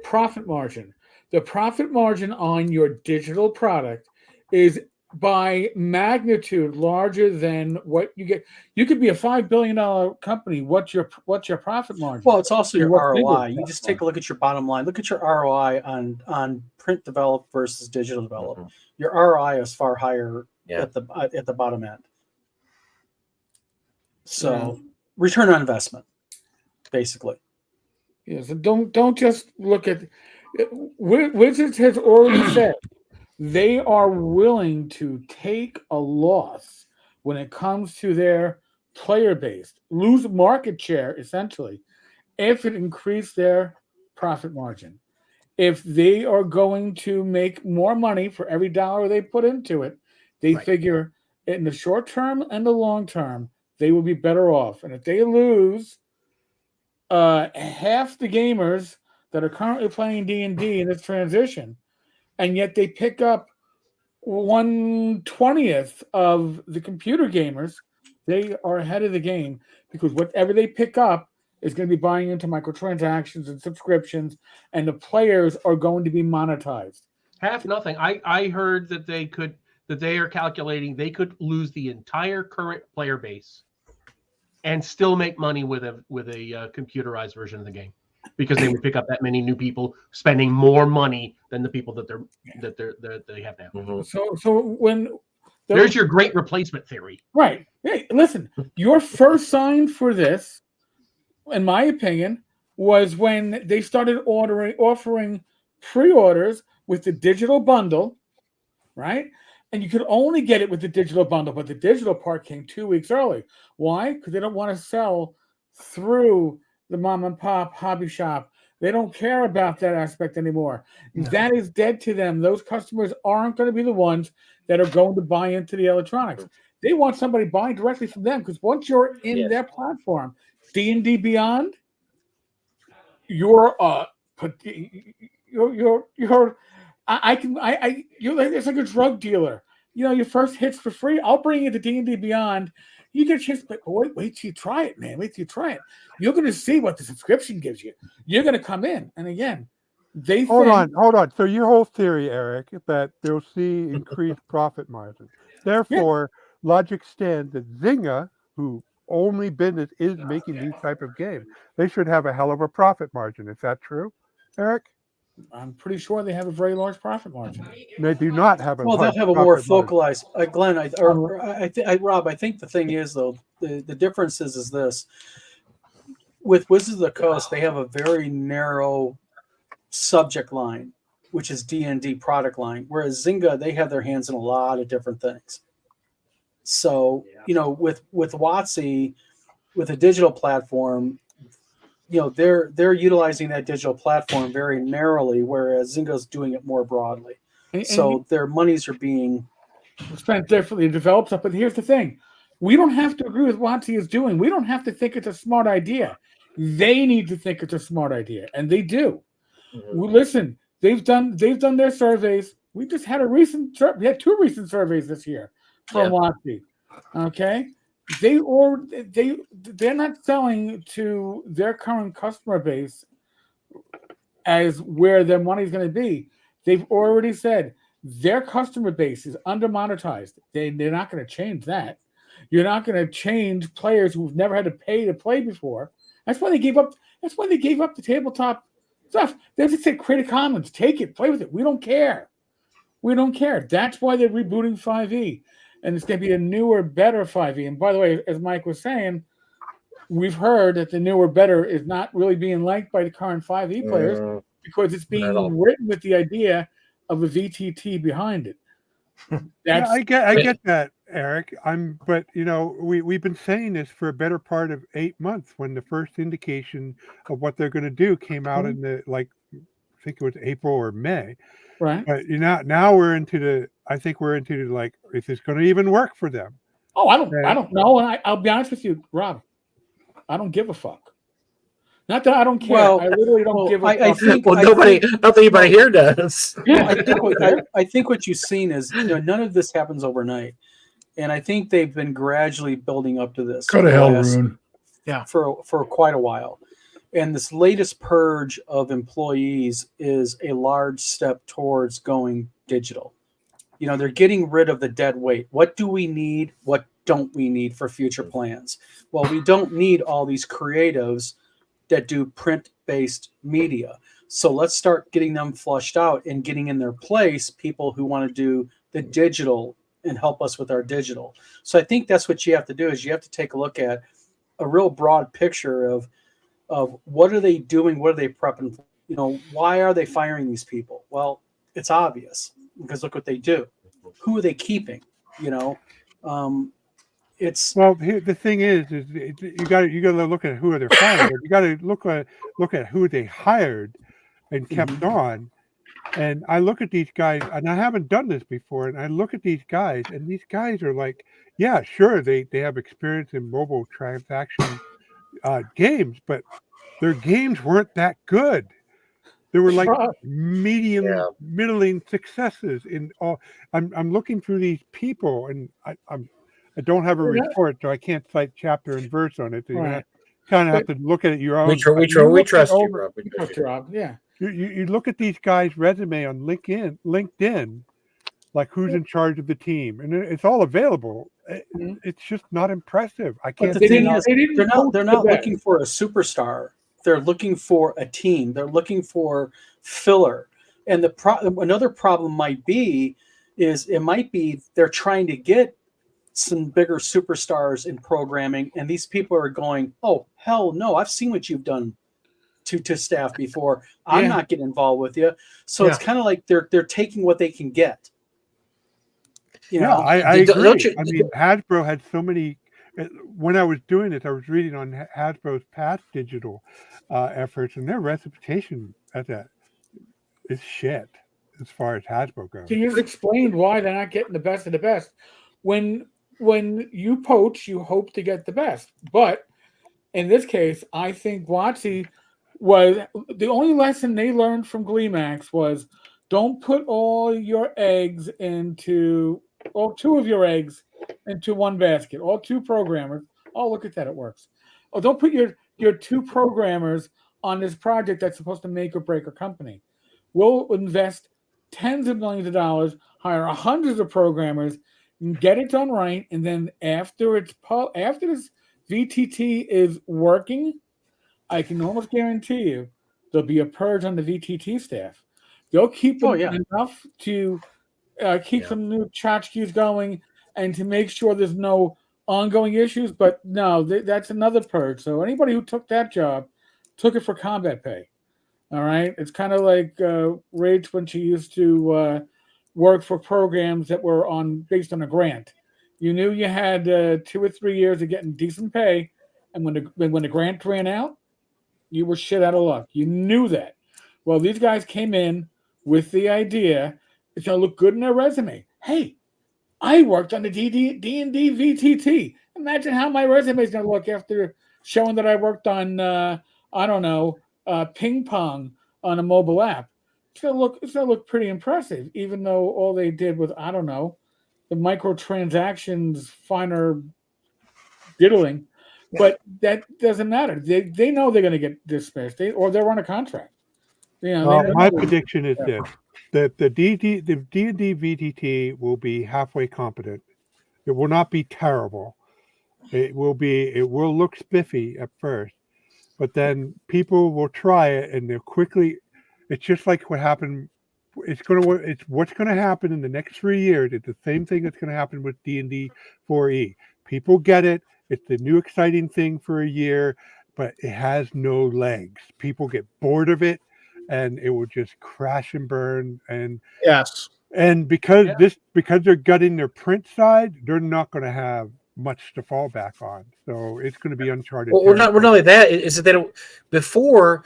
S1: profit margin. The profit margin on your digital product is by magnitude larger than what you get. You could be a $5 billion company. What's your profit margin?
S5: Well, it's also your
S1: What's
S5: ROI.
S1: bigger?
S5: You just take a look at your bottom line. Look at your ROI on print developed versus digital developed.
S2: Mhm.
S5: Your ROI is far higher
S2: Yeah.
S5: at the bottom end. So return on investment, basically.
S1: Yeah, so don't just look at Wizards has already said they are willing to take a loss when it comes to their player base, lose market share essentially, if it increased their profit margin. If they are going to make more money for every dollar they put into it, they figure in the short term and the long term, they will be better off. And if they lose half the gamers that are currently playing D&D in this transition, and yet they pick up 1/20th of the computer gamers, they are ahead of the game because whatever they pick up is going to be buying into microtransactions and subscriptions, and the players are going to be monetized.
S6: Half nothing. I heard that they are calculating they could lose the entire current player base and still make money with a computerized version of the game, because they would pick up that many new people spending more money than the people that they have now.
S2: Mhm.
S1: So when
S6: There's your great replacement theory.
S1: right, hey, listen, your first sign for this, in my opinion, was when they started offering pre-orders with the digital bundle, right? And you could only get it with the digital bundle, but the digital part came 2 weeks early. Why? Because they don't want to sell through the mom and pop hobby shop. They don't care about that aspect anymore.
S5: No.
S1: That is dead to them. Those customers aren't going to be the ones that are going to buy into the electronics. They want somebody buying directly from them, because once you're in their platform, D&D Beyond, it's like a drug dealer. You know, your first hit's for free. I'll bring you to D&D Beyond. You get a chance, but wait till you try it, man. Wait till you try it. You're going to see what the subscription gives you. You're going to come in, and again,
S4: Hold on. So your whole theory, Eric, that they'll see increased profit margin. Therefore, logic stands that Zynga, who only business is making these type of games, they should have a hell of a profit margin. Is that true, Eric?
S1: I'm pretty sure they have a very large profit margin.
S4: They do not have a.
S5: Well, they'll
S4: large
S5: have a more
S4: profit margin.
S5: focalized. Glenn, Rob, I think the thing is though, the difference is this: with Wizards of the Coast, they have a very narrow subject line, which is D&D product line, whereas Zynga, they have their hands in a lot of different things. So with WotC, with a digital platform, they're utilizing that digital platform very narrowly, whereas Zynga's doing it more broadly. So their monies are being
S1: spent differently, developed stuff. But here's the thing: we don't have to agree with what WotC is doing. We don't have to think it's a smart idea. They need to think it's a smart idea, and they do. Well, listen, they've done their surveys. We just had we had 2 recent surveys this year from WotC. Okay, they're not selling to their current customer base as where their money's going to be. They've already said their customer base is under monetized. They're not going to change that. You're not going to change players who've never had to pay to play before. That's why they gave up. That's why they gave up the tabletop stuff. They just said Creative Commons, take it, play with it. We don't care. We don't care. That's why they're rebooting 5e. And it's going to be a newer, better 5e. And by the way, as Mike was saying, we've heard that the newer, better is not really being liked by the current 5e players because it's being written with the idea of a VTT behind it.
S4: Yeah, I get that, Eric. But we've been saying this for a better part of 8 months when the first indication of what they're going to do came out in I think it was April or May.
S1: Right.
S4: But now we're into is this going to even work for them?
S1: Oh, I don't know. And I'll be honest with you, Rob, I don't give a fuck. Not that I don't care.
S5: Well,
S1: I literally don't give a fuck.
S5: I think,
S2: Well, not that anybody here does.
S5: I think what you've seen is none of this happens overnight, and I think they've been gradually building up to this.
S3: Go to hell, Rune.
S7: Yeah,
S5: for quite a while, and this latest purge of employees is a large step towards going digital. They're getting rid of the dead weight. What do we need? What don't we need for future plans? Well, we don't need all these creatives that do print-based media. So let's start getting them flushed out and getting in their place people who want to do the digital and help us with our digital. So I think that's what you have to do is you have to take a look at a real broad picture of what are they doing? What are they prepping for? Why are they firing these people? Well, it's obvious because look what they do. Who are they keeping? It's
S4: the thing is you got to look at who they're firing. You got to look at who they hired and kept on. And I look at these guys, and I haven't done this before. And I look at these guys, and these guys are like, yeah, sure, they have experience in mobile transaction games, but their games weren't that good. They were like middling successes in all. I'm looking through these people, and I don't have a report, so I can't cite chapter and verse on it. So you kind of have to look at it your own.
S2: We trust you, Rob.
S1: We trust you, Rob. Yeah.
S4: You look at these guys' resume on LinkedIn, like who's in charge of the team, and it's all available. It's just not impressive. I can't.
S5: But the thing is, they're not looking for a superstar. They're looking for a team. They're looking for filler. And another problem might be they're trying to get some bigger superstars in programming, and these people are going, oh hell no, I've seen what you've done to staff before. I'm not getting involved with you. So it's kind of like they're taking what they can get.
S4: I agree. I mean, Hasbro had so many. When I was doing this, I was reading on Hasbro's past digital efforts, and their reputation at that is shit as far as Hasbro goes.
S1: Can you just explain why they're not getting the best of the best? When you poach, you hope to get the best. But in this case, I think WotC was the only lesson they learned from GleeMax was don't put all your eggs into two of your eggs into one basket. All two programmers. Oh, look at that, it works. Oh, don't put your two programmers on this project that's supposed to make or break a company. We'll invest tens of millions of dollars, hire hundreds of programmers, and get it done right. And then after this VTT is working, I can almost guarantee you there'll be a purge on the VTT staff. They'll keep them enough to keep some new tchotchkes going and to make sure there's no ongoing issues. But no, that's another purge. So anybody who took that job took it for combat pay. All right. It's kind of like Rach when she used to work for programs that were based on a grant. You knew you had 2 or 3 years of getting decent pay, and when the grant ran out, you were shit out of luck. You knew that. Well, these guys came in with the idea it's going to look good in their resume. Hey, I worked on the D&D VTT. Imagine how my resume is going to look after showing that I worked on ping pong on a mobile app. It's going to look pretty impressive, even though all they did was the microtransactions, finer diddling, but that doesn't matter. They know they're going to get dismissed, or they're on a contract. You know, they
S4: My
S1: know-
S4: prediction is this: that the D&D VTT will be halfway competent. It will not be terrible. It will look spiffy at first, but then people will try it and they'll quickly. It's just like what happened. It's what's going to happen in the next 3 years. It's the same thing that's going to happen with D&D 4E. People get it. It's the new exciting thing for a year, but it has no legs. People get bored of it, and it will just crash and burn.
S7: Yes.
S4: And because they're gutting their print side, they're not going to have much to fall back on. So it's going to be uncharted.
S2: Well, not only that is that they don't. Before,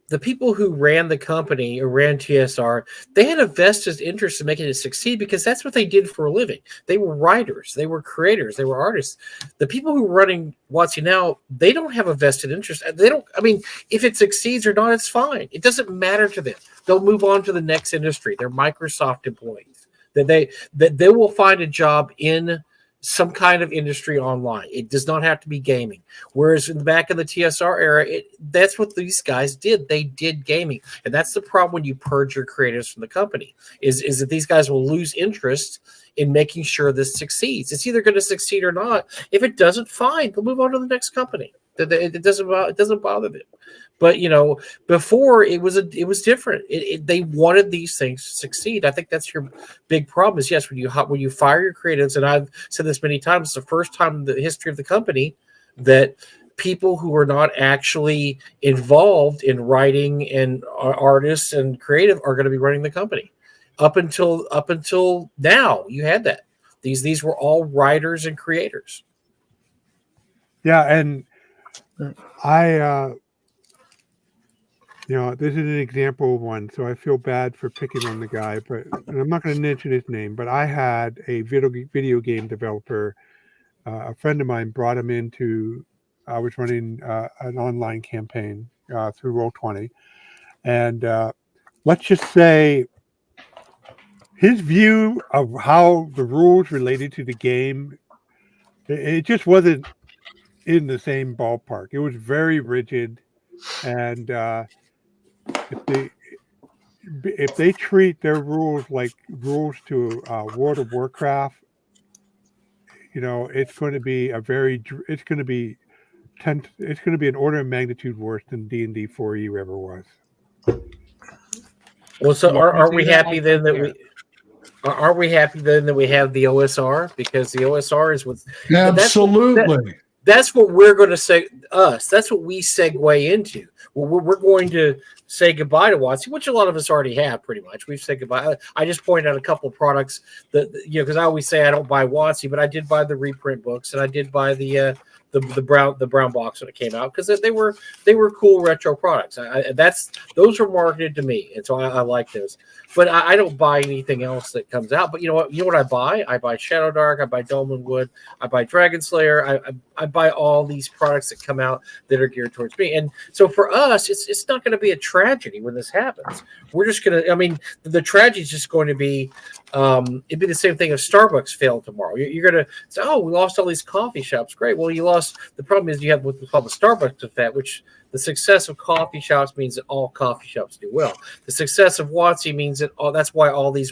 S2: the people who ran the company or ran TSR, they had a vested interest in making it succeed because that's what they did for a living. They were writers, they were creators, they were artists. The people who are running WotC now, they don't have a vested interest. They don't. I mean, if it succeeds or not, it's fine. It doesn't matter to them. They'll move on to the next industry. They're Microsoft employees. That they will find a job in some kind of industry online. It does not have to be gaming. Whereas in the back of the TSR era, that's what these guys did. They did gaming. And that's the problem when you purge your creators from the company, is that these guys will lose interest in making sure this succeeds. It's either going to succeed or not. If it doesn't, fine. They'll move on to the next company. It doesn't bother them. But before it was different. They wanted these things to succeed. I think that's your big problem. Is yes, when you fire your creatives, and I've said this many times, it's the first time in the history of the company that people who are not actually involved in writing and artists and creative are going to be running the company. Up until now, you had that. These were all writers and creators.
S4: Yeah, and I. This is an example of one, so I feel bad for picking on the guy, and I'm not going to mention his name, but I had a video game developer, a friend of mine brought him into, I was running an online campaign through Roll20, and let's just say his view of how the rules related to the game, it just wasn't in the same ballpark. It was very rigid, and if they treat their rules like rules to World of Warcraft, it's going to be it's going to be an order of magnitude worse than D&D 4E ever was.
S2: Well, so are we happy then that we? Are we happy then that we have the OSR, because the OSR is with
S3: Absolutely.
S2: That's what we're going to say. That's what we segue into. Well, we're going to say goodbye to WotC, which a lot of us already have. Pretty much, we've said goodbye. I just pointed out a couple of products that because I always say I don't buy WotC, but I did buy the reprint books, and I did buy the brown box when it came out, because they were cool retro products. Those are marketed to me, and so I like those. But I don't buy anything else that comes out. But you know what I buy? I buy Shadow Dark, I buy Dolmen Wood, I buy Dragon Slayer, I buy all these products that come out that are geared towards me. And so for us, it's not going to be a tragedy when this happens. We're just going to, I mean, the tragedy is just going to be, it'd be the same thing if Starbucks failed tomorrow. You're going to say, oh, we lost all these coffee shops. Great. Well, you lost, the problem is you have what's called the Starbucks effect, which the success of coffee shops means that all coffee shops do well. The success of WotC means that that's why all these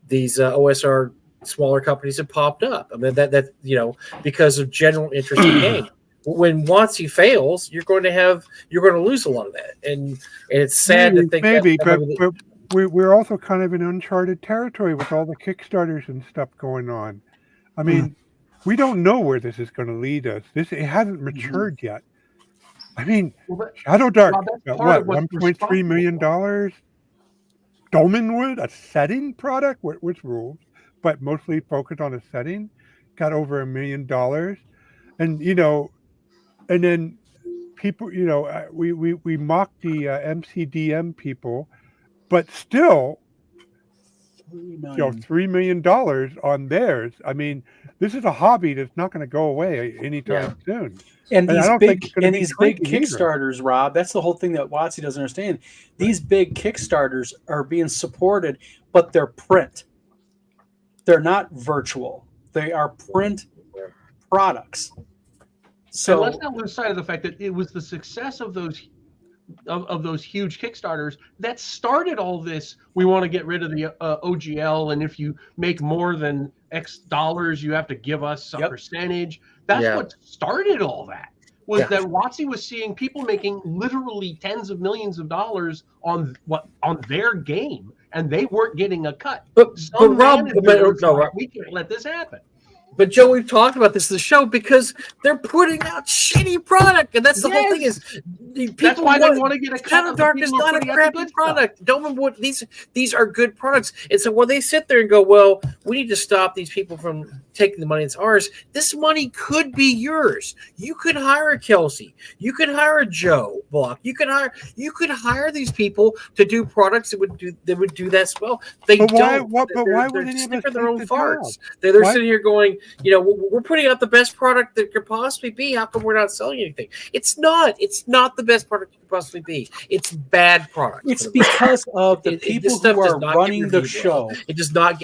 S2: OSR smaller companies have popped up. I mean, that because of general interest in game. When WotC fails, you're going to lose a lot of that, and it's sad to think
S4: but we're also kind of in uncharted territory with all the Kickstarters and stuff going on. I mean, we don't know where this is going to lead us. It hasn't matured yet. I mean, Shadow Dark, what, $1.3 million? Dolmenwood, a setting product, which rules, but mostly focused on a setting, got over $1 million. And, and then people, we mock the MCDM people, but still, $3 million on theirs. I mean, this is a hobby that's not going to go away anytime soon.
S5: And these big Kickstarters, Rob, that's the whole thing that WotC doesn't understand. These big Kickstarters are being supported, but they're print. They're not virtual. They are print products.
S6: So
S5: So
S6: let's not lose sight of the fact that it was the success of those huge Kickstarters that started all this. We want to get rid of the OGL, and if you make more than X dollars, you have to give us a percentage. That's what started all that. Was that WotC was seeing people making literally tens of millions of dollars on their game, and they weren't getting a cut.
S2: But Rob,
S6: managers were like, we can't let this happen.
S2: But Joe, we've talked about this in the show because they're putting out shitty product, and that's the whole thing. Is people
S6: that's why they want to get a cut.
S2: Shadow Dark is not a crappy product. Don't remember what these are good products. And so when they sit there and go, well, we need to stop these people from taking the money, it's ours. This money could be yours. You could hire a Kelsey. You could hire a Joe Block. You could hire these people to do products that would do that as well. They
S4: But why-
S2: don't.
S4: what- but
S2: They're-
S4: why
S2: they're
S4: would any of
S2: sick
S4: us
S2: of their own
S4: take the
S2: farts.
S4: job?
S2: They're
S4: Why-
S2: sitting here going, we're putting out the best product that could possibly be. How come we're not selling anything? It's not. It's not the best product it could possibly be. It's bad product.
S5: it's because of the
S2: This
S5: people
S2: stuff
S5: who
S2: does
S5: are
S2: not get
S5: running the
S2: reviewed
S5: show.
S2: well. It does not.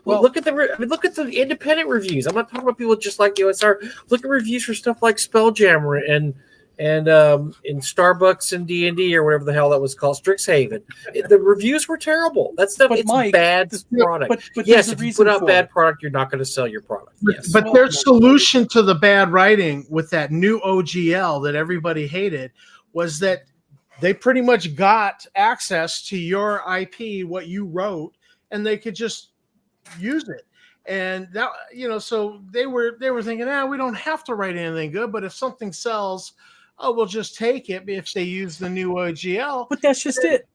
S5: Well,
S2: look at the independent reviews. I'm not talking about people just like the OSR. Look at reviews for stuff like Spelljammer and in Starbucks and D&D or whatever the hell that was called, Strixhaven. The reviews were terrible. That stuff,
S5: But
S2: it's
S5: Mike,
S2: bad product.
S5: but
S2: Yes,
S5: there's a
S2: if you
S5: reason
S2: put out
S5: for
S2: bad
S5: it.
S2: product, you're not going to sell your product. Yes.
S7: But their solution to the bad writing with that new OGL that everybody hated was that they pretty much got access to your IP, what you wrote, and they could just use it. And that, so they were thinking, we don't have to write anything good, but if something sells, we'll just take it if they use the new OGL.
S5: But that's just it.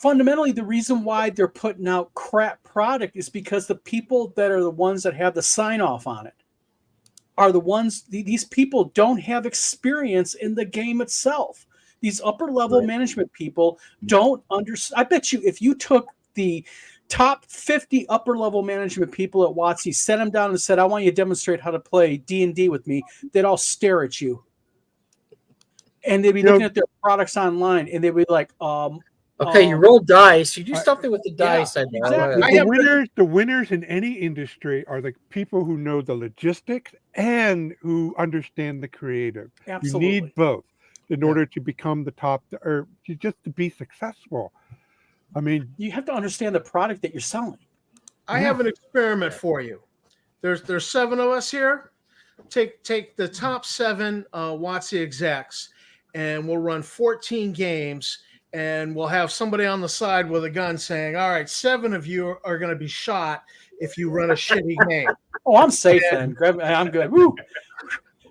S5: Fundamentally, the reason why they're putting out crap product is because the people that are the ones that have the sign off on it are the ones. These people don't have experience in the game itself. These upper level management people don't understand. I bet you if you took the top 50 upper level management people at WotC, set them down and said, I want you to demonstrate how to play D&D with me, they'd all stare at you. And they'd be looking at their products online and they'd be like,
S2: okay, you roll dice, you do something with the dice. I know.
S5: exactly.
S4: The winners in any industry are the people who know the logistics and who understand the creative.
S5: Absolutely.
S4: You need both in order to become the top, or just to be successful. I mean,
S5: You have to understand the product that you're selling.
S7: I have an experiment for you. There's 7 of us here. Take the top 7 WotC execs, and we'll run 14 games, and we'll have somebody on the side with a gun saying, all right, 7 of you are going to be shot if you run a shitty game.
S5: Oh, I'm safe then. I'm good. Woo.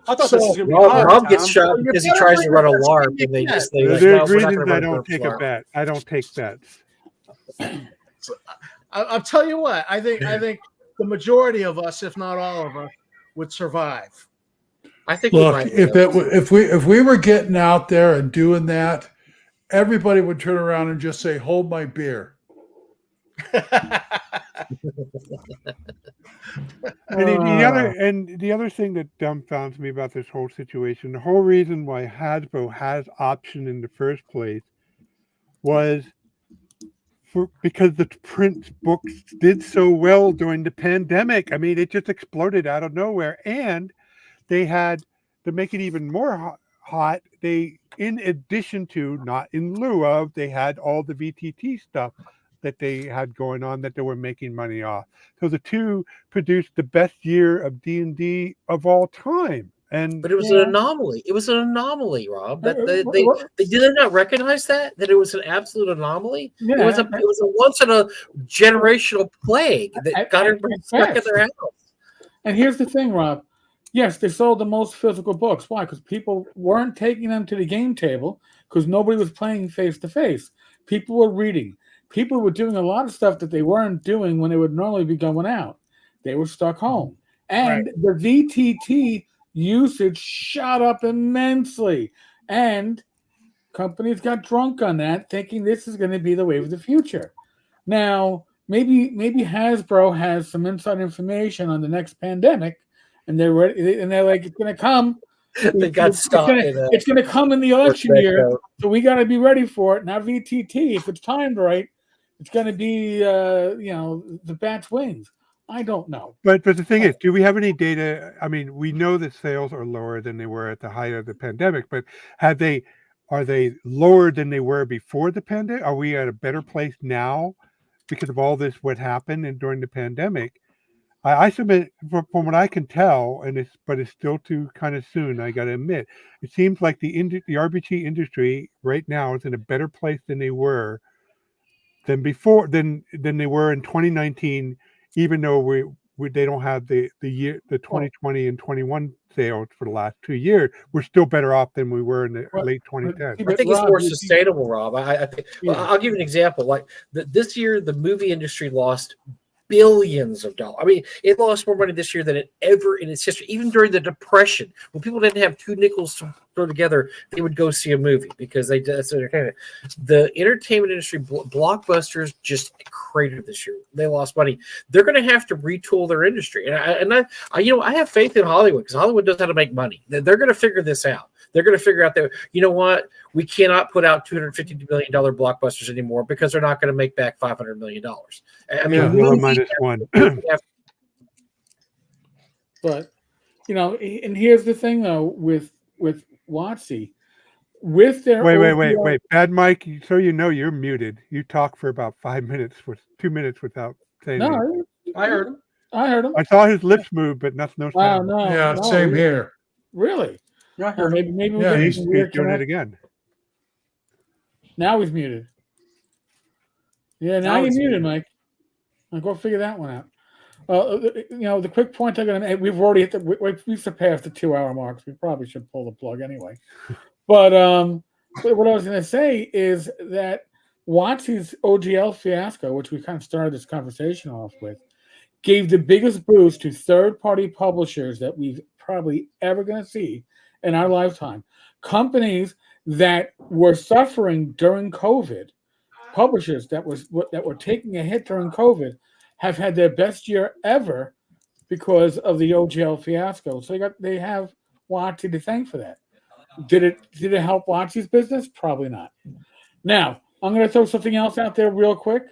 S5: I thought this was going to be hard,
S2: Rob gets
S5: Tom.
S2: shot because he tries to run a LARP, and they just they like,
S4: there's
S2: no, we're not
S4: reasons
S2: gonna
S4: I
S2: run
S4: don't
S2: a
S4: take a
S2: LARP.
S4: bet. I don't take bets.
S7: I'll tell you what. I think the majority of us, if not all of us, would survive.
S2: I think we
S3: Look,
S2: might
S3: if we were getting out there and doing that, everybody would turn around and just say, "Hold my beer."
S4: And the other thing that dumbfounds me about this whole situation, the whole reason why Hasbro has option in the first place was because the print books did so well during the pandemic. I mean, it just exploded out of nowhere, and they had to make it even more hot. They, in addition to, not in lieu of, they had all the VTT stuff that they had going on that they were making money off. So the two produced the best year of D&D of all time. But
S2: it was an anomaly. It was an anomaly, Rob. That they did not recognize that it was an absolute anomaly.
S1: Yeah,
S2: it was a once in a generational plague that got everybody stuck in their house.
S1: And here's the thing, Rob. Yes, they sold the most physical books. Why? Because people weren't taking them to the game table because nobody was playing face to face. People were reading. People were doing a lot of stuff that they weren't doing when they would normally be going out. They were stuck home. And the VTT usage shot up immensely. And companies got drunk on that, thinking this is going to be the wave of the future. Now, maybe Hasbro has some inside information on the next pandemic, and they're ready, and they're like, it's going to come.
S2: They got stopped.
S1: It's going to come in the election year, so we got to be ready for it. Now, VTT, if it's timed right, it's going to be, the bat's wings. I don't know.
S4: But the thing is, do we have any data? I mean, we know that sales are lower than they were at the height of the pandemic, but are they lower than they were before the pandemic? Are we at a better place now because of all this what happened and during the pandemic? I submit from what I can tell, but it's still too kind of soon. I got to admit, it seems like the RPG industry right now is in a better place than they were before than they were in 2019. Even though they don't have the 2020 and 21 sales for the last 2 years, we're still better off than we were in the late 2010s.
S2: I think it's more sustainable, Rob. I think. Well, I'll give you an example. Like this year, the movie industry lost billions of dollars. I mean, it lost more money this year than it ever in its history. Even during the Depression, when people didn't have 2 nickels to throw together, they would go see a movie because that's entertainment. The entertainment industry, blockbusters, just cratered this year. They lost money. They're going to have to retool their industry, and I have faith in Hollywood because Hollywood knows how to make money. They're going to figure this out. They're going to figure out that, you know what, we cannot put out $250 million blockbusters anymore because they're not going to make back $500 million. I mean,
S4: -1.
S1: But, and here's the thing, though, with WotC, with their
S4: wait, Bad Mike. So you're muted. You talk for about 5 minutes, for 2 minutes without saying anything.
S1: No, I heard him. I
S4: saw his lips move, but no sound.
S3: Yeah, same here.
S1: Really?
S5: I heard him.
S1: Maybe
S3: Yeah,
S1: we
S4: He's
S1: get
S4: doing it again.
S1: Now he's muted. Yeah, now you're
S5: he's
S1: muted, Mike. I'll go figure that one out. The quick point I'm going to make, we've already hit we've surpassed the 2-hour marks. We probably should pull the plug anyway. But what I was going to say is that WotC's OGL fiasco, which we kind of started this conversation off with, gave the biggest boost to third-party publishers that we've probably ever going to see in our lifetime. Companies that were suffering during COVID, publishers that were taking a hit during COVID, have had their best year ever because of the OGL fiasco. So they have WotC to thank for that. Did it help WotC's business? Probably not. Now, I'm going to throw something else out there real quick.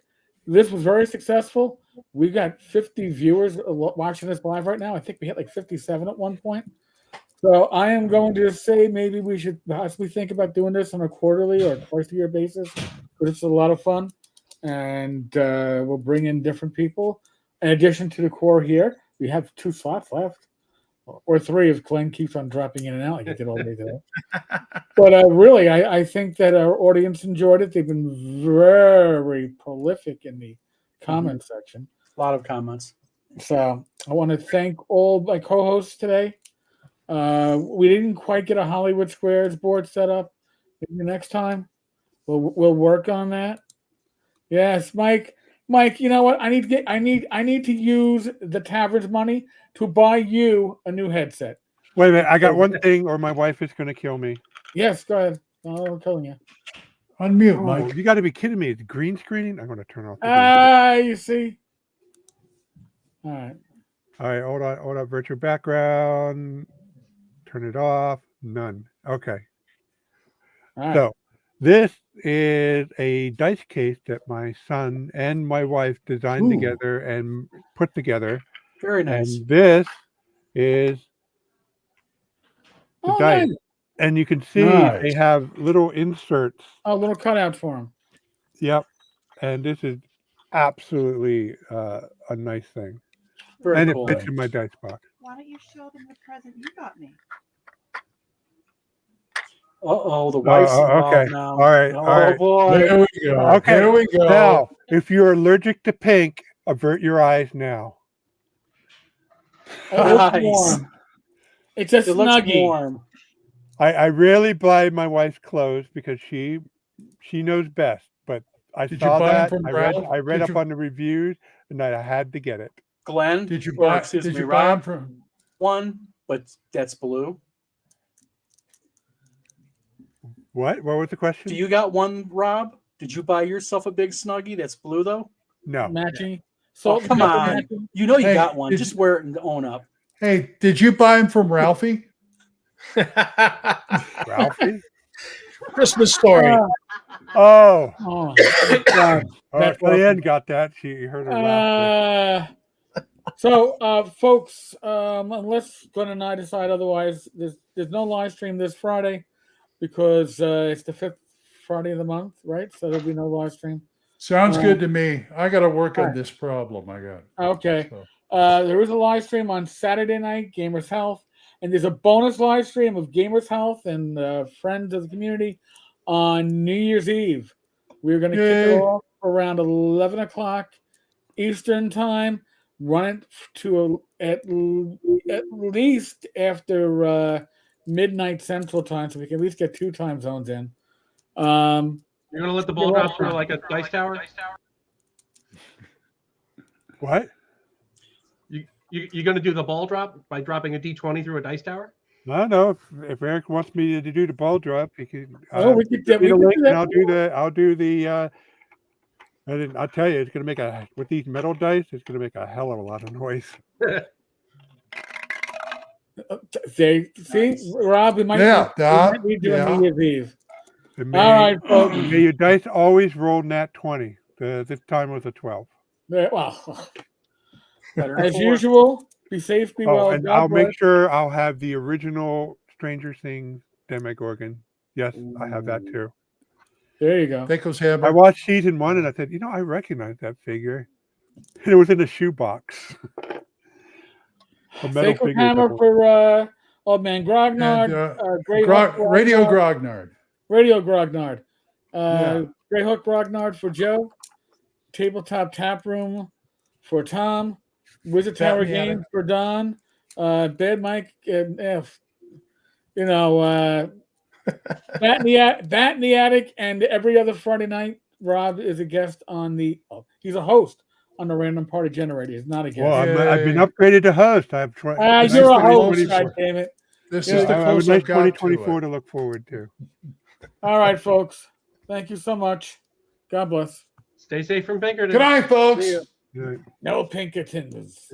S1: This was very successful. We got 50 viewers watching this live right now. I think we hit like 57 at one point. So I am going to say maybe we should possibly think about doing this on a quarterly or twice-a-year basis, because it's a lot of fun, and we'll bring in different people. In addition to the core here, we have 2 slots left, or 3 if Glenn keeps on dropping in and out like he did all day today. But really, I think that our audience enjoyed it. They've been very prolific in the comment section.
S5: A lot of comments.
S1: So I want to thank all my co-hosts today. We didn't quite get a Hollywood Squares board set up. Maybe next time we'll work on that. Yes, Mike, you know what? I need to use the tavern's money to buy you a new headset.
S4: Wait a minute, I got one thing, or my wife is going to kill me.
S1: Yes, go ahead. I'm telling you.
S3: Unmute, Mike.
S4: You got to be kidding me! It's green screening. I'm going to turn off. The
S1: You see. All right.
S4: All right, hold on. Virtual background. Turn it off. None. Okay.
S1: All right.
S4: So this is a dice case that my son and my wife designed together and put together.
S5: Very nice.
S4: And this is the dice.
S1: Nice.
S4: And you can see they have little inserts.
S1: Oh, little cutout for him.
S4: Yep. And this is absolutely a nice thing.
S5: Very
S4: and
S5: cool.
S4: it fits in my dice box.
S8: Why don't you show them the present you got me?
S5: The wife's
S4: okay.
S5: involved now.
S4: All right.
S5: Oh,
S4: all right.
S5: boy.
S3: There we go.
S4: Okay.
S3: There we go.
S4: Now, if you're allergic to pink, avert your eyes now.
S1: It looks
S5: Nice.
S1: warm. It's a
S5: It looks
S1: snuggie.
S5: warm.
S4: I rarely buy my wife's clothes because she knows best. But I
S3: Did you
S4: saw
S3: buy 'em
S4: that.
S3: from
S4: I read
S3: Ralph?
S4: up on the reviews, and I had to get it.
S5: Glenn,
S3: Did you
S5: or,
S3: buy?
S5: excuse
S3: Did
S5: me,
S3: you buy them
S5: Rob,
S3: from?
S5: one, but that's blue.
S4: What? What was the question?
S5: Do you got one, Rob? Did you buy yourself a big snuggie that's blue though?
S4: No.
S1: Matching.
S5: Oh, come on. You know you
S3: Hey,
S5: got one.
S3: did
S5: Just
S3: you-
S5: wear it and own up.
S3: Hey, did you buy them from Ralphie?
S4: Ralphie?
S7: Christmas story.
S4: Oh.
S1: Oh, God.
S4: Oh, Diane got that. She heard her laughter.
S1: So, folks, unless Glenn and I decide otherwise, there's no live stream this Friday because it's the 5th Friday of the month, right? So there'll be no live stream.
S3: Sounds good to me. I got to work on
S1: Alright.
S3: this problem I got.
S1: Okay.
S3: So,
S1: There is a live stream on Saturday night, Gamers Health, and there's a bonus live stream of Gamers Health and friends of the community on New Year's Eve. We're going to kick
S3: Yay.
S1: it off around 11 o'clock Eastern time. Run it to at least after midnight Central time, so we can at least get 2 time zones in.
S6: You're gonna let the ball drop through like a dice tower?
S4: What?
S6: You're gonna do the ball drop by dropping a D20 through a dice tower?
S4: I don't know if Eric wants me to do the ball drop. He can.
S1: We could
S4: give me the
S1: we could
S4: link
S1: do
S4: and
S1: that.
S4: I'll do the. And I'll tell you, it's gonna make with these metal dice. It's gonna make a hell of a lot of noise.
S1: See, Rob, we might need to on New Year's Eve.
S4: And
S1: All right, folks.
S4: May your dice always roll nat 20. This time was a 12.
S1: Well,
S5: Better
S1: as
S5: than 4.
S1: usual, be safe, be well.
S4: And
S1: God
S4: I'll make
S1: bless.
S4: sure I'll have the original Stranger Things Demogorgon. Yes, I have that too.
S1: There you go.
S3: Thankos
S4: I
S3: Hammer.
S4: watched season 1 and I said, I recognize that figure. And it was in a shoebox. A metal
S1: Thankos
S4: figure.
S1: Hammer for Old Man Grognard,
S3: And,
S1: Grey Hook
S3: Radio
S1: Grognard,
S3: Grognard.
S1: Radio Grognard,
S3: Yeah.
S1: Grey Hook Grognard for Joe, Tabletop Tap Room for Tom, Wizard
S3: Bat
S1: Tower
S3: in the
S1: Games
S3: Attic.
S1: for Don, Bad Mike, and F. Bat in the Attic, and every other Friday night, Rob is a guest on the. He's a host on the Random Party Generator. He's not a guest.
S4: Well, I've been
S3: Yay.
S4: upgraded to host. I've tried.
S1: You're a host,
S3: 2024.
S1: God damn it.
S3: This
S1: Yeah,
S3: is the
S4: I would
S3: close
S4: like
S3: I've got to
S4: 2024
S3: it.
S4: to look forward to.
S1: All right, folks. Thank you so much. God bless.
S6: Stay safe from Pinkerton.
S3: Good night, folks.
S1: See ya.
S4: Yeah.
S1: No Pinkertons.